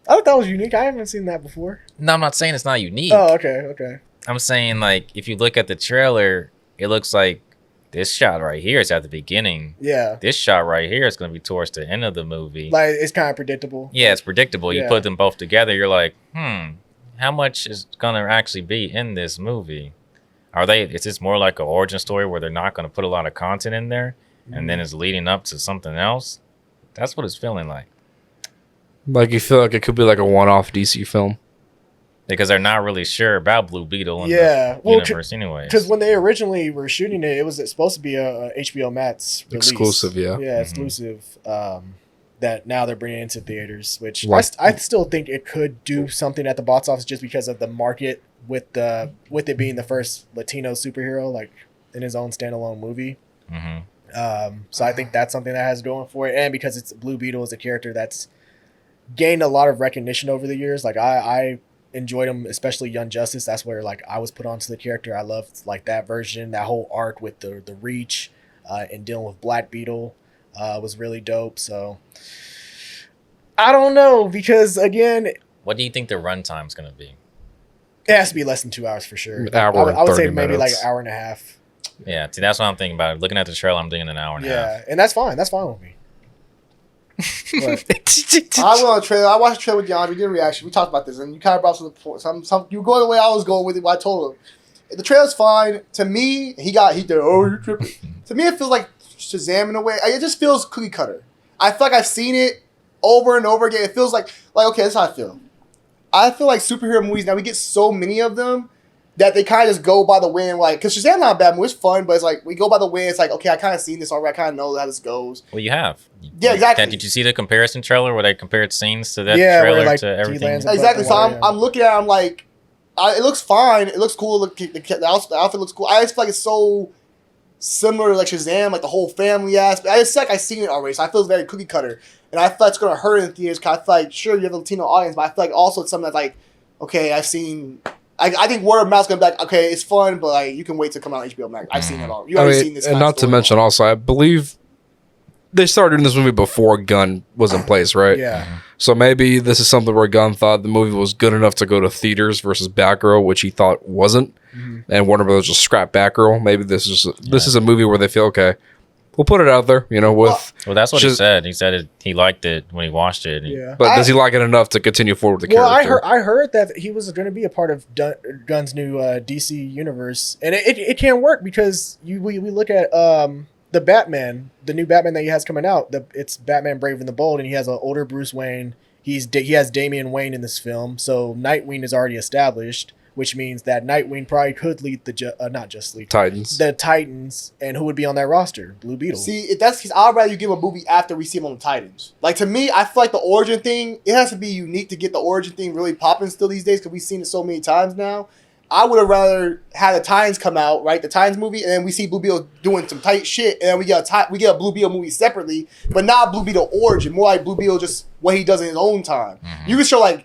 I thought that was unique. I haven't seen that before. No, I'm not saying it's not unique. Oh, okay. I'm saying like if you look at the trailer, it looks like this shot right here is at the beginning. Yeah. This shot right here is going to be towards the end of the movie. Like it's kind of predictable. Yeah, it's predictable. You Yeah. put them both together, you're like, how much is going to actually be in this movie? Is this more like an origin story where they're not going to put a lot of content in there and then it's leading up to something else? That's what it's feeling like. Like you feel like it could be like a one-off DC film. Because they're not really sure about Blue Beetle in Yeah. the universe anyway. Because when they originally were shooting it, it was supposed to be a HBO Max release. Exclusive, yeah. Yeah, exclusive. That now they're bringing into theaters, which Like- I still think it could do something at the box office just because of the market with it being the first Latino superhero, like in his own standalone movie. So I think that's something that has going for it, and because it's Blue Beetle is a character that's gained a lot of recognition over the years. Like I enjoyed him, especially Young Justice. That's where like I was put onto the character. I loved like that version, that whole arc with the Reach and dealing with Black Beetle was really dope. So I don't know, because again, What do you think the runtime's going to be? it has to be less than 2 hours for sure. Hour and I would say 30 maybe like minutes. an hour and a half. Yeah, see, that's what I'm thinking about. Looking at the trailer, I'm thinking an hour and a half. Yeah, and that's fine. That's fine with me. But, I went on the trailer. I watched the trailer with Jan. We did a reaction. We talked about this, and you kind of brought some. You were going the way I was going with it. What I told him. The trailer's fine. To me, he did. Oh, you're tripping. To me, it feels like Shazam in a way. It just feels cookie cutter. I feel like I've seen it over and over again. It feels like okay, that's how I feel. I feel like superhero movies now, we get so many of them that they kind of just go by the wind. Like, because Shazam's not a bad movie, it's fun, but it's like we go by the wind. It's like, okay, I kind of seen this already. I kind of know how this goes. Well, you have. Yeah, exactly. Did you see the comparison trailer where they compared scenes to that Yeah, where, trailer like, to he everything? lands above Exactly. the So water, I'm looking at it, I'm like, it looks fine. It looks cool. The outfit looks cool. I just feel like it's so similar to like Shazam, like the whole family aspect. I just feel like I've seen it already, so I feel it's very cookie cutter. And I feel like it's going to hurt in theaters because I feel like, sure, you have a Latino audience, but I feel like also it's something that's like, okay, I've seen... I think word of mouth's going to be like, okay, it's fun, but like you can wait to come out on HBO Max. I've seen it all. You already seen this. And not to mention also, I believe they started doing this movie before Gunn was in place, right? Yeah. So maybe this is something where Gunn thought the movie was good enough to go to theaters versus Batgirl, which he thought wasn't. And Warner Brothers just scrapped Batgirl. Maybe this is a movie where they feel, okay, we'll put it out there, you know, with... Well, that's what he said. He said he liked it when he watched it. Yeah. But does he like it enough to continue forward with the Well, character? I heard that he was going to be a part of Gunn's new DC universe, and it can't work because we look at the Batman, the new Batman that he has coming out. It's Batman Brave and the Bold, and he has an older Bruce Wayne. He has Damian Wayne in this film, so Nightwing is already established, which means that Nightwing probably could lead Titans. the Titans, and who would be on that roster? Blue Beetle. See, if that's because I'd rather you give a movie after we see him on the Titans. Like, to me, I feel like the origin thing, it has to be unique to get the origin thing really popping still these days because we've seen it so many times now. I would have rather had the Titans come out, right? The Titans movie, and then we see Blue Beetle doing some tight shit, and then we get a Blue Beetle movie separately, but not Blue Beetle origin, more like Blue Beetle just what he does in his own time. You can show like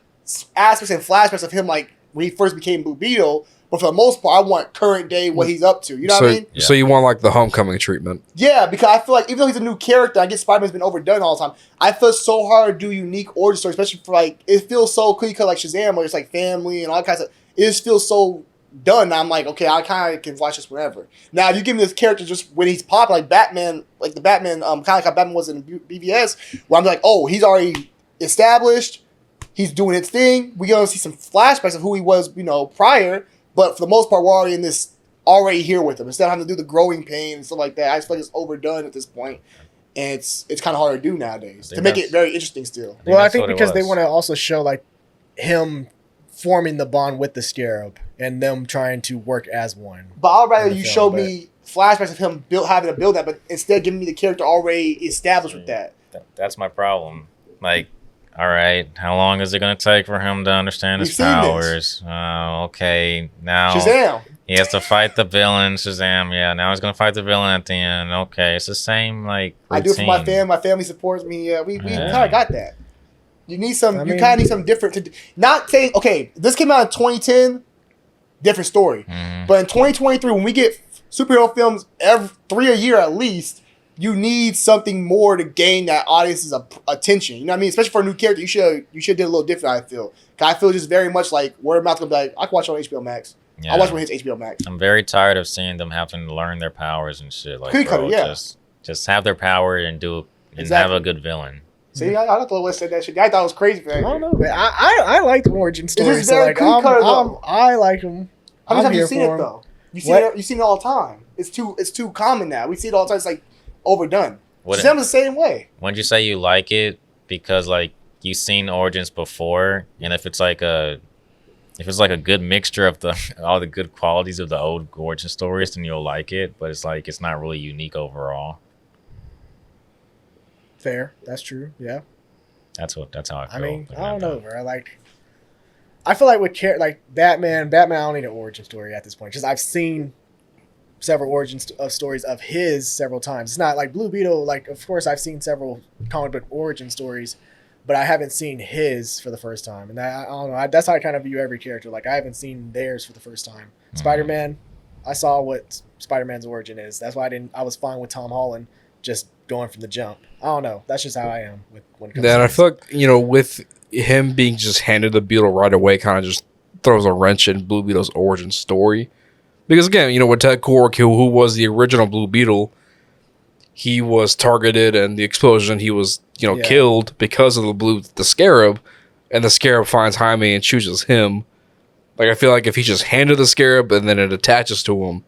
aspects and flashbacks of him like when he first became Blue Beetle, but for the most part, I want current day what he's up to. You know what I mean? So you want like the Homecoming treatment? Yeah, because I feel like even though he's a new character, I guess Spider-Man's been overdone all the time. I feel it's so hard to do unique origin stories, especially for like it feels so cookie cut like Shazam, where it's like family and all kinds of. It just feels so done. I'm like, okay, I kind of can watch this whenever. Now, if you give me this character just when he's popping, like Batman, like the Batman, kind of like how Batman was in BVS, where I'm like, oh, he's already established. He's doing his thing. We're going to see some flashbacks of who he was, you know, prior. But for the most part, we're already in this, already here with him. Instead of having to do the growing pain and stuff like that, I just feel like it's overdone at this point. And it's kind of hard to do nowadays to make it very interesting still. Well, I think because they want to also show like him forming the bond with the Scarab and them trying to work as one. But I'd rather you show me flashbacks of him having to build that, but instead giving me the character already established with that. That's my problem. Like, all right, how long is it going to take for him to understand his powers? Okay, now Shazam. he has to fight the villain, Shazam. Yeah, now he's going to fight the villain at the end. Okay, it's the same, like, routine. I do it for my family. My family supports me. Yeah, we kind of got that. You need some. You kind of need something different to. Not saying okay. This came out in 2010. Different story. But in 2023, when we get superhero films every 3 a year at least, you need something more to gain that audience's attention. You know what I mean? Especially for a new character, you should did a little different. I feel. 'Cause I feel just very much like word of mouth. Gonna be like, I can watch it on HBO Max. Yeah. I'll watch it when it hits HBO Max. I'm very tired of seeing them having to learn their powers and shit. Like, Cookie cutter, bro, yeah. just have their power and have a good villain. See, I thought the West said that shit. I thought it was crazy for that. I don't know, man. I like the origin story. is So very like, cookie cutter, though. I like them. How many times have you here seen for it 'em. though? You seen it all the time. It's too common now. We see it all the time. It's like overdone. Shazam's the same way. When you say you like it because like you've seen origins before, and if it's like a good mixture of all the good qualities of the old origin stories, then you'll like it. But it's like it's not really unique overall. Fair. That's true. Yeah. That's how I feel. I mean, I don't know, bro. I feel like with like Batman, I don't need an origin story at this point. Because I've seen several origin stories of his several times. It's not like Blue Beetle. Like, of course, I've seen several comic book origin stories, but I haven't seen his for the first time. And I don't know. That's how I kind of view every character. Like, I haven't seen theirs for the first time. Spider-Man, I saw what Spider-Man's origin is. That's why I was fine with Tom Holland just going from the jump. I don't know. That's just how I am when it comes Then to I this. feel like, you know, with him being just handed the Beetle right away kind of just throws a wrench in Blue Beetle's origin story. Because again, you know, with Ted Korick, who was the original Blue Beetle, he was targeted and the explosion, he was, you know, killed because of the Scarab, and the Scarab finds Jaime and chooses him. Like, I feel like if he just handed the Scarab and then it attaches to him,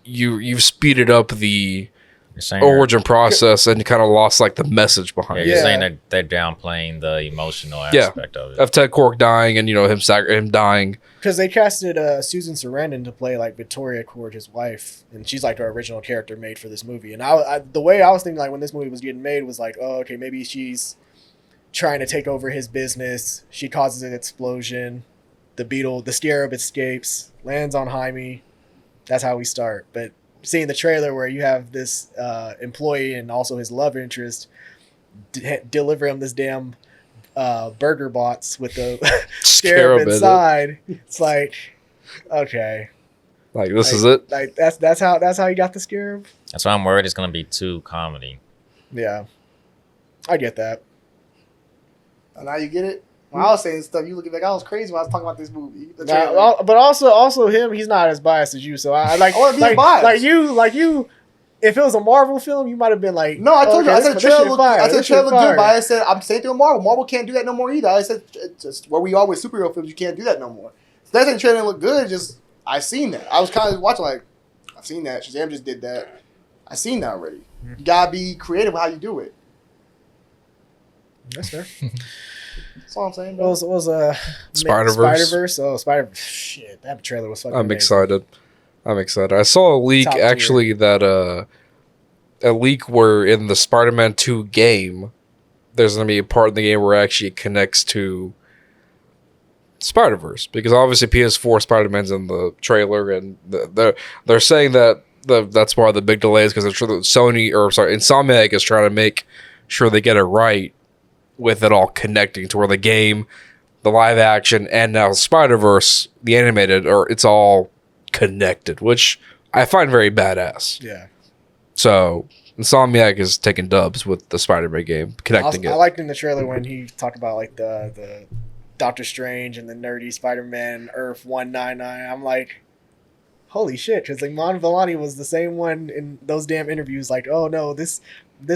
you've speeded up the You're saying origin process and kind of lost like the message behind yeah, it. you're Yeah. saying that they're downplaying the emotional Yeah. aspect of it. Of Ted Cork dying and him dying. Because they casted Susan Sarandon to play like Victoria Court, his wife, and she's like the original character made for this movie. And the way I was thinking, like when this movie was getting made, was like, oh, okay, maybe she's trying to take over his business. She causes an explosion. The scarab escapes, lands on Jaime. That's how we start. But seeing the trailer where you have this employee and also his love interest deliver him this damn burger bots with the scarab in it. inside, it's like, okay, Like this is it. like that's how you got the scarab. That's why I'm worried it's gonna be too comedy. Yeah, I get that. And now you get it. When I was saying stuff, you looking like I was crazy when I was talking about this movie. The Nah, trailer. but also him, he's not as biased as you. So I like I wanna be like, biased. like you. If it was a Marvel film, you might have been like, No, I told you. I okay, said the this trailer shit looked fire, I said the this shit trailer looked good, fire. but I said I'm saying through Marvel. Marvel can't do that no more either. I said it's just where we are with superhero films, you can't do that no more. So that's the trailer looked good. Just I seen that. I was kind of watching like I've seen that. Shazam just did that. I seen that already. You gotta be creative with how you do it. That's fair. That's all I'm saying. What Bro. was Spider-Verse. Spider-Verse. Oh, shit, that trailer was fucking I'm amazing. excited. I saw a leak Top tier. actually that a leak where in the Spider-Man 2 game there's gonna be a part in the game where it actually connects to Spider-Verse, because obviously PS4 Spider-Man's in the trailer, and they're saying that that's why the big delay is because they're sure that Insomniac is trying to make sure they get it right with it all connecting to where the game, the live action, and now Spider-Verse, the animated, or it's all connected, which I find very badass. Yeah, So Insomniac is taking dubs with the Spider-Man game, connecting I it. liked in the trailer when he talked about like the Doctor Strange and the nerdy Spider-Man Earth 199. I'm like, holy shit, because like Mon Vellani was the same one in those damn interviews. Like, oh no, this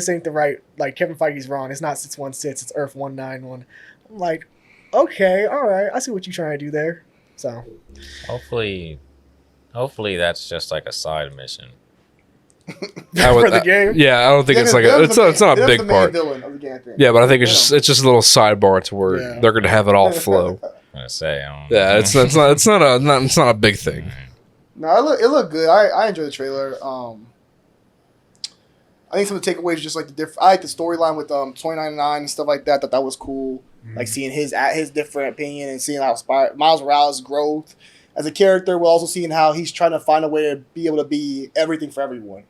ain't the right. Like Kevin Feige's wrong. It's not 616. It's Earth 191. I'm like, okay, all right, I see what you're trying to do there. So Hopefully that's just like a side mission. for the game. Yeah, I don't think it's like it's not a big part. Villain of the game thing. Yeah, but I think it's just a little sidebar to where Yeah. they're gonna have it all flow. I'm gonna say, Yeah, it's not a big thing. No, it looked good. I enjoyed the trailer. I think some of the takeaways just like I like the storyline with 2099 and stuff like that. That was cool. Like seeing his different opinion and seeing how Miles Morales' growth as a character, while also seeing how he's trying to find a way to be able to be everything for everyone.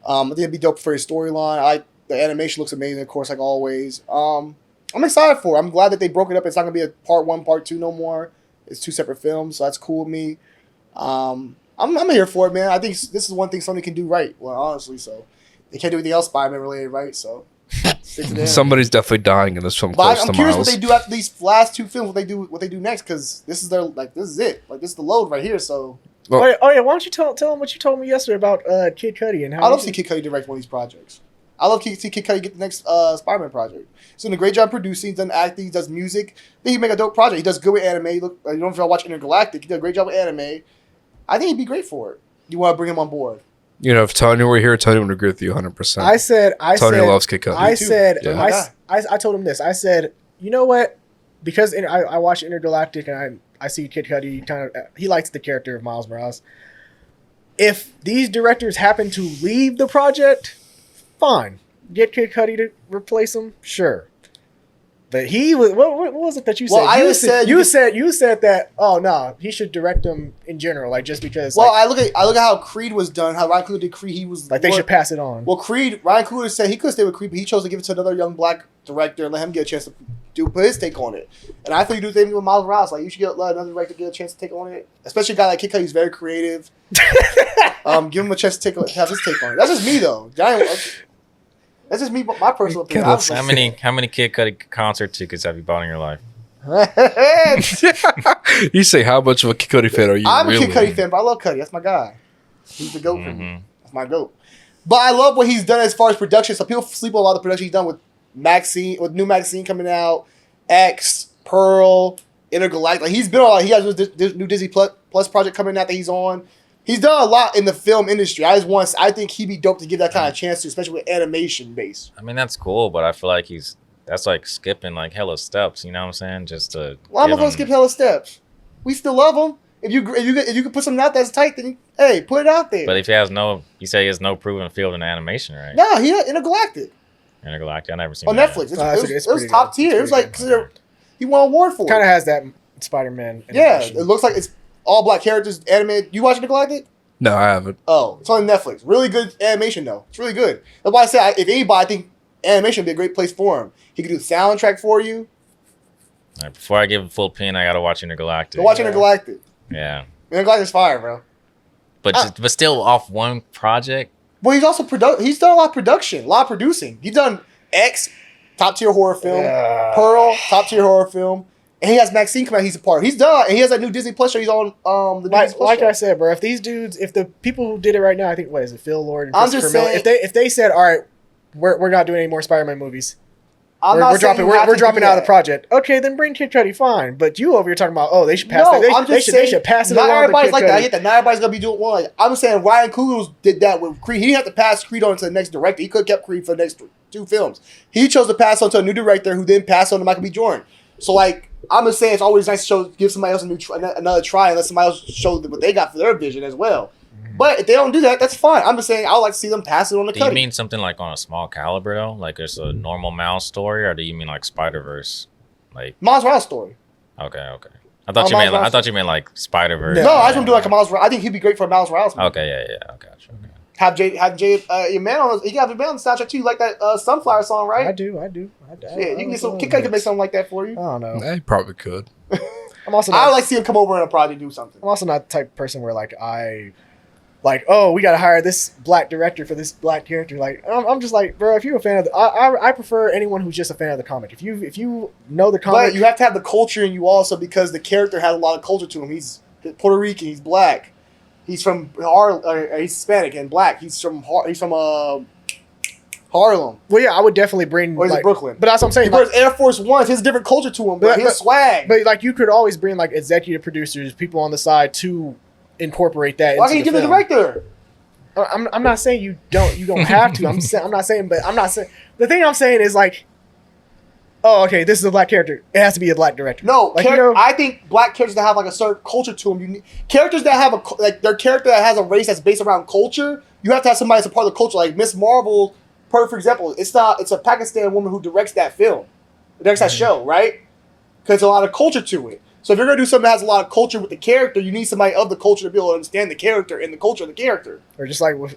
I think it'd be dope for his storyline. The animation looks amazing, of course, like always. I'm excited for it. I'm glad that they broke it up. It's not gonna be a part 1, part 2 no more. It's 2 separate films, so that's cool with me. I'm here for it, man. I think this is one thing Sony can do right. Well, honestly, so they can't do anything else Spider-Man related, right? So stick to them. Somebody's definitely dying in this film But close I'm to curious Miles. what they do after these last 2 films. What they do next? Because this is this is it. Like this is the load right here. So Well- Oh yeah, why don't you tell them what you told me yesterday about Kid Cudi and how I love to see Kid Cudi direct one of these projects. I love to see Kid Cudi get the next Spider-Man project. He's doing a great job producing. He's done acting. He does music. I think he'd make a dope project. He does good with anime. Look, you don't know if y'all watch Intergalactic. He did a great job with anime. I think he'd be great for it. You want to bring him on board? If Tony were here, Tony would agree with you 100%. I said Tony loves Kid Cudi. I Me too. said Yeah. I told him this. I said, you know what? Because I watched Intergalactic and I see Kid Cudi he likes the character of Miles Morales. If these directors happen to leave the project, fine. Get Kid Cudi to replace him, sure. But he was what was it that you said? Well, you said that he should direct them in general, like just because. Well, like, I look at how Creed was done. How Ryan Coogler did Creed. He was they should pass it on. Well, Ryan Coogler said he could stay with Creed, but he chose to give it to another young black director and let him get a chance to put his take on it. And I thought you do the same with Miles Morales. Like you should let another director get a chance to take on it, especially a guy like Kid Cudi who's very creative. Give him a chance to have his take on it. That's just me though. That's just me, my personal opinion. How many Kid Cudi concert tickets have you bought in your life? You say, how much of a Kid Cudi fan are you? I'm really? a Kid Cudi fan, but I love Cudi. That's my guy. He's the goat for me. Mhm. That's my goat. But I love what he's done as far as production. So people sleep on a lot of the production he's done with new Maxine coming out, X, Pearl, Intergalactic. Like he's been on. He has this new Disney Plus project coming out that he's on. He's done a lot in the film industry. I think he'd be dope to give that kind of chance to, especially with animation base. I mean, that's cool, but I feel like that's like skipping like hella steps. You know what I'm saying? Just to. Well, I'm not gonna skip hella steps. We still love him. If you can put something out that's tight, then hey, put it out there. But if you say he has no proven field in animation, right? Nah, he Intergalactic Intergalactic, I never seen on that. Netflix. It's It was top pretty good. tier. It was like he won an award for Kind it. of has that Spider-Man. Yeah, animation. it looks like it's all black characters animated. You watch Intergalactic? No, I haven't. Oh, it's on Netflix. Really good animation though. It's really good. That's why I say if anybody, I think animation would be a great place for him. He could do the soundtrack for you. All right, before I give a full opinion, I gotta watch Intergalactic. Go watch Intergalactic. Yeah, Intergalactic's fire, bro. but still off one project. Well, he's also he's done a lot of production, a lot of producing. He's done X, top tier horror film. Yeah. Pearl, top tier horror film. And he has Maxine come out. He's a part. He's done, and he has that new Disney Plus show. He's on the Disney Plus Like show. I said, bro. If the people who did it right now, I think what is it, Phil Lord and I'm Christopher just Miller, saying- if they said, all right, we're not doing any more Spider-Man movies. I'm not We're saying dropping you have we're to dropping do out of the that. project. Okay, then bring Kid Cudi, fine. But you over here talking about they should pass No, that. I'm just They saying, should pass it not along to everybody's Kid like that. I Cudi. get that. Not everybody's gonna be doing one. I'm saying Ryan Coogler did that with Creed. He didn't have to pass Creed on to the next director. He could have kept Creed for the next 2 films. He chose to pass on to a new director who then passed on to Michael B. Jordan. So like I'm just saying, it's always nice to give somebody else another try and let somebody else show what they got for their vision as well. But if they don't do that, that's fine. I'm just saying I would like to see them pass it on to Do you Cudi. mean something like on a small caliber though, like it's a normal Miles story, or do you mean like Spider-Verse? Like Miles Morales story. okay. I thought you Miles meant Morales. I thought you meant like Spider-Verse. No, I just want to do like a Miles Morales. I think he'd be great for a Miles Morales movie. Okay, yeah, I got you. Okay. Have your man on. He got your man on the soundtrack too. You like that Sunflower song, right? I do. Yeah, you can get some. Kid Cudi can make something like that for you. I don't know. They probably could. I'm also I would not, like to see him come over and probably do something. I'm also not the type of person where we got to hire this black director for this black character. Like I'm just like, bro, if you're a fan of I prefer anyone who's just a fan of the comic. If you know the comic, But you have to have the culture in you also because the character has a lot of culture to him. He's Puerto Rican. He's black. He's from he's Hispanic and black. He's from Harlem. well, yeah, I would definitely bring. Or he's in like, Brooklyn. But that's what I'm saying. He wears Air Force Ones. He has a different culture to him, but his swag. But like you could always bring like executive producers, people on the side to incorporate that. Why into can't you the give the film. director? I'm not saying you don't have to. I'm not saying the thing I'm saying is like, oh, okay, this is a black character. It has to be a black director. No, like, you know, I think black characters that have like a certain culture to them. Characters that have their character that has a race that's based around culture. You have to have somebody that's a part of the culture. Like Miss Marvel, for example, it's a Pakistan woman who directs that film, directs that show, right? Because there's a lot of culture to it. So if you're gonna do something that has a lot of culture with the character, you need somebody of the culture to be able to understand the character and the culture of the character. or just like with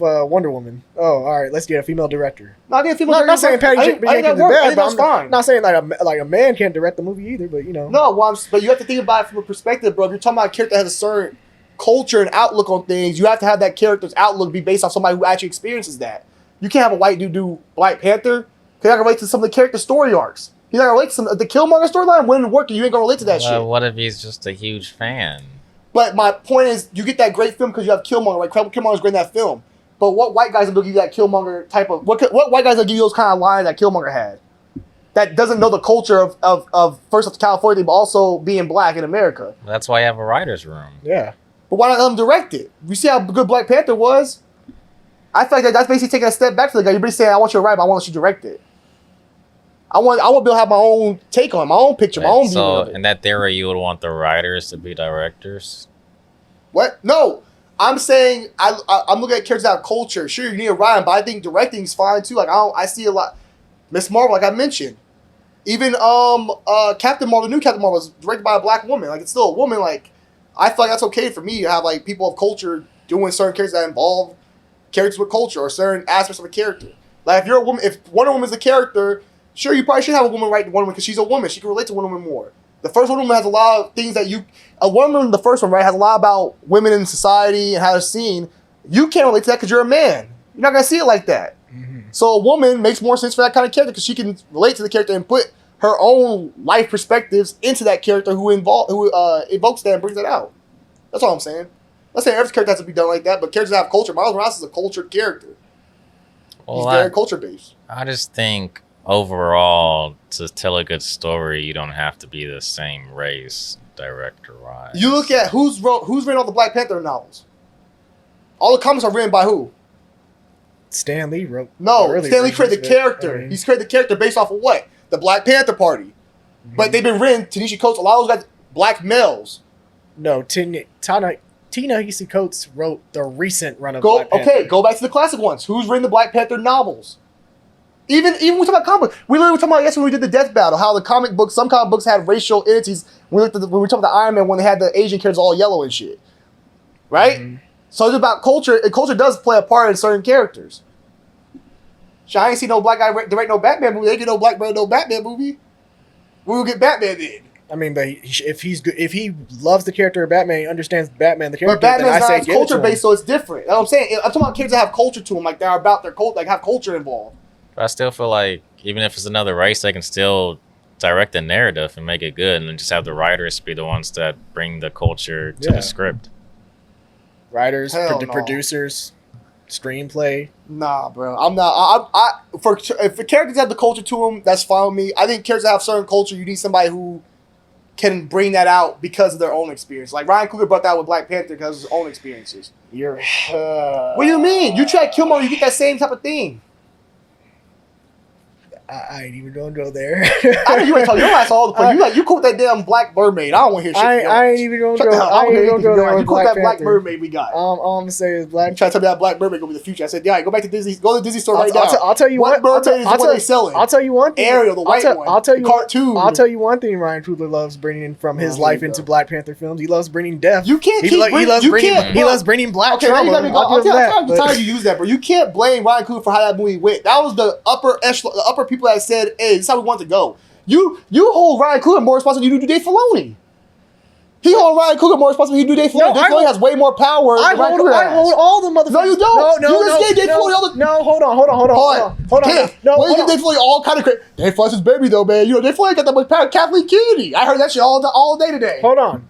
Wonder Woman. Oh, all right, let's get a female director. No, I think female Not saying Patty I Jenkins think that is works. I bad, think but that's I'm fine. not saying like a man can't direct the movie either. But you know, No, but you have to think about it from a perspective, bro. If you're talking about a character that has a certain culture and outlook on things, you have to have that character's outlook be based off somebody who actually experiences that. You can't have a white dude do Black Panther. He's not gonna relate to some of the character story arcs. He's not gonna relate to some the Killmonger storyline wouldn't work. You ain't gonna relate to that shit. What if he's just a huge fan? But my point is, you get that great film because you have Killmonger. Like Killmonger's great in that film. But what white guys will give you that Killmonger type of what white guys will give you those kind of lines that Killmonger had? That doesn't know the culture of first of California, but also being black in America. That's why you have a writer's room. yeah. But why not let him direct it? You see how good Black Panther was? I feel like that's basically taking a step back for the guy. You're basically saying, I want you to write, but I want you to direct it. I want to be able to have my own take on it, my own picture, my own view So of it. in that theory, you would want the writers to be directors. What? No. I'm saying I'm looking at characters out of culture. Sure, you need a writer, but I think directing's fine too. Like I see a lot. Miss Marvel, like I mentioned. Even Captain Marvel, the new Captain Marvel was directed by a black woman. Like it's still a woman. Like I feel like that's okay for me to have like people of culture doing certain characters that involve characters with culture or certain aspects of a character. Like if you're a woman, if Wonder Woman's a character, sure you probably should have a woman write Wonder Woman because she's a woman. She can relate to Wonder Woman more. The first Wonder Woman has a lot of things that a woman, the first one, right, has a lot about women in society and how they're seen. You can't relate to that because you're a man. You're not gonna see it like that. Mm-hmm. So a woman makes more sense for that kind of character because she can relate to the character and put her own life perspectives into that character who evokes that and brings it out. That's all I'm saying. Let's say every character has to be done like that, but characters that have culture. Miles Morales is a cultured character. He's very culture based. I just think overall, to tell a good story, you don't have to be the same race director-wise. You look at who's written all the Black Panther novels. All the comics are written by who? Stan Lee wrote. No, early Stan Lee created the versions, but, character. I mean, He's created the character based off of what? The Black Panther Party. But they've been written, Tanisha Coates, a lot of those guys, black males. no, Ta-Nehisi Coates wrote the recent run of Black Panther. Okay, go back to the classic ones. Who's written the Black Panther novels? Even when we talk about comic books, we literally were talking about yesterday when we did the Death Battle, how the comic books, some comic books had racial entities. When we talked about the Iron Man, when they had the Asian characters all yellow and shit. Right? Mm-hmm. So it's about culture, and culture does play a part in certain characters. I ain't see no black guy direct no Batman movie. They get no black man no Batman movie. We will get Batman in. I mean, but if he loves the character of Batman, he understands Batman the character. But Batman's then I say not give it to culture him. based, so it's different. You know what I'm saying? I'm talking about characters that have culture to them, like they're about their culture, like have culture involved. But I still feel like even if it's another race, they can still direct the narrative and make it good, and then just have the writers be the ones that bring the culture to Yeah. the script. Writers, Hell no. producers, screenplay. Nah, bro. I'm not. If the characters have the culture to them, that's fine with me. I think characters that have certain culture, you need somebody who can bring that out because of their own experience. Like Ryan Coogler brought that with Black Panther because of his own experiences. You're. What do you mean? You try Killmonger, you get that same type of thing. I ain't even gonna go there. I know you ain't talking your ass all the point. You quote that damn Black Mermaid. I don't want to hear shit. I ain't even gonna Shut go. the hell up. I ain't even gonna go there. You with quote Black that Black Panther. Mermaid we got. All I'm gonna say is Black. You try to tell me that Black Mermaid gonna be the future. I said, yeah, go back to Disney. Go to the Disney store right now. I'll tell you what what. Mermaid is the one they selling. I'll tell you one thing. Ariel, the white one. I'll tell you. Cartoon. I'll tell you one thing. Ryan Coogler loves bringing from his Oh, life here you into go. Black Panther films. He loves bringing death. You can't He keep loves bringing black Okay, now trauma. you gotta go. I'll give him that, I'm but- tired you use that, bro. You can't blame Ryan Coogler for how that movie went. That was the upper echelon, the upper people that said, "Hey, this is how we want to go." You hold Ryan Coogler more responsible than you do Dave Filoni. He hold Ryan Coogler more responsible than you do Dave Filoni. No, Dave Filoni has way more power than Ryan Coogler I has. hold all the motherfuckers. No, you don't. No, You just gave Dave Filoni all the- No, hold on. Can't. No, Well, you hold give Dave Filoni all kind of credit. Dave Filoni's his baby though, man. You know, Dave Filoni got that much power. Kathleen Kennedy. I heard that shit all day today. Hold on.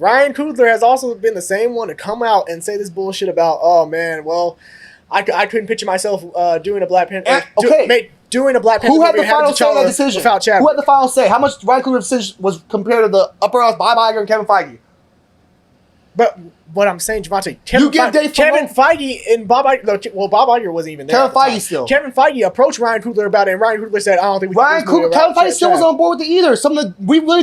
Ryan Coogler has also been the same one to come out and say this bullshit about, oh man, well, I couldn't picture myself doing a Black Panther. Doing a Black Panther. Who had movie the final say in that T'Challa decision? without Chadwick. Who had the final say? How much Ryan Coogler's decision was compared to the upper house Bob Iger and Kevin Feige? But what I'm saying, Javante, You give Dave Kevin Filoni- Feige and Bob Iger. No, Bob Iger wasn't even there. Kevin at the time. Feige still. Kevin Feige approached Ryan Coogler about it, and Ryan Coogler said, "I don't think we can." Ryan do this movie Coogler, Kevin without Feige still Chad." wasn't on board with it either. Some of the we really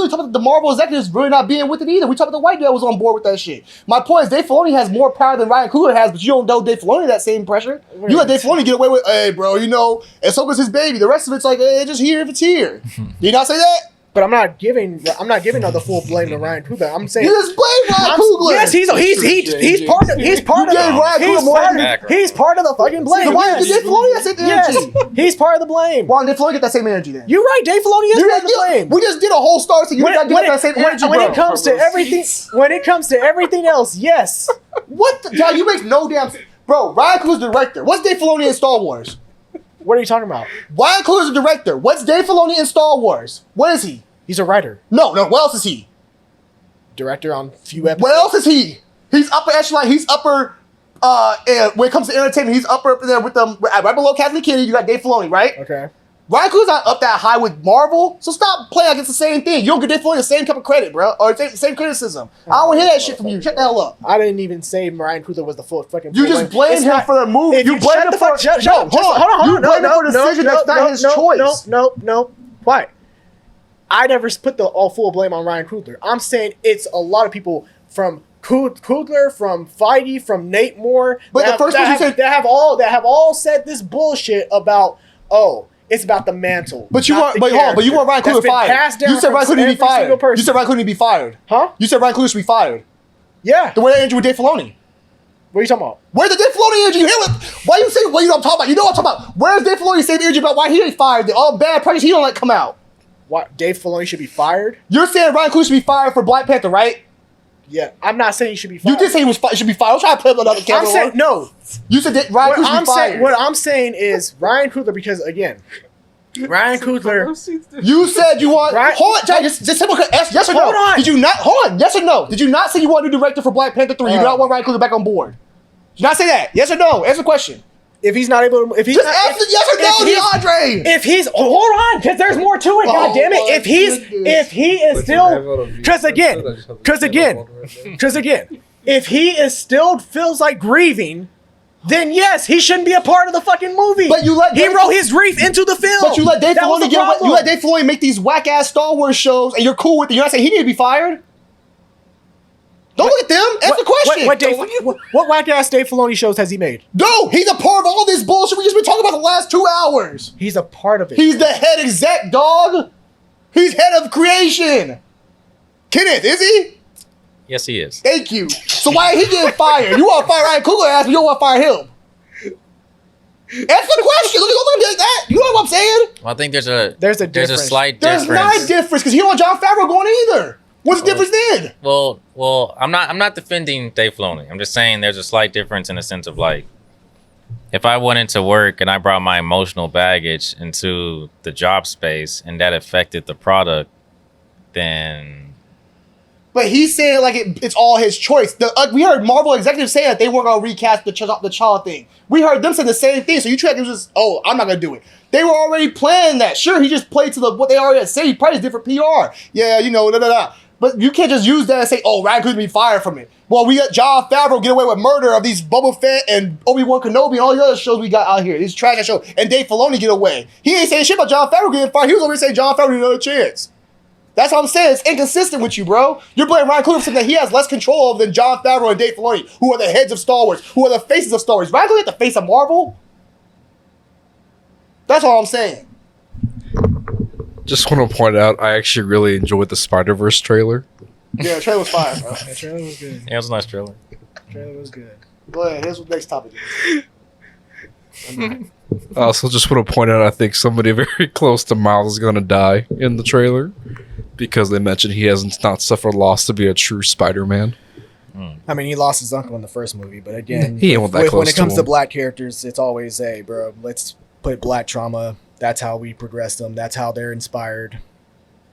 talked about the Marvel executives really not being with it either. We talked about the white guy was on board with that shit. My point is Dave Filoni has more power than Ryan Coogler has, but you don't know Dave Filoni that same pressure. You let Dave Filoni get away with, hey bro, you know, and so was his baby. The rest of it's like, hey, just here if it's here. Did you not say that? But I'm not giving the full blame to Ryan Coogler. I'm saying You just blame Ryan Coogler. yes, he's part of You gave Ryan Coogler more energy. he's part of the fucking blame. Then why did Yes. Dave Filoni that same Yes, energy? he's part of the blame. Why did Dave Filoni get that same energy then? You're right. Dave Filoni is part of the blame. We just did a whole Star Wars thing. You gotta get that same energy, when bro. it comes to everything else, yes. What the? God, you make no damn sense. Bro, Ryan Coogler's the director. What's Dave Filoni in Star Wars? What are you talking about? Ryan Coogler's the director. What's Dave Filoni in Star Wars? What is he? He's a writer, No. What else is he? director on few episodes. What else is he? He's upper echelon. He's upper. When it comes to entertainment, he's upper up there with them. Right below Kathleen Kennedy, you got Dave Filoni, right? Okay. Ryan Coogler's not up that high with Marvel, so stop playing against the same thing. You don't get Dave Filoni the same type of credit, bro, or the same criticism. I don't want to hear that shit from you. Shut the hell up. I didn't even say Ryan Coogler was the full fucking. You just blame him for the movie. You blame him for Hold on. You blame him for the decision that's not his choice. No. Why? I never put the all full blame on Ryan Coogler. I'm saying it's a lot of people from Coogler, from Feige, from Nate Moore. But the first person you said that have all said this bullshit about it's about the mantle. But you not want, the but you want Ryan character. Coogler That's been fired. passed down You said from Ryan Coogler to be every single fired. person. You said Ryan Coogler to be fired. Huh? You said Ryan Coogler should be fired. Yeah. The way that energy with Dave Filoni. What are you talking about? Where's the Dave Filoni energy? You hear what? Why you say what you know what I'm talking about? You know what I'm talking about. Where's Dave Filoni same energy about why he ain't fired? All bad practice he don't let come out. Why Dave Filoni should be fired? You're saying Ryan Coogler should be fired for Black Panther, right? Yeah. I'm not saying he should be fired. You did say he should be fired. I'm trying to play up another I'm camera. saying no. You said that Ryan Coogler should be fired. What I'm saying is Ryan Coogler, because again, Ryan Coogler. You said you want. Right. Hold on, Jack. Just simple. Yes or no? Hold on. Did you not? Hold on. Yes or no? Did you not say you want a new director for Black Panther 3? You do not want Ryan Coogler back on board. Did you not say that? Yes or no? Answer the question. If he's not able to, if he's Just not, answer yes or no, DeAndre. if he's hold on, because there's more to it. God damn it! my If he is still, because again, If he is still feels like grieving, then yes, he shouldn't be a part of the fucking movie. But you let he wrote his grief into the film. But you let Dave That was Filoni the problem. you let Dave Filoni make these whack ass Star Wars shows, and you're cool with it. You're not saying he need to be fired. Don't look at them. Ask the question. What whack ass Dave Filoni shows has he made? No, he's a part of all this bullshit we just been talking about the last 2 hours. He's a part of it. He's the head exec, dog. He's head of creation. Kenneth, is he? Yes, he is. Thank you. So why ain't he getting fired? You want to fire Ryan Coogler ass, but you don't want to fire him. Answer the question. Look at me like that. You know what I'm saying? Well, I think there's a difference. slight There's difference. not a difference because he don't want John Favreau going either. What's the difference then? Well, I'm not defending Dave Filoni. I'm just saying there's a slight difference in the sense of like, if I went into work and I brought my emotional baggage into the job space and that affected the product, then. But he's saying like it's all his choice. We heard Marvel executives say that they weren't gonna recast the T'Challa thing. We heard them say the same thing. So you try to just, I'm not gonna do it. They were already planning that. Sure, he just played to what they already had said. He probably has different PR. Yeah, But you can't just use that and say, Ryan could be fired from it. Well, we got John Favreau get away with murder of these Boba Fett and Obi-Wan Kenobi and all the other shows we got out here. These trash shows. And Dave Filoni get away. He ain't saying shit about John Favreau getting fired. He was over here saying John Favreau need another chance. That's what I'm saying. It's inconsistent with you, bro. You're blaming Ryan Coogler for something that he has less control of than John Favreau and Dave Filoni, who are the heads of Star Wars, who are the faces of Star Wars. Ryan Coogler at the face of Marvel? That's all I'm saying. Just want to point out, I actually really enjoyed the Spider-Verse trailer. Yeah, the trailer was fire, bro. That trailer was good. Yeah, it was a nice trailer. The trailer was good. Go ahead. Here's the next topic. I also just want to point out, I think somebody very close to Miles is going to die in the trailer because they mentioned he hasn't not suffered loss to be a true Spider-Man. I mean, he lost his uncle in the first movie, but again, He ain't that close when it comes to to him. black characters, it's always, hey, bro, let's put black trauma. That's how we progress them. That's how they're inspired.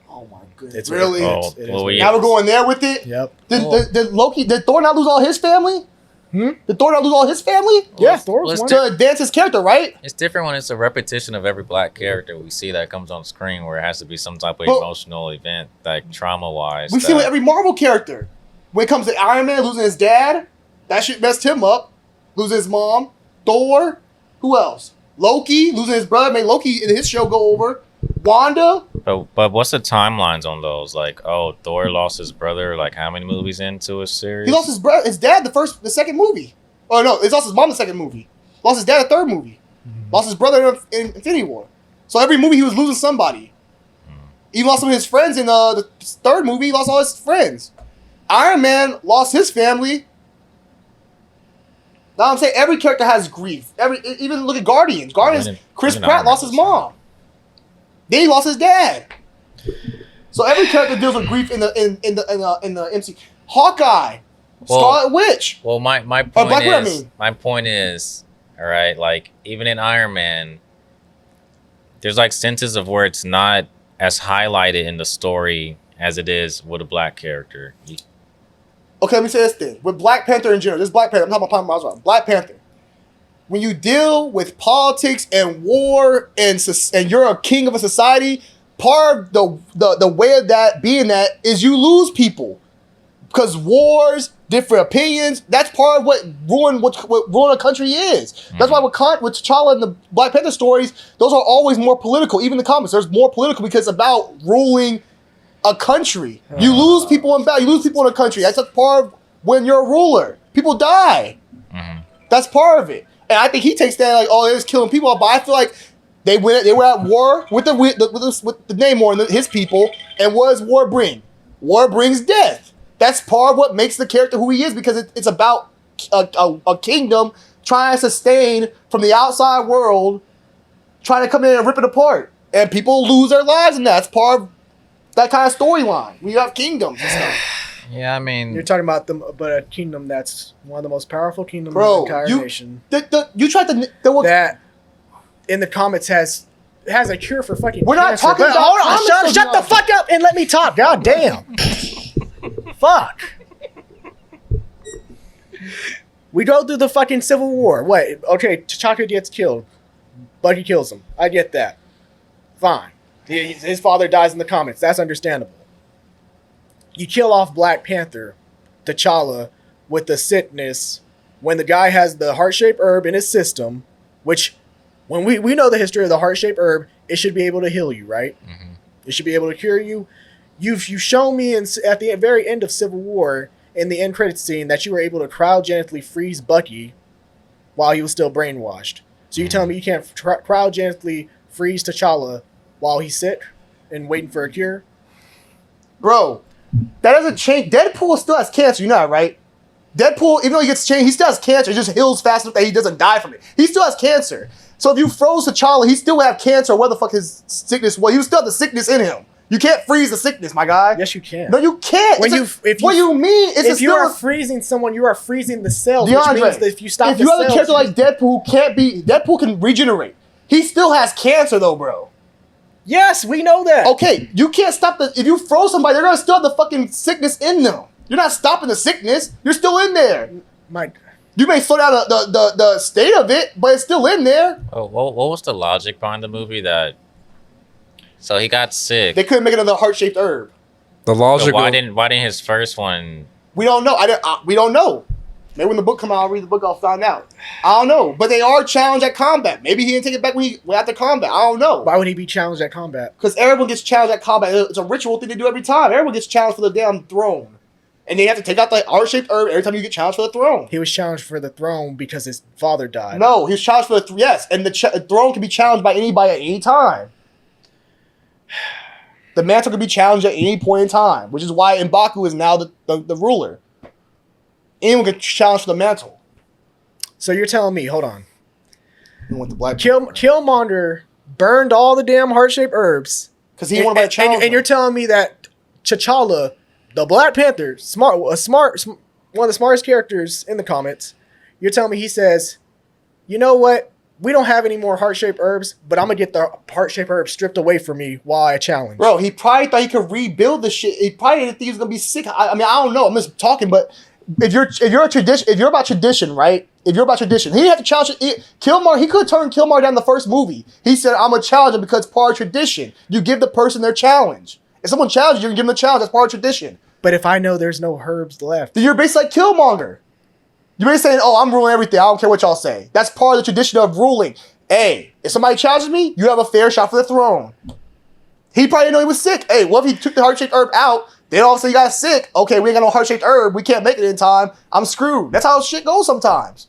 Oh my goodness. It's Really? what Oh, it is well, what it yeah. Now we're going there with it? Yep. Did Thor not lose all his family? Did Thor not lose all his family? Yeah, Thor was let's one. To advance his character, right? It's different when it's a repetition of every black character we see that comes on screen, where it has to be some type of Well, emotional event, like trauma-wise. We see it with every Marvel character. When it comes to Iron Man losing his dad, that shit messed him up. Losing his mom. Thor. Who else? Loki losing his brother made Loki in his show go over. Wanda. But what's the timelines on those? Like, Thor lost his brother. Like, how many movies into a series? He lost his dad the second movie. Oh no, he lost his mom the second movie. Lost his dad the third movie. Lost his brother in Infinity War. So every movie he was losing somebody. He lost some of his friends in the third movie. He lost all his friends. Iron Man lost his family. Now I'm saying every character has grief. Even look at Guardians. Chris even Pratt Iron lost Man his mom. Then he lost his dad. So every character deals with grief in the MC. Hawkeye, Scarlet Witch. Well, my Black point Widow, I is, mean. my point is, all right, like even in Iron Man, there's like senses of where it's not as highlighted in the story as it is with a black character. Okay, let me say this thing. With Black Panther in general, this Black Panther, I'm talking about Miles Morales. Black Panther. When you deal with politics and war and you're a king of a society, part of the way of that being that is you lose people. Because wars, different opinions, that's part of what ruin a country is. That's why with T'Challa and the Black Panther stories, those are always more political. Even the comics, there's more political because it's about ruling a country. You lose people in battle. You lose people in a country. That's a part of when you're a ruler. People die. That's part of it. And I think he takes that like, they're just killing people. But I feel like they were at war with the Namor and his people. And what does war bring? War brings death. That's part of what makes the character who he is because it's about a kingdom trying to sustain from the outside world, trying to come in and rip it apart. And people lose their lives in that. That's part of that kind of storyline. We have kingdoms and stuff. Yeah, I mean, You're talking about a kingdom that's one of the most powerful kingdoms Bro, in the entire nation. You tried to... That in the comics has a cure for fucking We're not cancer. talking But about hold on, comics, shut the fuck up and let me talk. God damn. Fuck. We go through the fucking Civil War. What? Okay, T'Chaka gets killed. Bucky kills him. I get that. Fine. His father dies in the comics. That's understandable. You kill off Black Panther, T'Challa, with the sickness when the guy has the heart-shaped herb in his system, which when we know the history of the heart-shaped herb, it should be able to heal you, right? Mm-hmm. It should be able to cure you. You've shown me at the very end of Civil War in the end credits scene that you were able to cryogenically freeze Bucky while he was still brainwashed. So you telling me you can't cryogenically freeze T'Challa while he's sick and waiting for a cure? Bro, that doesn't change. Deadpool still has cancer, you know that, right? Deadpool, even though he gets changed, he still has cancer. It just heals fast enough that he doesn't die from it. He still has cancer. So if you froze T'Challa, he still would have cancer or what the fuck his sickness was. He would still have the sickness in him. You can't freeze the sickness, my guy. Yes, you can. No, you can't. What do you mean? If you are freezing someone, you are freezing the cells. DeAndre, which means that if you stop if the you have a cells, character like Deadpool, Deadpool can regenerate. He still has cancer though, bro. yes, we know that. Okay, you can't stop if you froze somebody, they're gonna still have the fucking sickness in them. You're not stopping the sickness. You're still in there. You may slow down the state of it, but it's still in there. Oh, what was the logic behind the movie that? So he got sick. They couldn't make another heart-shaped herb. The So logic. why didn't his first one? We don't know. We don't know. Maybe when the book come out, I'll read the book. I'll find out. I don't know. But they are challenged at combat. Maybe he didn't take it back when he went after combat. I don't know. Why would he be challenged at combat? Because everyone gets challenged at combat. It's a ritual thing to do every time. Everyone gets challenged for the damn throne. And they have to take out the heart-shaped herb every time you get challenged for the throne. He was challenged for the throne because his father died. No, he was challenged for the yes. And the throne can be challenged by anybody at any time. The mantle can be challenged at any point in time, which is why M'Baku is now the ruler. Anyone can challenge for the mantle. So you're telling me, hold on. You want the black Killmonger burned all the damn heart-shaped herbs. because he wanted to challenge. And you're telling me that T'Challa, the Black Panther, one of the smartest characters in the comics, you're telling me he says, you know what? We don't have any more heart-shaped herbs, but I'm going to get the heart-shaped herbs stripped away from me while I challenge. Bro, he probably thought he could rebuild the shit. He probably didn't think he was gonna be sick. I mean, I don't know. I'm just talking, but if you're about tradition, right? If you're about tradition, he had to challenge Killmonger. He could turn Killmonger down in the first movie. He said, "I'm gonna challenge him because it's part of tradition. You give the person their challenge. If someone challenges you, you give them the challenge. That's part of tradition. But if I know there's no herbs left, Then you're basically like Killmonger. You're basically saying, "Oh, I'm ruling everything. I don't care what y'all say." That's part of the tradition of ruling. Hey, if somebody challenges me, you have a fair shot for the throne. He probably didn't know he was sick. Hey, what if he took the heart-shaped herb out? Then all of a sudden he got sick. Okay, we ain't got no heart-shaped herb. We can't make it in time. I'm screwed. That's how shit goes sometimes.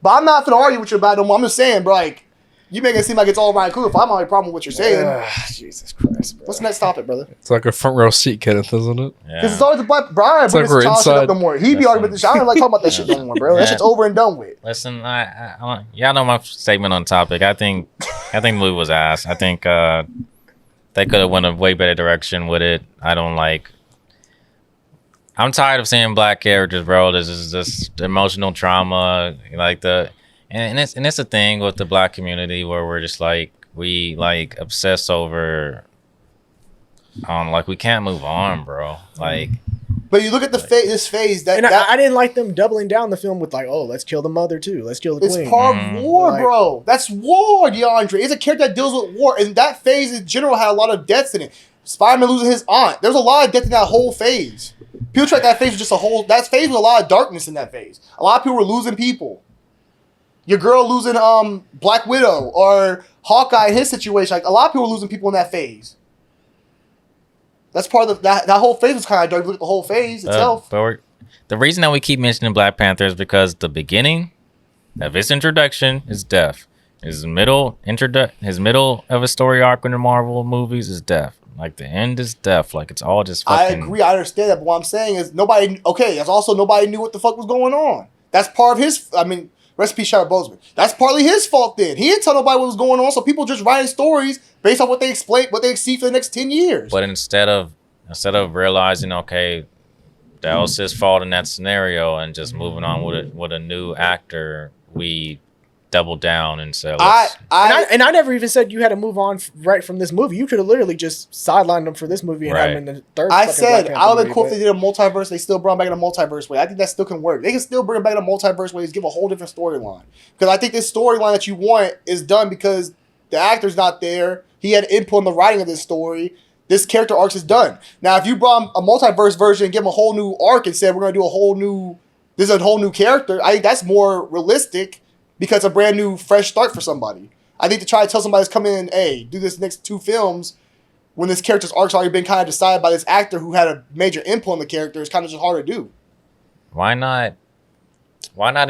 But I'm not finna argue with you about it no more. I'm just saying, bro, like, you make it seem like it's all right cool. If I'm having a problem with what you're saying. Jesus Christ, bro. What's the next topic, brother? It's like a front row seat, Kenneth, isn't it? Yeah. Because it's always the black Brian, It's but like it's we're child shit up inside. no more. He be arguing with this shit. I don't like talking about that shit no more, bro. That Yeah. shit's over and done with. Listen, y'all know my statement on topic. I think the movie was ass. I think they could have went a way better direction with it. I'm tired of seeing black characters, bro. This is just emotional trauma, and it's a thing with the black community where we're just we obsess over, we can't move on, bro. But you look at this phase that, And I didn't like them doubling down the film with let's kill the mother too. Let's kill the it's queen. part of war, Like- bro. That's war, DeAndre. It's a character that deals with war, and that phase in general had a lot of deaths in it. Spider-Man losing his aunt. There's a lot of death in that whole phase. People track that phase was just that phase was a lot of darkness in that phase. A lot of people were losing people. Your girl losing Black Widow or Hawkeye in his situation. Like a lot of people were losing people in that phase. That's part of that whole phase was kind of dark. Look at the whole phase itself. But the reason that we keep mentioning Black Panther is because the beginning of his introduction is death. His middle of a story arc in the Marvel movies is death. The end is death. It's all just fucking... I agree. I understand that. But what I'm saying is nobody. Okay, that's also nobody knew what the fuck was going on. That's part of his. I mean, recipe Chadwick Boseman. That's partly his fault. Then he didn't tell nobody what was going on, so people just writing stories based on what they explain, what they see for the next 10 years. But instead of realizing, okay, that was his fault in that scenario, and just moving on with a new actor, we double down and say, I never even said you had to move on right from this movie. You could have literally just sidelined them for this movie and have them in the third. I fucking said Black Panther I would have movie, been cool if but- they did a multiverse. They still brought him back in a multiverse way. I think that still can work. They can still bring him back in a multiverse way. Give a whole different storyline. Because I think this storyline that you want is done because the actor's not there. He had input in the writing of this story. This character arc is done. Now, if you brought him a multiverse version and give him a whole new arc and said we're going to do a whole new This is a whole new character. I think that's more realistic because it's a brand new, fresh start for somebody. I think to try to tell somebody that's coming in, hey, do this next 2 films when this character's arc's already been kind of decided by this actor who had a major input on the character is kind of just hard to do. Why not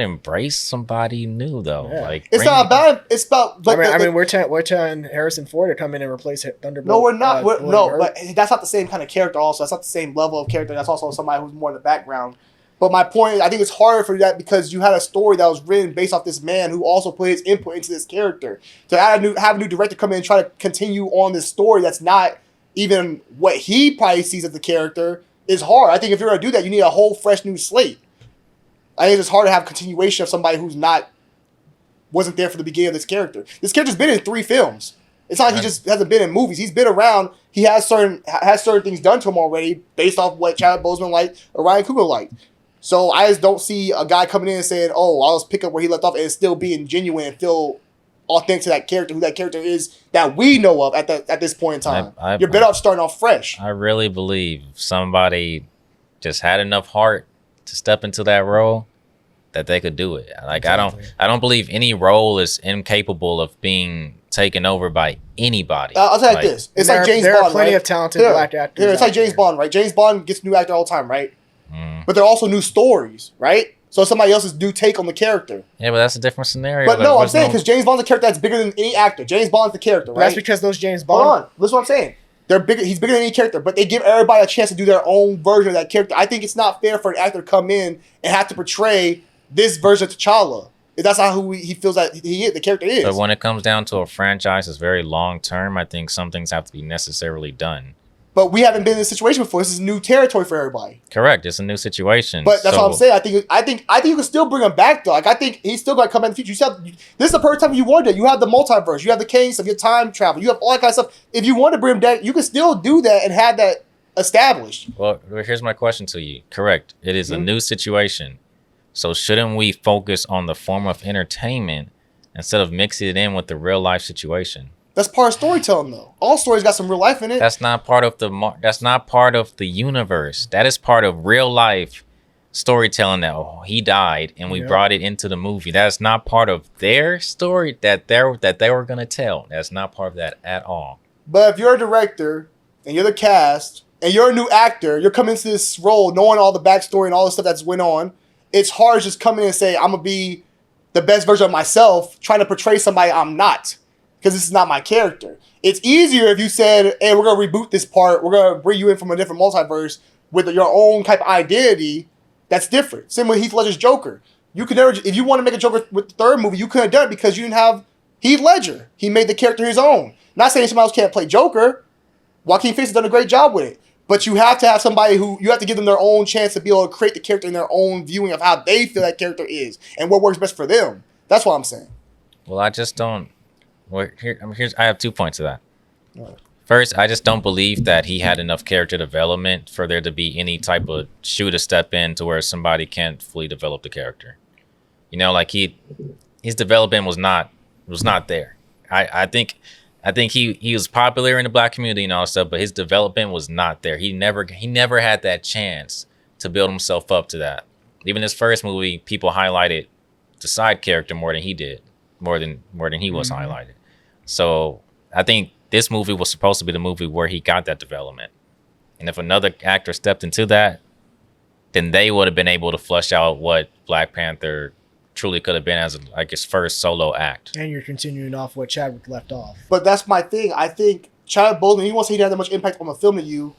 embrace somebody new though? Yeah. Like It's not about. It's about. But I mean, we're telling Harrison Ford to come in and replace Thunderbolt. No, we're not. William Hurt. But that's not the same kind of character. Also, that's not the same level of character. That's also somebody who's more in the background. But my point is, I think it's harder for that because you had a story that was written based off this man who also put his input into this character. To have a new director come in and try to continue on this story that's not even what he probably sees as the character is hard. I think if you're gonna do that, you need a whole fresh new slate. I think it's hard to have continuation of somebody who's wasn't there for the beginning of this character. This character's been in 3 films. It's not like he just hasn't been in movies. He's been around. He has certain things done to him already based off what Chadwick Boseman liked or Ryan Coogler liked. So I just don't see a guy coming in and saying, "Oh, I'll just pick up where he left off," and still being genuine and feel authentic to that character, who that character is that we know of at this point in time. You're better off starting off fresh. I really believe somebody just had enough heart to step into that role that they could do it. Like Exactly. I don't believe any role is incapable of being taken over by anybody. I'll tell you like this: it's like James there Bond, are plenty right? of talented black actors. It's like out James there. Bond, right? James Bond gets new actor all the time, right? But there are also new stories, right? So somebody else's new take on the character. Yeah, but that's a different scenario. But There no, I'm was saying because James Bond's a character that's bigger than any actor. James Bond's the character, But right? that's because those James Hold Bond. on, listen what I'm saying. They're bigger. He's bigger than any character, but they give everybody a chance to do their own version of that character. I think it's not fair for an actor to come in and have to portray this version of T'Challa. If that's not who he feels that the character is. But when it comes down to a franchise that's very long term, I think some things have to be necessarily done. But we haven't been in this situation before. This is new territory for everybody. Correct. It's a new situation. But that's So- what I'm saying. I think you can still bring him back though. Like I think he's still gonna come in the future. This is the perfect time you want it. You have the multiverse. You have the Kane stuff. You have time travel. You have all that kind of stuff. If you want to bring him back, you can still do that and have that established. Well, here's my question to you. Correct. It is a new situation. So shouldn't we focus on the form of entertainment instead of mixing it in with the real life situation? That's part of storytelling though. All stories got some real life in it. That's not part of that's not part of the universe. That is part of real life storytelling that he died and we brought it into the movie. That's not part of their story that they were going to tell. That's not part of that at all. But if you're a director and you're the cast and you're a new actor, you're coming into this role knowing all the backstory and all the stuff that's went on, it's hard to just come in and say, I'm going to be the best version of myself, trying to portray somebody I'm not, because this is not my character. It's easier if you said, hey, we're going to reboot this part. We're going to bring you in from a different multiverse with your own type of identity that's different. Same with Heath Ledger's Joker. You could never, if you want to make a Joker with the third movie, you couldn't have done it because you didn't have Heath Ledger. He made the character his own. Not saying somebody else can't play Joker. Joaquin Phoenix has done a great job with it. But you have to have somebody you have to give them their own chance to be able to create the character in their own viewing of how they feel that character is and what works best for them. That's what I'm saying. Well, I just don't. Well, I have 2 points to that. First, I just don't believe that he had enough character development for there to be any type of shoe to step in to where somebody can't fully develop the character. You know, like his development was not there. I think he was popular in the black community and all that stuff, but his development was not there. He never had that chance to build himself up to that. Even his first movie, people highlighted the side character more than he did, more than he was highlighted. So I think this movie was supposed to be the movie where he got that development. And if another actor stepped into that, then they would have been able to flesh out what Black Panther truly could have been as like his first solo act. And you're continuing off what Chadwick left off. But that's my thing. I think Chadwick Boseman, he wants to say he had that much impact on the film to you.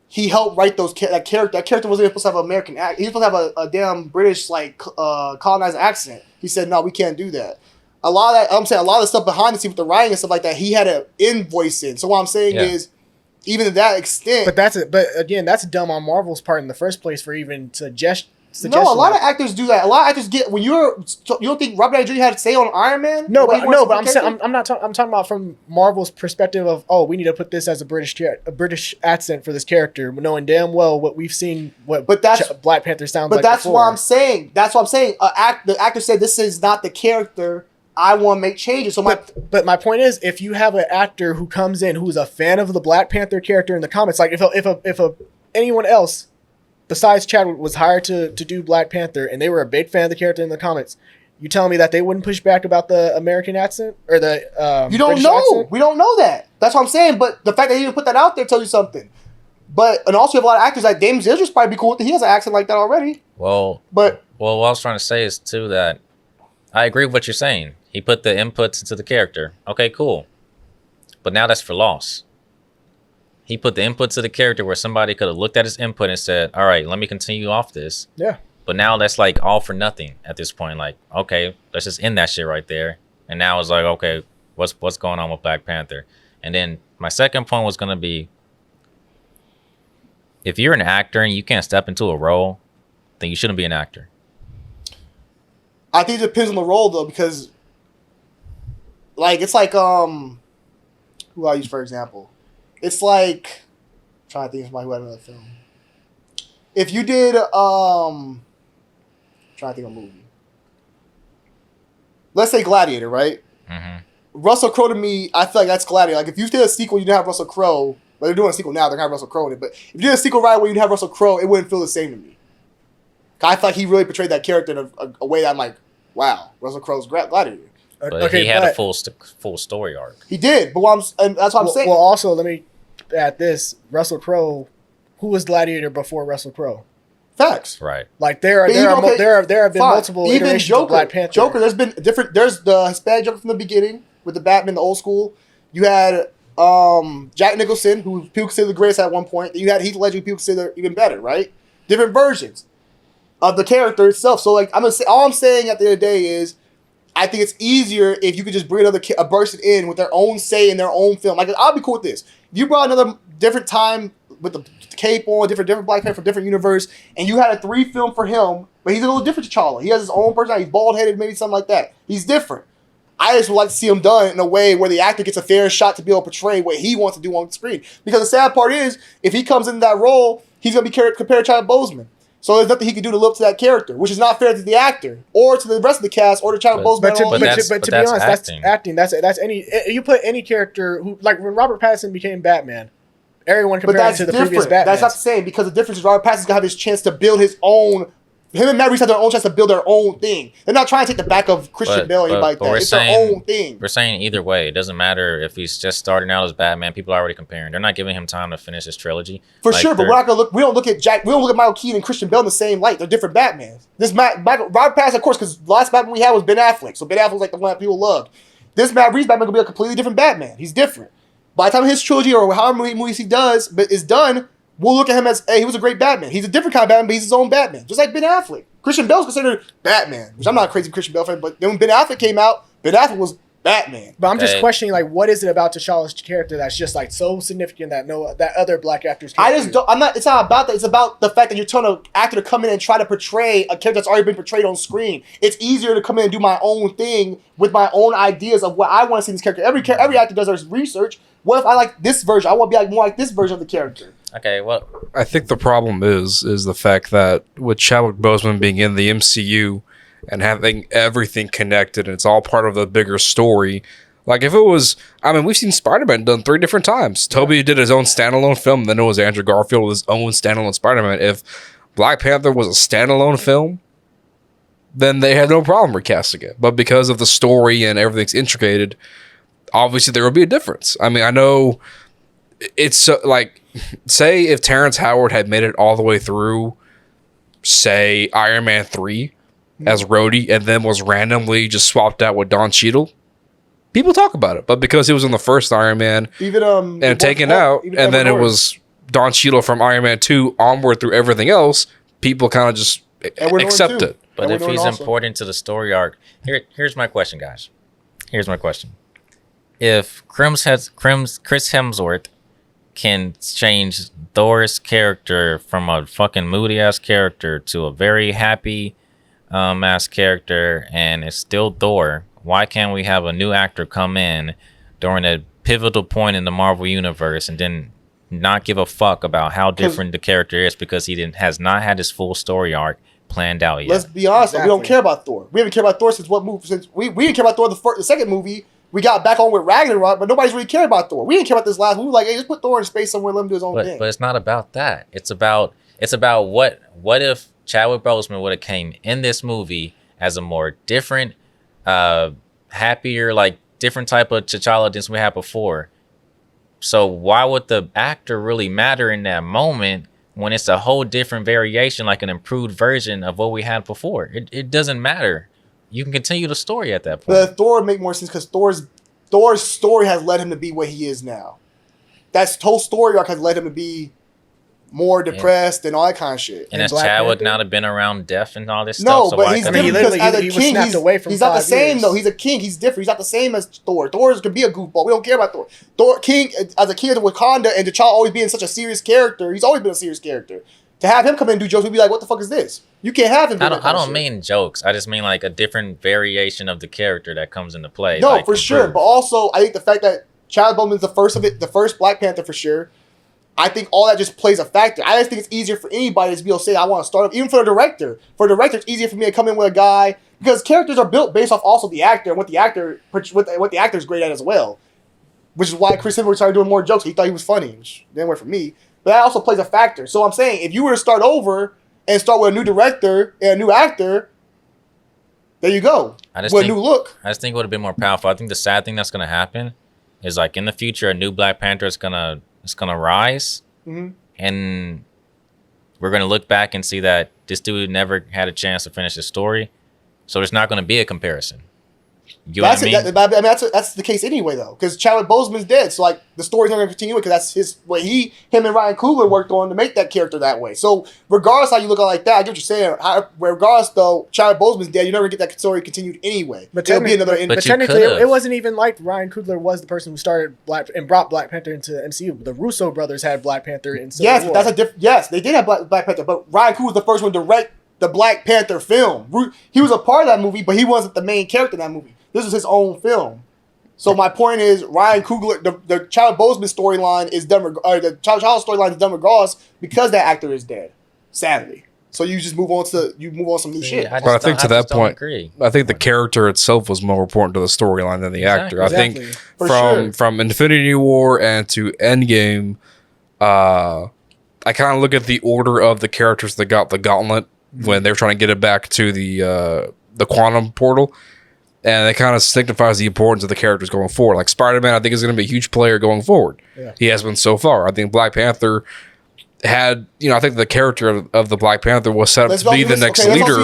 He helped write that character. That character wasn't even supposed to have an American accent. He was supposed to have a damn British colonized accent. He said, no, we can't do that. A lot of the stuff behind the scenes with the writing and stuff like that, he had an invoice in. So what I'm saying is, even to that extent. But that's dumb on Marvel's part in the first place for even suggestion. No, a lot of actors do that. A lot of actors get when you don't think Robert Downey Jr. had to say on Iron Man. No, but I'm saying I'm talking about from Marvel's perspective of we need to put this as a British accent for this character, knowing damn well what we've seen. Black Panther sounds like. But that's before. what I'm saying. That's what I'm saying. The actor said this is not the character. I want to make changes. So but my point is, if you have an actor who comes in who's a fan of the Black Panther character in the comics, like if anyone else besides Chadwick, was hired to do Black Panther, and they were a big fan of the character in the comics, you telling me that they wouldn't push back about the American accent or the you don't British know. accent? We don't know that. That's what I'm saying. But the fact that he even put that out there tells you something. But and also you have a lot of actors like James Idris probably be cool with it. He has an accent like that already. Well, But what I was trying to say is too that I agree with what you're saying. He put the inputs into the character. Okay, cool. But now that's for loss. He put the inputs to the character where somebody could have looked at his input and said, all right, let me continue off this. Yeah. But now that's like all for nothing at this point. Like, okay, let's just end that shit right there. And now it's like, okay, what's going on with Black Panther? And then my second point was going to be, if you're an actor and you can't step into a role, then you shouldn't be an actor. I think it depends on the role though, because like it's like who I use for example. It's like I'm trying to think of somebody who had another film. If you did trying to think of a movie. Let's say Gladiator, right? Mm-hmm. Russell Crowe to me, I feel like that's Gladiator. Like if you did a sequel, you didn't have Russell Crowe. But they're doing a sequel now, they're gonna have Russell Crowe in it. But if you did a sequel right where you didn't have Russell Crowe, it wouldn't feel the same to me. I feel like he really portrayed that character in a way that I'm like, wow, Russell Crowe's Gladiator. But he had a full story arc. He did, but and that's what I'm saying. Well, also let me add this: Russell Crowe, who was Gladiator before Russell Crowe? Facts. Right. Like there have been multiple Even iterations Joker, of Black Panther. Joker, there's been different. There's the Hispanic Joker from the beginning with the Batman, the old school. You had Jack Nicholson, who people consider the greatest at one point. You had Heath Ledger, who people consider even better, right? Different versions of the character itself. So like I'm gonna say, all I'm saying at the end of the day is, I think it's easier if you could just bring a person in with their own say in their own film. Like I'll be cool with this. If you brought another different time with the cape on, different Black Panther from different universe, and you had a 3-film for him, but he's a little different to T'Challa. He has his own personality. He's bald headed, maybe something like that. He's different. I just would like to see him done in a way where the actor gets a fair shot to be able to portray what he wants to do on screen. Because the sad part is, if he comes into that role, he's going to be compared to Chadwick Boseman. So there's nothing he can do to live up to that character, which is not fair to the actor or to the rest of the cast or to Chadwick Boseman. But to all. be that's honest, acting. that's acting. That's any. You put any character who, like when Robert Pattinson became Batman, everyone But compared him that's to the previous different. Batman. That's not the same, because the difference is Robert Pattinson's gonna have his chance to build his own. Him and Matt Reeves have their own chance to build their own thing. They're not trying to take the back of Christian Bale or anybody like that. It's their own thing. We're saying either way, it doesn't matter if he's just starting out as Batman. People are already comparing. They're not giving him time to finish his trilogy. For sure, but we're not gonna look. We don't look at Michael Keaton and Christian Bale in the same light. They're different Batmans. Robert Pattinson, of course, because the last Batman we had was Ben Affleck, so Ben Affleck was like the one that people loved. This Matt Reeves Batman gonna be a completely different Batman. He's different. By the time his trilogy or however many movies he does, but is done, we'll look at him as, hey, he was a great Batman. He's a different kind of Batman, but he's his own Batman, just like Ben Affleck. Christian Bale's considered Batman, which I'm not a crazy Christian Bale fan, but then when Ben Affleck came out, Ben Affleck was Batman. But I'm just questioning, like, what is it about T'Challa's character that's just like so significant that that other Black actors can't do? It's not about that. It's about the fact that you're telling an actor to come in and try to portray a character that's already been portrayed on screen. It's easier to come in and do my own thing with my own ideas of what I want to see in this character. Every actor does their research. What if I like this version? I want to be like more like this version of the character. Okay, well, I think the problem is the fact that with Chadwick Boseman being in the MCU and having everything connected and it's all part of the bigger story. Like if it was, I mean, we've seen Spider-Man done 3 different times. Toby did his own standalone film, then it was Andrew Garfield with his own standalone Spider-Man. If Black Panther was a standalone film, then they had no problem recasting it. But because of the story and everything's intricated, obviously there will be a difference. I mean, I know it's like, say if Terrence Howard had made it all the way through, say Iron Man 3 as Rhodey and then was randomly just swapped out with Don Cheadle, people talk about it. But because he was in the first Iron Man and taken out, and then it was Don Cheadle from Iron Man 2 onward through everything else, people kind of just accept it. But if he's important to the story arc, here's my question, guys. Here's my question. If Chris Hemsworth can change Thor's character from a fucking moody ass character to a very happy ass character, and it's still Thor, why can't we have a new actor come in during a pivotal point in the Marvel universe and then not give a fuck about how different the character is because he has not had his full story arc planned out yet? Let's be honest, Exactly. we don't care about Thor. We haven't cared about Thor since what movie? Since we didn't care about Thor the second movie. We got back on with Ragnarok, but nobody's really cared about Thor. We didn't care about this last movie. Like, hey, just put Thor in space somewhere, let him do his own thing. But it's not about that. It's about It's about what if Chadwick Boseman would have came in this movie as a more different, happier, like different type of T'Challa than we had before. So why would the actor really matter in that moment when it's a whole different variation, like an improved version of what we had before? It doesn't matter. You can continue the story at that point. But Thor would make more sense because Thor's story has led him to be what he is now. That whole story arc has led him to be more depressed and all that kind of shit. And has Chadwick not have been around death and all this No, stuff? So but he's different because as a he was king, snapped away from he's not the 5 same years. though. He's a king. He's different. He's not the same as Thor. Thor could be a goofball. We don't care about Thor. Thor king as a king of Wakanda and T'Challa always being such a serious character. He's always been a serious character. To have him come in and do jokes, we'd be like, "What the fuck is this?" You can't have him. I don't mean jokes. I just mean like a different variation of the character that comes into play. No, like, for sure. But also, I think the fact that Chadwick Boseman's the first Black Panther for sure. I think all that just plays a factor. I just think it's easier for anybody to be able to say, I want to start up. Even for the director. For the director, it's easier for me to come in with a guy. Because characters are built based off also the actor and what the actor's great at as well. Which is why Chris Hemsworth started doing more jokes. He thought he was funny, which didn't work for me. But that also plays a factor. So I'm saying, if you were to start over and start with a new director and a new actor, there you go. With a new look. I just think it would have been more powerful. I think the sad thing that's going to happen is like in the future, a new Black Panther is gonna rise, and we're gonna look back and see that this dude never had a chance to finish his story. So there's not going to be a comparison. You know what I mean? That's the case anyway, though, because Chadwick Boseman's dead. So like the story's not going to continue because that's what him and Ryan Coogler worked on to make that character that way. So regardless how you look at it like that, I get what you're saying. Regardless though, Chadwick Boseman's dead. You never get that story continued anyway. But it'll be another. But technically, it wasn't even like Ryan Coogler was the person who started brought Black Panther into the MCU. The Russo brothers had Black Panther in Civil War. That's a different. Yes, they did have Black Panther, but Ryan Coogler was the first one to direct the Black Panther film. He was a part of that movie, but he wasn't the main character in that movie. This is his own film. So my point is, Ryan Coogler, the Chadwick Boseman storyline is done. The T'Challa storyline is done regardless because that actor is dead. Sadly, so you just move on some new shit. But I think to that point, I think the character itself was more important to the storyline than the actor. I think from Infinity War and to Endgame, I kind of look at the order of the characters that got the gauntlet when they're trying to get it back to the quantum portal. And it kind of signifies the importance of the characters going forward. Like Spider-Man, I think is going to be a huge player going forward. Yeah. He has been so far. I think Black Panther had, I think the character of the Black Panther was set up to be the next leader.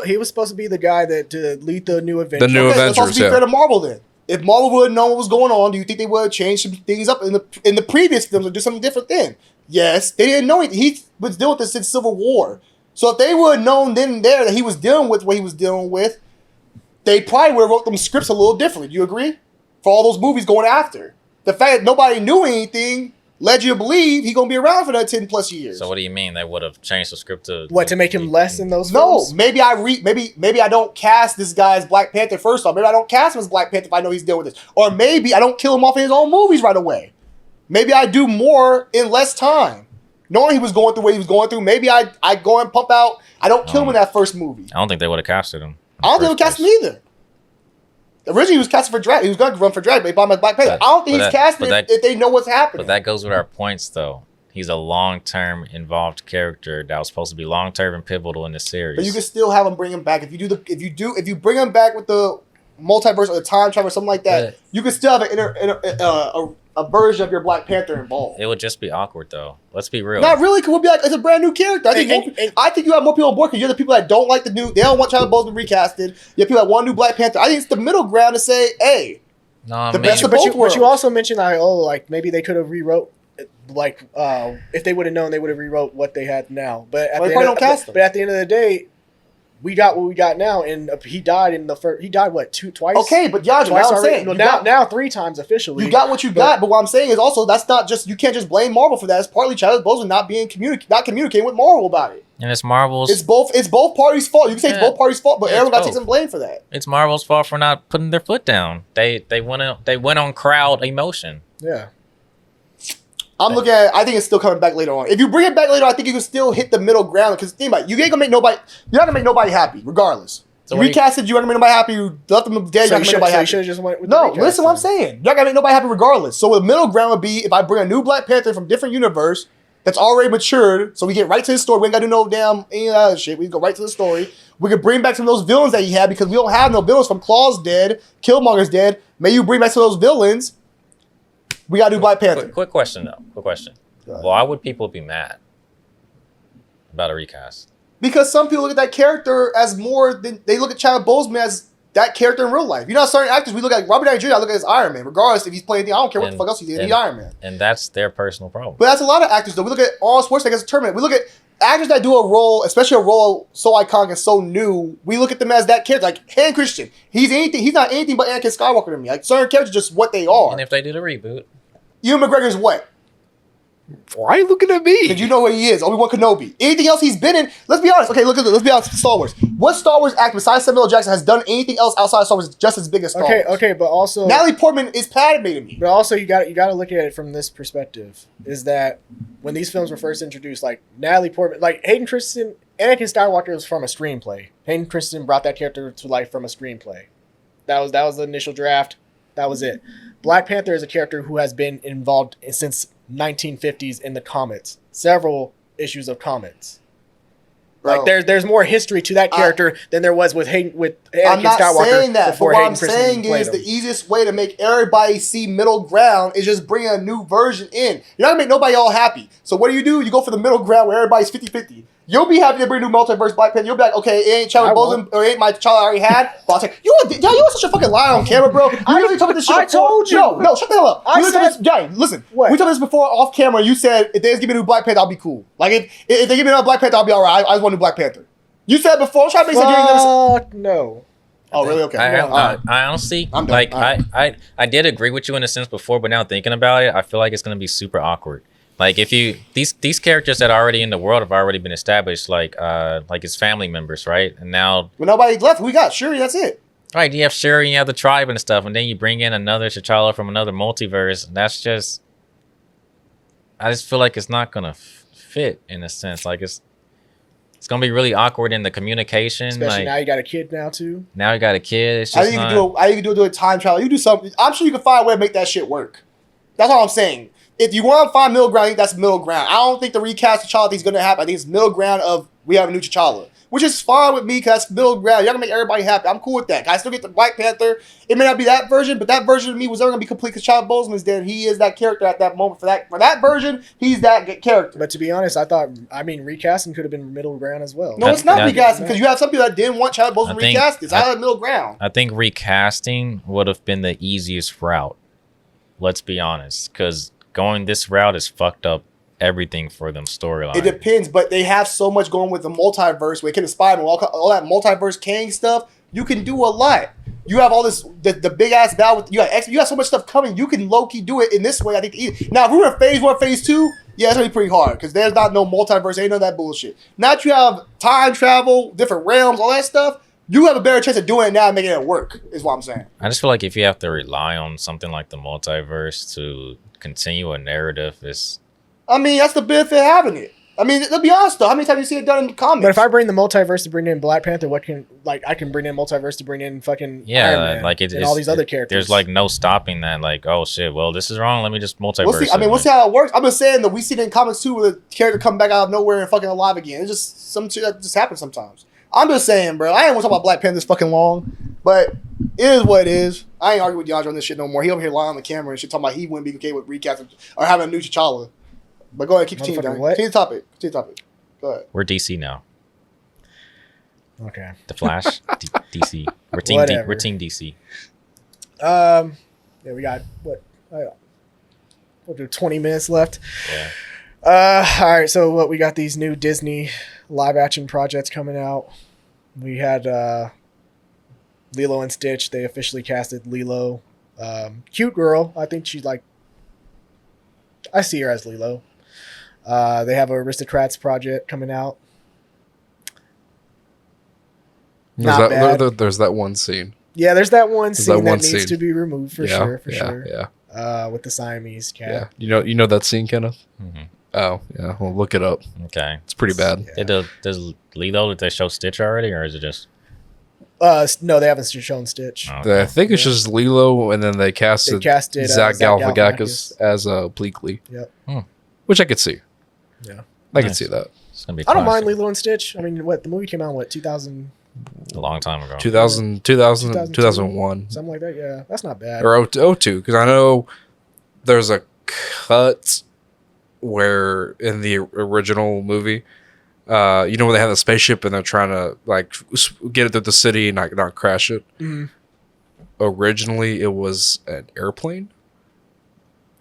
He was supposed to be the guy to lead the new Avengers. The new Avengers, let's be fair to Marvel then. If Marvel would have known what was going on, do you think they would have changed some things up in the previous films or do something different then? Yes, they didn't know anything. He was dealing with this since Civil War. So if they would have known then and there that he was dealing with what he was dealing with, they probably would have wrote them scripts a little differently. Do you agree? For all those movies going after. The fact that nobody knew anything led you to believe he's going to be around for another 10 plus years. So what do you mean they would have changed the script to... What, to make him less in those films? No, maybe I don't cast this guy as Black Panther first off. Maybe I don't cast him as Black Panther if I know he's dealing with this. Or maybe I don't kill him off in his own movies right away. Maybe I do more in less time. Knowing he was going through what he was going through, maybe I go and pump out... I don't kill him in that first movie. I don't think they would have casted him. I don't think they would cast him either. Originally, he was casted for drag. He was going to run for drag, but he bought him as Black Panther. I don't think he's casted if they know what's happening. But that goes with our points, though. He's a long-term involved character that was supposed to be long-term and pivotal in the series. But you can still have him bring him back if you bring him back with the multiverse or the time travel or something like that. You can still have a version of your Black Panther involved. It would just be awkward, though. Let's be real. Not really, because we'll be like, it's a brand new character. I think you have more people on board because you're the people that don't like they don't want Chadwick Boseman recasted. You have people that want a new Black Panther. I think it's the middle ground to say, hey, best of both worlds. But you also mentioned like maybe they could have rewrote. If they would have known, they would have rewrote what they had now. But at the end of the day, we got what we got now, and he died in the first. He died twice? Okay, but Yajin, what I'm saying, now 3 times officially. You got what you got, but what I'm saying is also that's not just you can't just blame Marvel for that. It's partly Chadwick Boseman not communicating with Marvel about it. And it's Marvel's. It's both parties' fault. You can say it's both parties' fault, but everyone got to take some blame for that. It's Marvel's fault for not putting their foot down. They went on crowd emotion. Yeah. I'm looking at it, I think it's still coming back later on. If you bring it back later on, I think you can still hit the middle ground. Because think about it, you're not gonna make nobody happy, regardless. So you recasted, you're not gonna make nobody happy. You left them dead, you're not gonna make nobody happy. So just went with listen to what I'm saying. You're not gonna make nobody happy regardless. So the middle ground would be if I bring a new Black Panther from different universe, that's already matured, so we get right to the story. We ain't got to do no damn any of that other shit. We can go right to the story. We could bring back some of those villains that he had because we don't have no villains from Claw's dead, Killmonger's dead. May you bring back some of those villains. We got to do Black Panther. Quick question, though. Quick question. Why would people be mad about a recast? Because some people look at that character as more than they look at Chadwick Boseman as that character in real life. You know, certain actors we look at Robert Downey Jr. I look at as Iron Man, regardless if he's playing. I don't care what the fuck else he's in. He's Iron Man, and that's their personal problem. But that's a lot of actors though. We look at Arnold Schwarzenegger as a Terminator. We look at actors that do a role, especially a role so iconic and so new. We look at them as that character, like Hayden Christensen. He's anything. He's not anything but Anakin Skywalker to me. Like certain characters, just what they are. And if they did a reboot, Ewan McGregor's what? Why are you looking at me? Because you know what he is. Obi-Wan Kenobi. Anything else he's been in? Let's be honest. Okay, look at this. Let's be honest with Star Wars. What Star Wars actor besides Samuel L. Jackson has done anything else outside of Star Wars just as big as Star Wars? Okay, but also Natalie Portman is Padme to me. But also you got to look at it from this perspective. Is that when these films were first introduced, like Natalie Portman, like Hayden Christensen, Anakin Skywalker was from a screenplay. Hayden Christensen brought that character to life from a screenplay. That was the initial draft. That was it. Black Panther is a character who has been involved since 1950s in the comics. Several issues of comics. Bro, like there's more history to that character than there was with Anakin I'm not Skywalker. saying that, but Before what Hayden I'm Christensen saying played is him. the easiest way to make everybody see middle ground is just bring a new version in. You're not gonna make nobody all happy. So what do? You go for the middle ground where everybody's 50-50. You'll be happy to bring new multiverse Black Panther. You'll be like, okay, it ain't Chadwick Boseman or it ain't my child I already had. But I'll take you are such a fucking liar on camera, bro. You literally told me this shit I before. told you. No, shut the hell up. I said- Johnny, listen. What? We talked this before off camera. You said if they just give me a new Black Panther, I'll be cool. Like if they give me another Black Panther, I'll be alright. I just want a new Black Panther. You said before. I'm trying to make sense. Fuck no. Oh, really? Okay. I honestly, I'm done. like, All right. I did agree with you in a sense before, but now thinking about it, I feel like it's gonna be super awkward. Like if these characters that are already in the world have already been established, like his family members, right? And now When nobody's left, we got Shuri. That's it. right, you have Shuri, and you have the tribe and stuff, and then you bring in another T'Challa from another multiverse. And that's just, I just feel like it's not gonna fit in a sense. Like it's gonna be really awkward in the communication. Especially like now you got a kid now too. now you got a kid. It's I just think not, you can do a time travel. You can do something. I'm sure you can find a way to make that shit work. That's all I'm saying. If you want to find middle ground, I think that's middle ground. I don't think the recast T'Challa thing is going to happen. I think it's middle ground of we have a new T'Challa, which is fine with me because that's middle ground. You're going to make everybody happy. I'm cool with that. I still get the Black Panther. It may not be that version, but that version of me was never going to be complete because Chadwick Boseman is dead. He is that character at that moment. For that version, he's that character. But to be honest, recasting could have been middle ground as well. No, it's not Yeah. recasting because you have some people that didn't want Chadwick Boseman I think- recast. It's out of the middle ground. I think recasting would have been the easiest route. Let's be honest, because going this route is fucked up everything for them storyline. It depends, but they have so much going with the multiverse where it can inspire them. All that multiverse Kang stuff, you can do a lot. You have all this, the big ass battle. You got so much stuff coming. You can low key do it in this way. I think. Now, if we were in phase 1, phase 2, yeah, it's gonna be pretty hard because there's not no multiverse. Ain't none of that bullshit. Now that you have time travel, different realms, all that stuff, you have a better chance of doing it now and making it work. Is what I'm saying. I just feel like if you have to rely on something like the multiverse to continue a narrative, I mean, that's the benefit of having it. I mean, let's be honest though. How many times you see it done in the comics? But if I bring the multiverse to bring in Black Panther, I can bring in multiverse to bring in fucking Iron Man like and all these other characters. There's like no stopping that. Like, oh shit, well this is wrong. Let me just multiverse. We'll see. I mean, we'll see how it works. I'm just saying that we see it in comics too, where the character come back out of nowhere and fucking alive again. It's just some shit that just happens sometimes. I'm just saying, bro. I ain't want to talk about Black Panther this fucking long, but it is what it is. I ain't arguing with DeAndre on this shit no more. He over here lying on the camera and shit, talking about he wouldn't be okay with recasting or having a new T'Challa. But go ahead, keep continuing, Johnny. What? Continue the topic. Go ahead. We're DC now. Okay. The Flash, DC. We're team. Whatever. We're team DC. Yeah, we got we'll do 20 minutes left. Yeah. All right. So we got these new Disney live action projects coming out. We had Lilo and Stitch. They officially casted Lilo. Cute girl. I think she's like. I see her as Lilo. They have a Aristocrats project coming out. Not bad. There's that one scene. Yeah, there's that one scene that needs scene. to be removed for sure. Yeah. With the Siamese cat. Yeah. You know that scene, Kenneth? Mm-hmm. Oh, yeah. Well, look it up. Okay. It's pretty bad. Yeah. Does Lilo, did they show Stitch already, or is it just? No, they haven't shown Stitch. Oh, okay. I think it's just Lilo, and then they casted Zach Zach Galifianakis Galifianakis as Bleakley. Yep. Which I could see. Yeah. I can Nice. see that. It's gonna be. I don't mind classic. Lilo and Stitch. I mean, what the movie came out in 2000 A long time ago. 2000, 2001 something like that. Yeah, that's not bad. or 02 because I know there's a cut where in the original movie, you know, when they have the spaceship and they're trying to like get it through the city and not crash it. Mhm. Originally, it was an airplane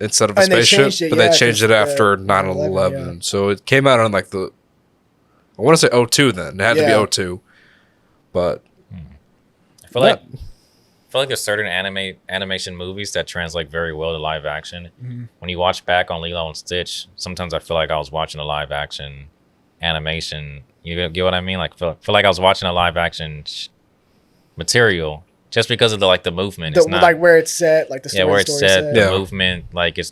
instead of a And they spaceship, changed it, but yeah, they changed it 'cause, after 9/11, 9/11. yeah. So it came out on like I want to say 02 then. It had to be Yeah. 02. But I feel like there's certain animation movies that translate very well to live action. Mm-hmm. When you watch back on Lilo and Stitch, sometimes I feel like I was watching a live action animation. You get what I mean? Like feel like I was watching a live action material just because of the movement. It's not Like where it's set, like the story, where it's story set, the Yeah. movement. Like it's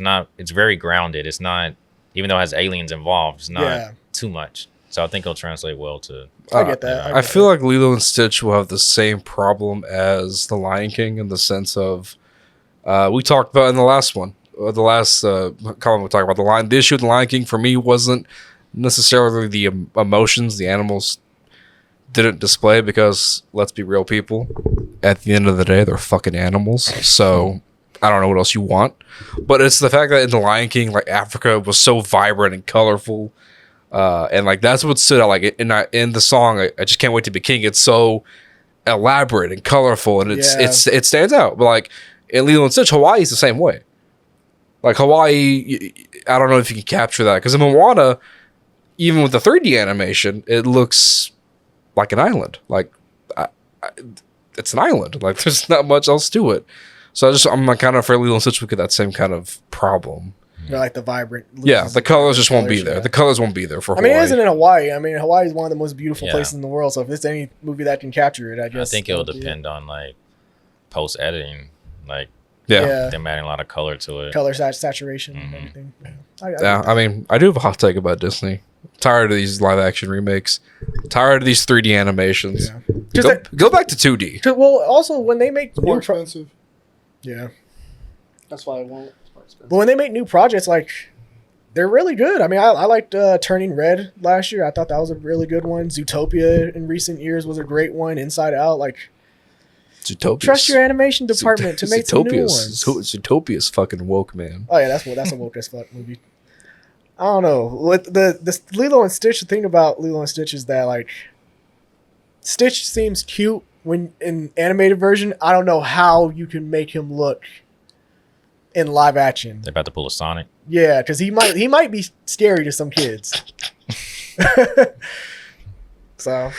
very grounded. It's not, even though it has aliens involved, it's not Yeah. too much. So I think it'll translate well to. I get that. I feel like Lilo and Stitch will have the same problem as The Lion King in the sense of we talked about in the last one, the last column we talked about the issue with The Lion King for me wasn't necessarily the emotions the animals didn't display because let's be real, people. At the end of the day, they're fucking animals. So I don't know what else you want, but it's the fact that in The Lion King, like Africa was so vibrant and colorful. And like that's what stood out. Like in the song, I just can't wait to be king. It's so elaborate and colorful, and it stands out. But like in Lilo and Stitch, Hawaii is the same way. Like Hawaii, I don't know if you can capture that because in Moana, even with the 3D animation, it looks like an island. Like it's an island. Like there's not much else to it. So I'm like, kind of afraid Lilo and Stitch would get that same kind of problem. They're like the vibrant. Yeah, the colors just won't be there. yeah. The colors won't be there for I Hawaii. mean, it isn't in Hawaii. I mean, Hawaii is one of the most beautiful Yeah. places in the world. So if it's any movie that can capture it, I guess. I think it'll that'll be depend on like post editing, like Yeah. them adding a lot of color to it. Color saturation and Mhm. everything. Yeah. Yeah, I mean, I do have a hot take about Disney. Tired of these live action remakes. Tired of these 3D animations. Yeah. Go back to 2D. Well, also when they make More new expensive. yeah, That's why I won't. It's more expensive. but when they make new projects, like they're really good. I mean, I liked Turning Red last year. I thought that was a really good one. Zootopia in recent years was a great one. Inside Out, like Zootopia. trust your animation department to make some new ones. Zootopia's fucking woke, man. Oh yeah, that's a woke as fuck movie. I don't know. With the Lilo and Stitch, the thing about Lilo and Stitch is that like Stitch seems cute when in animated version. I don't know how you can make him look in live action. They're about to pull a Sonic. Yeah, because he might be scary to some kids. So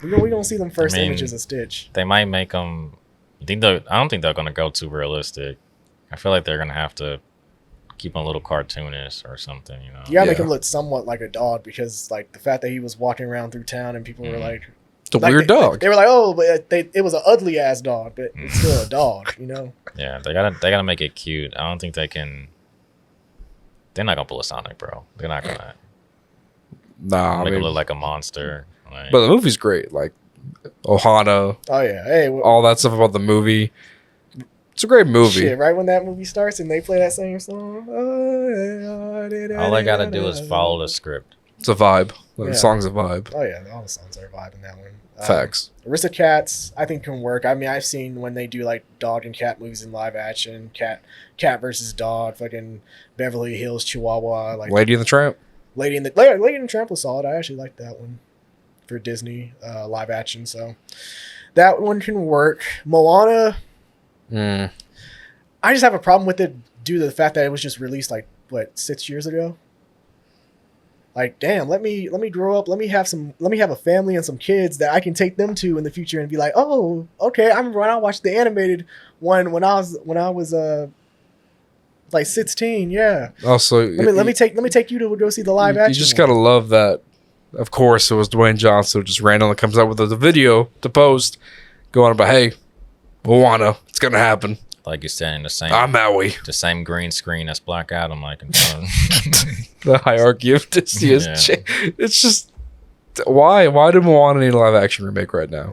we gonna see them first I mean, images of Stitch. They might make them. I don't think they're gonna go too realistic. I feel like they're gonna have to keep them a little cartoonish or something. You know. You gotta make Yeah. him look somewhat like a dog because like the fact that he was walking around through town and people were like. It's a Like, weird dog. They were like, oh, but it was an ugly ass dog, but it's still a dog, you know. Yeah, they gotta make it cute. I don't think they can. They're not gonna pull a Sonic, bro. They're not gonna Nah, I make mean, him look like a monster. Like, but the movie's great. Like Ohana, Oh yeah, hey, all that stuff about the movie. It's a great movie. shit! Right when that movie starts and they play that same song, all I gotta do is follow the script. It's a vibe. The Yeah. song's a vibe. Oh yeah, all the songs are vibing that one. Facts. Aristocats, I think can work. I mean, I've seen when they do like dog and cat movies in live action, cat versus dog, fucking Beverly Hills Chihuahua, like Lady and the Tramp. Lady in the Tramp was solid. I actually liked that one for Disney live action. So that one can work. Moana, Mm. I just have a problem with it due to the fact that it was just released like what 6 years ago. Like, damn, let me grow up. Let me have a family and some kids that I can take them to in the future and be like, oh, okay. I remember when I watched the animated one when I was like 16. Yeah. Also, Let me take you to go see the live action. You just one. gotta love that. Of course, it was Dwayne Johnson who just randomly comes out with the video to post, going about, "Hey, Moana, it's gonna happen. Like you're saying the same. I'm Maui." The same green screen as Black Adam, like in front. The hierarchy of Disney is Yeah. it's just why do Moana need a live action remake right now?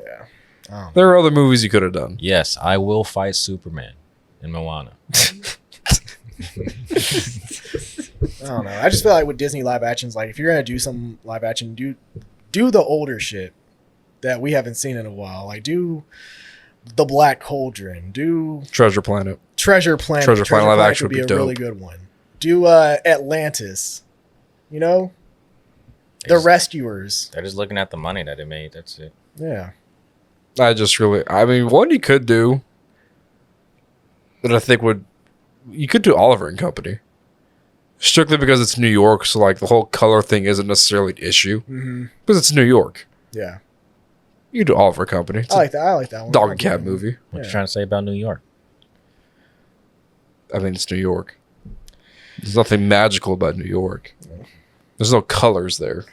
Yeah. There are other movies you could have done. Yes, I will fight Superman in Moana. I don't know. I just feel like with Disney live actions, like if you're gonna do some live action, do the older shit that we haven't seen in a while. Like do the Black Cauldron, do Treasure Planet. Treasure Planet. Treasure Planet live action would be a would be really dope. good one. Do Atlantis. You know, The Rescuers. They're just looking at the money that it made. That's it. Yeah. I mean, one you could do that I think you could do Oliver and Company. Strictly because it's New York, so like the whole color thing isn't necessarily an issue. Mm-hmm. Because it's New York. Yeah. You could do Oliver and Company. It's I like that. I like that one. dog and cat movie. What Yeah. you trying to say about New York? I mean, it's New York. There's nothing magical about New York. There's no colors there.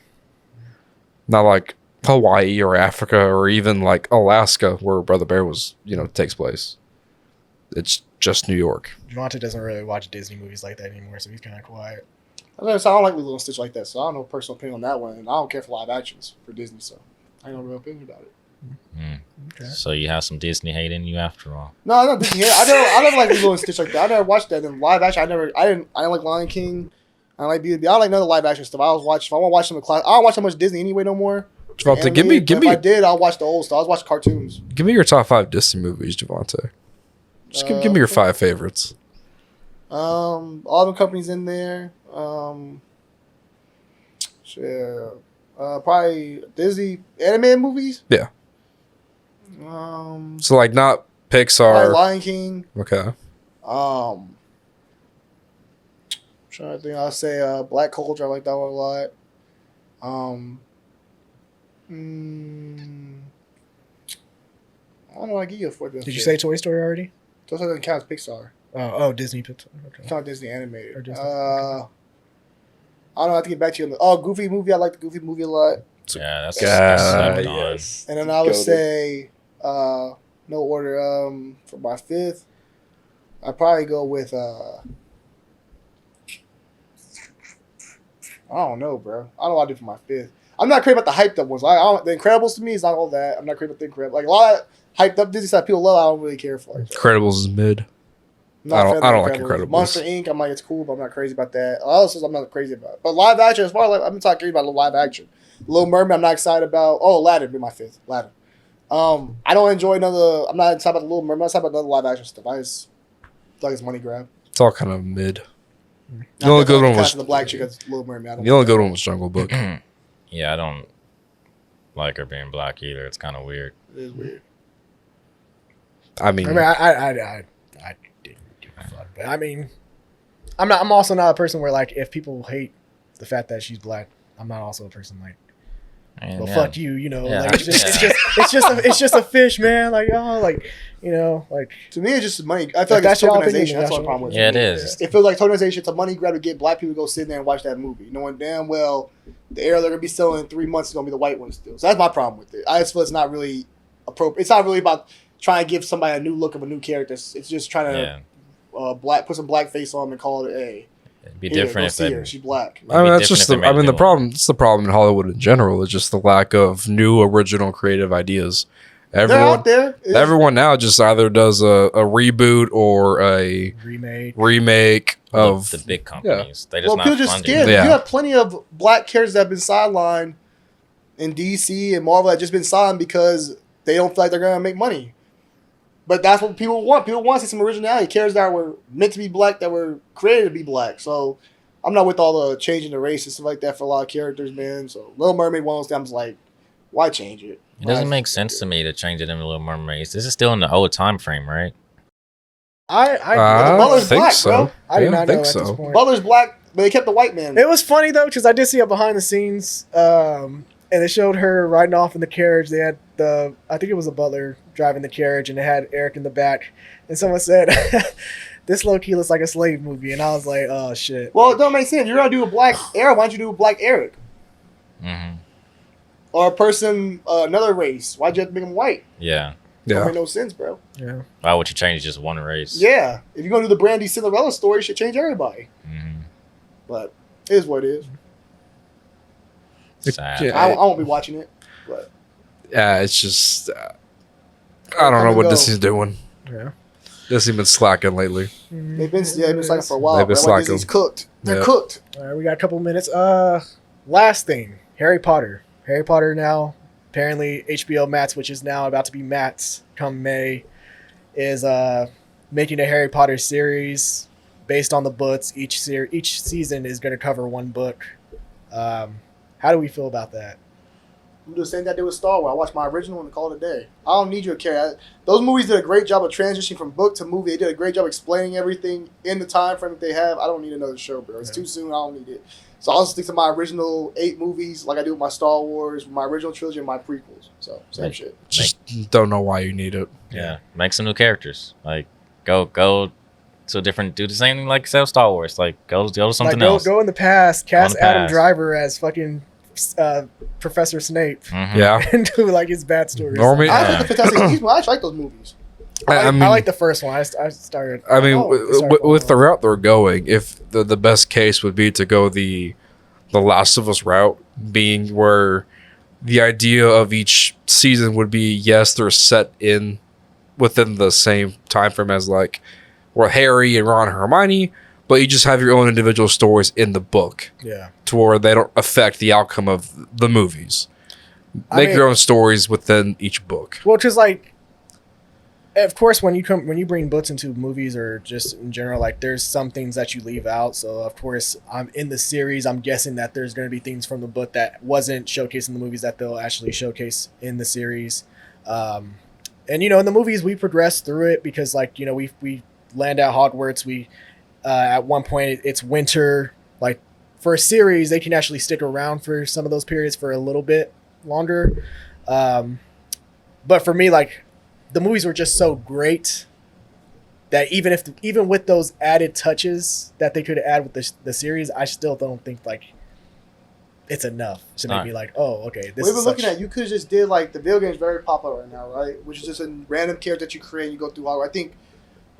Not like Hawaii or Africa or even like Alaska where Brother Bear was, takes place. It's just New York. Javante doesn't really watch Disney movies like that anymore, so he's kind of quiet. I don't like Lilo and Stitch like that, so I don't know personal opinion on that one, and I don't care for live actions for Disney, so I don't have a real opinion about it. Okay. So you have some Disney hate in you after all. No, I don't Disney. I never like Lilo and Stitch like that. I never watched that. And live action, I didn't like Lion King. I don't like Beauty. I don't like none of the live action stuff. If I want to watch some of the class, I don't watch that much Disney anyway no more. Javante, Animated, give but me if I did, I'll watch the old stuff. I was watching cartoons. give me your top 5 Disney movies, Javante. Just give me your 5 favorites. All the companies in there. Probably Disney animated movies. Yeah. Um, So like not probably Pixar. Lion King. Okay. Trying to think, I'll say Black Culture. I like that one a lot. I don't know. I give you a 4. Did you say Toy Story already? Those doesn't count as Pixar. Disney Pixar. It's Okay. not Disney animated. Or Disney, I don't know. I have to get back to you. On Goofy movie. I like the Goofy movie a lot. Yeah, that's God, slept on. yes. And then I would Goated. say, no order. For my 5th, I'd probably go with. I don't know, bro. I don't know what I do for my 5th. I'm not crazy about the hyped up ones. The Incredibles to me is not all that. I'm not crazy about the Incredibles. Like a lot of hyped up Disney stuff people love, I don't really care for. Like that. Incredibles is mid. I'm not a fan of I don't like Incredibles. Monster Inc. I'm like, it's cool, but I'm not crazy about that. A lot of stuff I'm not crazy about. But live action, as far as like, I'm not crazy about live action. Little Mermaid, I'm not excited about. Oh, Aladdin be my 5th. Aladdin. I don't enjoy another. I'm not excited about the Little Mermaid. I'm not excited about other live action stuff. I just feel like it's money grab. It's all kind of mid. I The only good definitely one was cast the black chick as Little Mermaid. I don't the only good one was Jungle Book. Yeah, I don't like her being black either. It's kind of weird. It is weird. I mean, I didn't give a fuck. But I mean, I'm also not a person where like if people hate the fact that she's black, I'm not also a person like, And, well, yeah. fuck you, Yeah. like it's just a fish, man. Like like To me, it's just money. I feel like If that's it's your opinion, tokenization. That's that's the problem with Yeah, it. it is. It feels like tokenization. It's a money grab to get black people to go sit there and watch that movie, knowing damn well the era they're gonna be selling in 3 months is gonna be the white one still. So that's my problem with it. I just feel it's not really appropriate. It's not really about trying to give somebody a new look of a new character. It's just trying to Yeah, put some black face on them and call it a. it'd be Here, different go if see they. her. She's black. I mean, be that's different just if they made a the new one. problem. It's the problem in Hollywood in general. It's just the lack of new original creative ideas. They're Everyone, out there. It's- everyone now just either does a reboot or a remake. remake of the big companies. They just Well, not people just funding. scared. Yeah. You have plenty of black characters that have been sidelined in DC and Marvel that just been signed because they don't feel like they're gonna make money. But that's what people want. People want to see some originality. Characters that were meant to be black, that were created to be black. So I'm not with all the changing the race and stuff like that for a lot of characters, man. So Little Mermaid, one of those things, I'm like, why change it? It doesn't make sense to me to change it into Little Mermaids. This is still in the old time frame, right? The I Butler's think black, so. bro. I did Yeah, not know think at this so. point. Butler's black, but they kept the white man. It was funny though because I did see a behind the scenes, and they showed her riding off in the carriage. They had I think it was a butler driving the carriage, and it had Eric in the back. And someone said, "This low key looks like a slave movie," and I was like, "Oh shit." Well, it don't make sense. You're gonna do a black Eric. Why don't you do a black Eric Mm-hmm. or a person another race? Why'd you have to make him white? Yeah. That Yeah, make no sense, bro. Yeah. Why would you change just one race? Yeah, if you're gonna do the Brandy Cinderella story, you should change everybody. Mm-hmm. But it is what it is. Sad. Yeah. I won't be watching it. But it's just I don't know what Disney's doing. Yeah. Disney been slacking lately. They've been slacking for a while. They've been That's why slacking. Disney's cooked. They're Yeah. cooked. All right, we got a couple minutes. Last thing, Harry Potter. Harry Potter now, apparently HBO Max, which is now about to be Max come May, is making a Harry Potter series based on the books. Each season is going to cover one book. How do we feel about that? I'm just saying that they with Star Wars. I watched my original and call it a day. I don't need you to carry. Those movies did a great job of transitioning from book to movie. They did a great job explaining everything in the time frame that they have. I don't need another show, bro. It's too soon. I don't need it. So I'll stick to my original 8 movies, like I do with my Star Wars, my original trilogy, and my prequels. So same shit. Just don't know why you need it. Yeah, make some new characters. Like go to a different. Do the same thing like Star Wars. Like go to something else. Go in the past, cast the Adam past. Driver as fucking Professor Snape Mhm. Yeah. and do like his bad story. Normally, I like the Fantastic Beasts movie. I actually like those movies. I mean, I like the first one. I started. I mean, started with the following. route they're going, if the best case would be to go the Last of Us route, being where the idea of each season would be, yes, they're set in within the same time frame as like where Harry and Ron and Hermione, but you just have your own individual stories in the book Yeah. to where they don't affect the outcome of the movies. I Make mean- your own stories within each book. Well, because like, of course, when you bring books into movies or just in general, like there's some things that you leave out. So of course, I'm in the series. I'm guessing that there's going to be things from the book that wasn't showcased in the movies that they'll actually showcase in the series. And in the movies we progress through it because like we land at Hogwarts. We at one point it's winter. Like for a series, they can actually stick around for some of those periods for a little bit longer. But for me, like. The movies were just so great that even with those added touches that they could add with the series, I still don't think like it's enough to make me like, oh, okay. This We've been is looking at. You could just did like the video game's very popular right now, right? Which is just a random character that you create and you go through. I think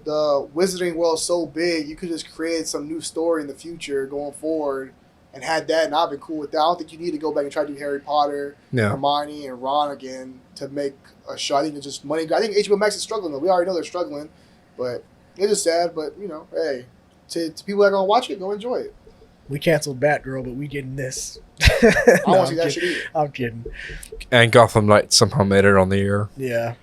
the Wizarding world is so big, you could just create some new story in the future going forward and had that, and I've been cool with that. I don't think you need to go back and try to do Harry Potter, Yeah. Hermione, and Ron again to make a show. I think it's just money. I think HBO Max is struggling though. We already know they're struggling, but it's just sad. But hey, to people that are gonna watch it, go enjoy it. we canceled Batgirl, but we getting this. I No, want to see I'm that kidding. shit either. I'm kidding. And Gotham Knights somehow made it on the air. Yeah,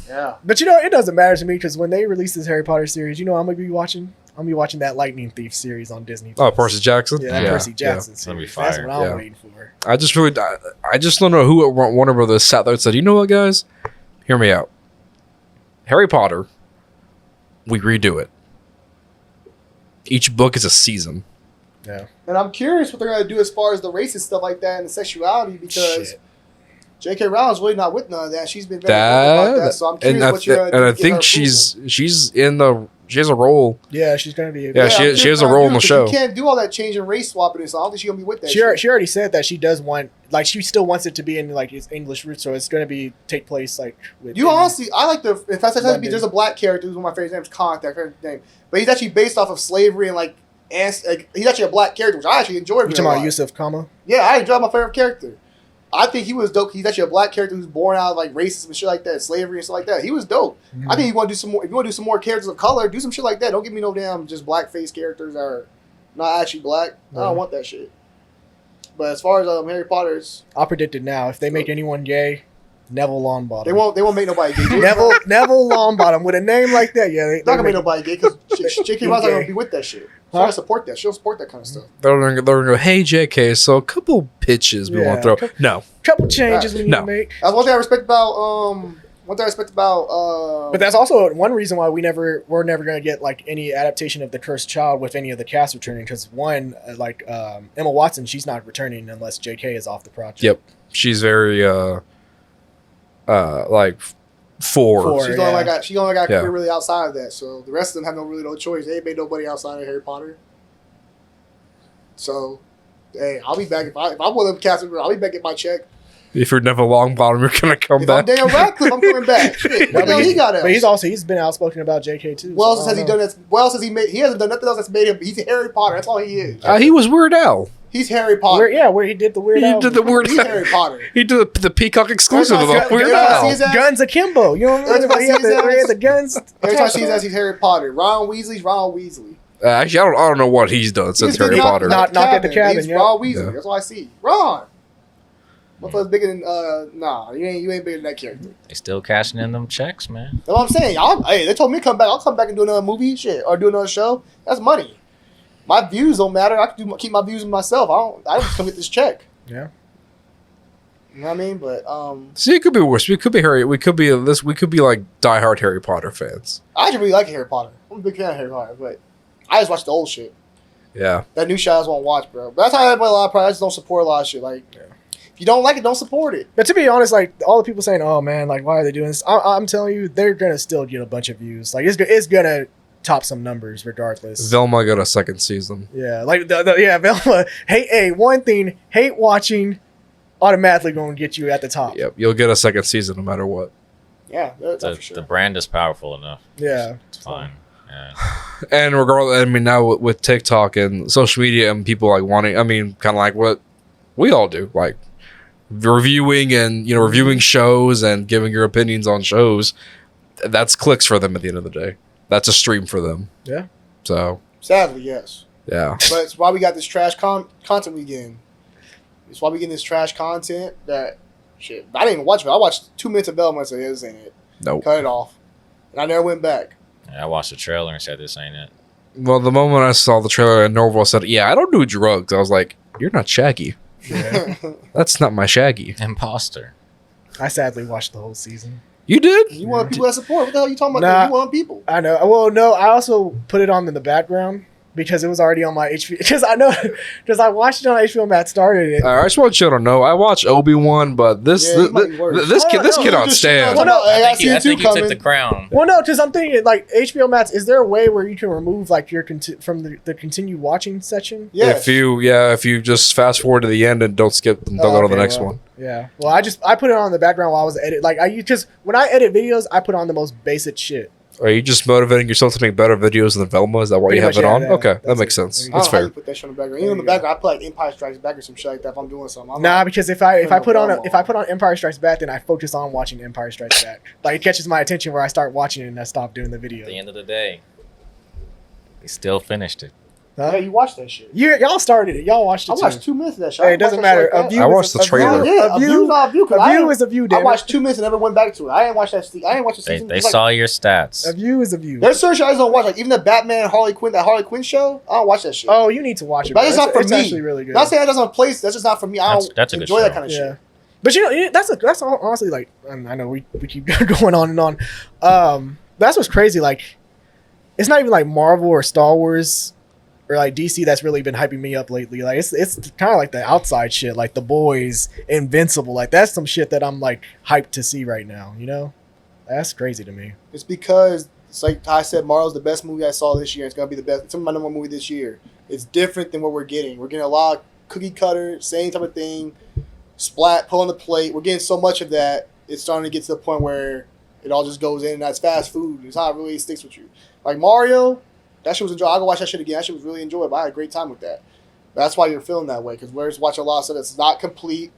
Yeah. but it doesn't matter to me because when they release this Harry Potter series, I'm gonna be watching. I'm gonna be watching that Lightning Thief series on Disney. Oh, Percy Jackson? Yeah, that Percy Jackson That'll be series. That's fire. what I'm Yeah. waiting for. I just don't know who at Warner Brothers sat there and said, you know what, guys? Hear me out. Harry Potter, we redo it. Each book is a season. Yeah. And I'm curious what they're gonna do as far as the racist stuff like that and the sexuality because Shit. J.K. Rowling's really not with none of that. She's been very vocal about that. So I'm curious what you're gonna do. and I to get her think approval. she has a role. Yeah, she's gonna be. Yeah, she I'm curious has a what role her in the do, 'cause show. You can't do all that change and race swapping, so I don't think she's gonna be with that. She shit. already said that she does want, like, she still wants it to be in like its English roots, so it's going to be take place like. With You honestly, I like the. If that's London. there's a black character who's one of my favorite names, Contact, favorite name, but he's actually based off of slavery and like he's actually a black character, which I actually enjoyed. You talking about Yusuf Kama? Yeah, I enjoyed my favorite character. I think he was dope. He's actually a black character who's born out of like racism and shit like that, slavery and stuff like that. He was dope. I think you want to do some more. If you want to do some more characters of color, do some shit like that. Don't give me no damn just blackface characters that are not actually black. I don't want that shit. But as far as Harry Potter, I'll predict it now. If they make anyone gay, Neville Longbottom. they won't make nobody gay. Neville Longbottom with a name like that. Yeah, Not gonna make nobody gay because J.K. Rowling's not gonna be with that shit. She's Huh? gonna support that. She'll support that kind of stuff. They're gonna go, hey, JK, so a couple pitches we want to throw. No. couple changes we need No. to make. That's one thing I respect about. One thing I respect about. But that's also one reason why we're never going to get like any adaptation of The Cursed Child with any of the cast returning. Because one, Emma Watson, she's not returning unless J.K. is off the project. Yep. She's very, like, four. She's yeah. only got a Yeah. career really outside of that. So the rest of them have no choice. They ain't made nobody outside of Harry Potter. So, hey, I'll be back if I'm one of them cast. I'll be back at my check. If you're Neville Longbottom, you're going to come If back. I'm Daniel Radcliffe, I'm coming back. Shit, what the hell he got else? But he's been outspoken about J.K. too. What so else I has he don't know. done? What else has he made? He hasn't done nothing else that's made him. He's Harry Potter. That's all he is. He was Weird Al. He's Harry Potter. Where he did the Weird He Al. did the Weird He's Harry Potter. He did the Peacock exclusive of the Every Weird time I see Al. his ass- Guns Akimbo. You know what I mean? Every time I see his Where he had ass- the guns. Every time I see his ass, he's Harry Potter. Ron Weasley's Ron Weasley. Actually, I don't know what he's done since He's Harry been Potter. Knock at the cabin, He's yeah. Ron Weasley. Yeah. That's all I see. Ron. Motherfucker's bigger than nah. You ain't bigger than that character. They still cashing in them checks, man. That's what I'm saying. Hey, they told me to come back. I'll come back and do another movie, shit, or do another show. That's money. My views don't matter. I can keep my views to myself. I just come get this check. Yeah. You know what I mean? But See, it could be worse. We could be Harry. We could be like diehard Harry Potter fans. I actually really like Harry Potter. I'm a big fan of Harry Potter, but I just watch the old shit. Yeah. That new shit I just won't watch, bro. But that's how I have a lot of pride. I just don't support a lot of shit. Like, if you don't like it, don't support it. But to be honest, like all the people saying, "Oh man, like why are they doing this?" I'm telling you, they're gonna still get a bunch of views. Like it's gonna top some numbers regardless. Velma got a second season. Yeah, like Velma. One thing, hate watching, automatically going to get you at the top. Yep, you'll get a second season no matter what. Yeah, that's The, for sure. the brand is powerful enough. Yeah, It's fine. Yeah. And regardless, I mean, now with TikTok and social media and people like wanting, I mean, kind of like what we all do, like reviewing and reviewing shows and giving your opinions on shows. That's clicks for them at the end of the day. That's a stream for them. Yeah. So Sadly, yes. yeah. But it's why we got this trash content we getting. It's why we getting this trash content that shit. I didn't even watch it. I watched 2 minutes of Velma and said, "This ain't it." Nope. Cut it off. And I never went back. I watched the trailer and said this ain't it. Well, the moment I saw the trailer and Norval said, "Yeah, I don't do drugs," I was like, "You're not Shaggy. yeah. That's not my Shaggy." Imposter. I sadly watched the whole season. You did? You want people that support? What the hell are you talking about? Nah. You want people? I know. Well, no, I also put it on in the background because it was already on my HBO. Because I know, because I watched it on HBO. Matt started it. I just want you to know I watched Obi-Wan, but this Yeah, he might be worse. this kid Oh, no, on just- stand. Well, no, I I see it think too he took coming. the crown. Well, no, because I'm thinking like HBO Max. Is there a way where you can remove like your from the continue watching section? Yes. If you just fast forward to the end and don't skip and don't go to the Okay, next well, one. Yeah. Well, I put it on in the background while I was edit. Like because when I edit videos, I put on the most basic shit. Are you just motivating yourself to make better videos than Velma? Is that why you Pretty have much, it on? yeah, Okay, that that's makes it. sense. There you I That's don't know how you fair. put that shit on the background. There Even in you the go. background, I put like Empire Strikes Back or some shit like that if I'm doing something. I'm Nah, not- because if I put on Velma. if I put on Empire Strikes Back, then I focus on watching Empire Strikes Back. Like it catches my attention where I start watching it and I stop doing the video. At the end of the day, he still finished it. Huh? Yeah, you watched that shit. Y'all started it. Y'all watched it I watched too. 2 minutes of that shit. Hey, it doesn't matter. A view I is watched the a view- trailer. Yeah, A view, not a view. 'Cause a I view ain't- is a view. I Damn watched it. 2 minutes and never went back to it. I didn't watch that. I didn't watch the They, season. they It's like- saw your stats. A view is a view. There's certain shows I don't watch. Like even the Batman Harley Quinn, that Harley Quinn show. I don't watch that shit. Oh, you need to watch it. But bro. it's not for me. actually really good. Not saying that doesn't place. That's just not for me. I don't That's a good enjoy that show. kind of Yeah. shit. But that's honestly like I know we keep going on and on. That's what's crazy. Like, it's not even like Marvel or Star Wars or like DC that's really been hyping me up lately. Like it's kind of like the outside shit, like The Boys, Invincible. Like that's some shit that I'm like hyped to see right now. You know, that's crazy to me. It's because it's like I said, Marvel's the best movie I saw this year. It's gonna be the best. It's my number one movie this year. It's different than what we're getting. We're getting a lot of cookie cutter, same type of thing. Splat, pull on the plate. We're getting so much of that. It's starting to get to the point where it all just goes in and that's fast food. It's not really sticks with you. Like Mario, that shit was enjoyable. I'll go watch that shit again. That shit was really enjoyable. I had a great time with that. That's why you're feeling that way, because we're just watching a lot of stuff that's not complete,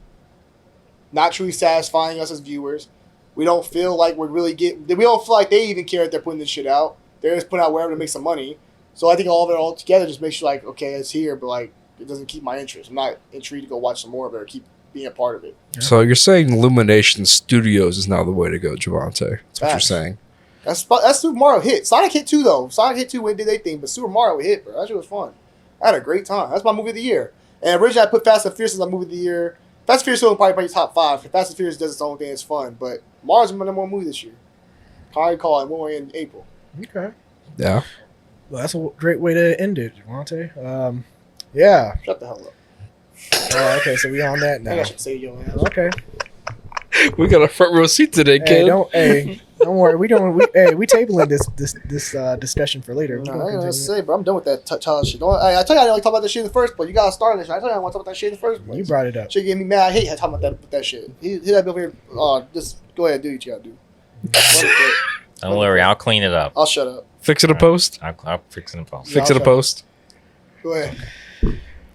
not truly satisfying us as viewers. We don't feel like we don't feel like they even care if they're putting this shit out. They're just putting out wherever to make some money. So I think all of it all together just makes you like, okay, it's here, but like it doesn't keep my interest. I'm not intrigued to go watch some more of it or keep being a part of it. So you're saying Illumination Studios is now the way to go, Javante. That's what you're Facts. saying. That's Super Mario hit. Sonic hit 2 though. Sonic hit 2 did they thing, but Super Mario hit, bro. That shit was fun. I had a great time. That's my movie of the year. And originally I put Fast and Furious as my movie of the year. Fast and Furious will probably top 5. Fast and Furious does its own thing. It's fun, but Mario's my number one movie this year. Probably call it more in April. Okay. Yeah. Well, that's a great way to end it, Javante. Yeah. Shut the hell up. Okay, so we on that I think I now. should say your ass. Okay. We got a front row seat today, Hey, kid. don't worry. We tabling this discussion for later. We Nah, gonna I ain't gonna continue. say, bro. I'm done with that child shit. I tell you I didn't like talk about that shit in the first place. You gotta start this shit. I tell you I want to talk about that shit in the first place. You brought it up. Shit get me mad. I hate talking about that shit. Hit that bill here. Just go ahead and do what you gotta do. Don't worry, I'll clean it up. I'll shut up. Fix it a post. I'll fix it in post. Fix it a post. Go ahead.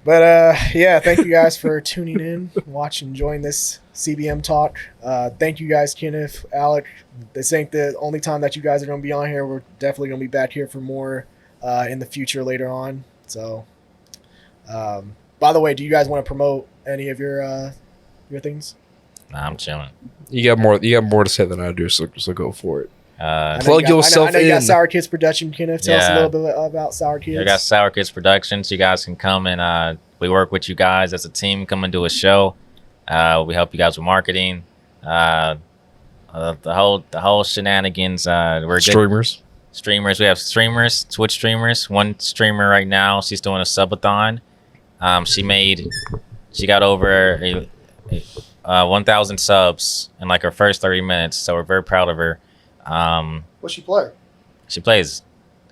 But yeah, thank you guys for tuning in, watching, enjoying this CBM talk. Thank you guys, Kenneth, Alec. This ain't the only time that you guys are going to be on here. We're definitely going to be back here for more in the future later on. So, by the way, do you guys want to promote any of your things? Nah, I'm chilling. You got more to say than I do, so go for it. Plug yourself I know you got in. Sour Kids Production. Kenneth, tell us a Yeah. little bit about Sour Kids. I got Sour Kids Productions. You guys can come and we work with you guys as a team. Come and do a show. We help you guys with marketing. The whole shenanigans. We're good Streamers. streamers. We have streamers, Twitch streamers. One streamer right now, she's doing a subathon. She got over 1,000 subs in like her first 30 minutes. So we're very proud of her. What's she play? She plays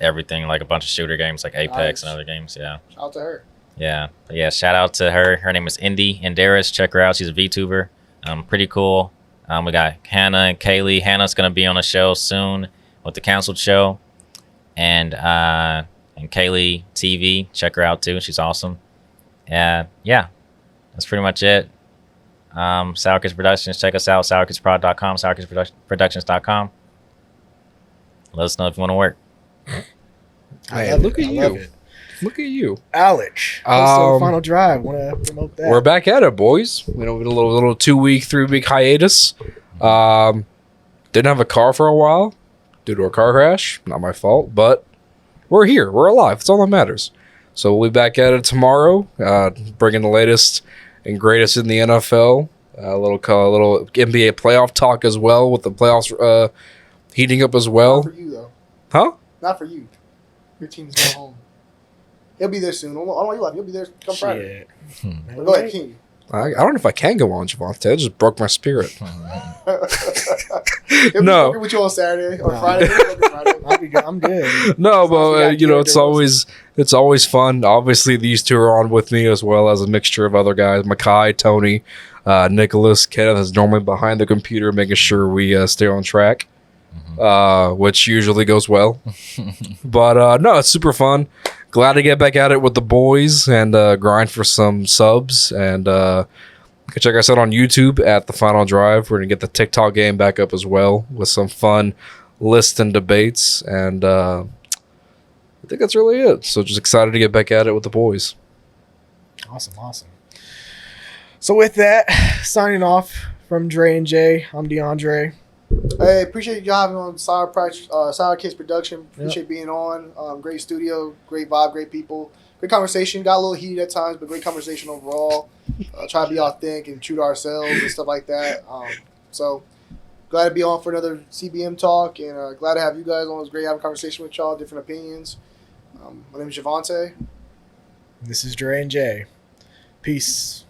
everything, like a bunch of shooter games, like Apex and Nice. other games. Yeah. Shout out to her. Yeah. But yeah, shout out to her. Her name is Indy Inderis. Check her out. She's a VTuber. Pretty cool. We got Hannah and Kaylee. Hannah's gonna be on a show soon with the canceled show. And Kaylee TV. Check her out too. She's awesome. Yeah. That's pretty much it. Sour Kids Productions. Check us out. SourKidsProd.com, SourKidsProductions.com. Let us know if you want to work. Man, look at I love you. it. Look at you. Alec, Final Drive. Want to promote that? We're back at it, boys. We know, a little 2-week, 3-week hiatus. Didn't have a car for a while due to a car crash. Not my fault, but we're here. We're alive. That's all that matters. So we'll be back at it tomorrow, bringing the latest and greatest in the NFL. A little NBA playoff talk as well, with the playoffs heating up as Not well. for you though. Huh? Not for you. Your team's going home. He'll be there soon. I don't know you love. He'll be there come Friday. Shit. Go ahead, King. I don't know if I can go on, Javante. That just broke my spirit. He'll be No. working with you on Saturday or No. Friday. I'm good. No, we got but Garrett it's always fun. Obviously, these two are on with me as well as a mixture of other guys: Makai, Tony, Nicholas. Kenneth is normally behind the computer, making sure we stay on track, which usually goes well. But no, it's super fun. Glad to get back at it with the boys and grind for some subs. And you can check us out on YouTube at The Final Drive. We're going to get the TikTok game back up as well with some fun lists and debates. And I think that's really it. So just excited to get back at it with the boys. Awesome. So with that, signing off from Dre and Jay, I'm DeAndre. Hey, appreciate you having on Sour Kids Production. Appreciate being on. Great studio, great vibe, great people, great conversation. Got a little heated at times, but great conversation overall. Try to be authentic and true to ourselves and stuff like that. So glad to be on for another CBM talk, and glad to have you guys on. It was great having a conversation with y'all, different opinions. My name is Javante. This is Dre and Jay. Peace.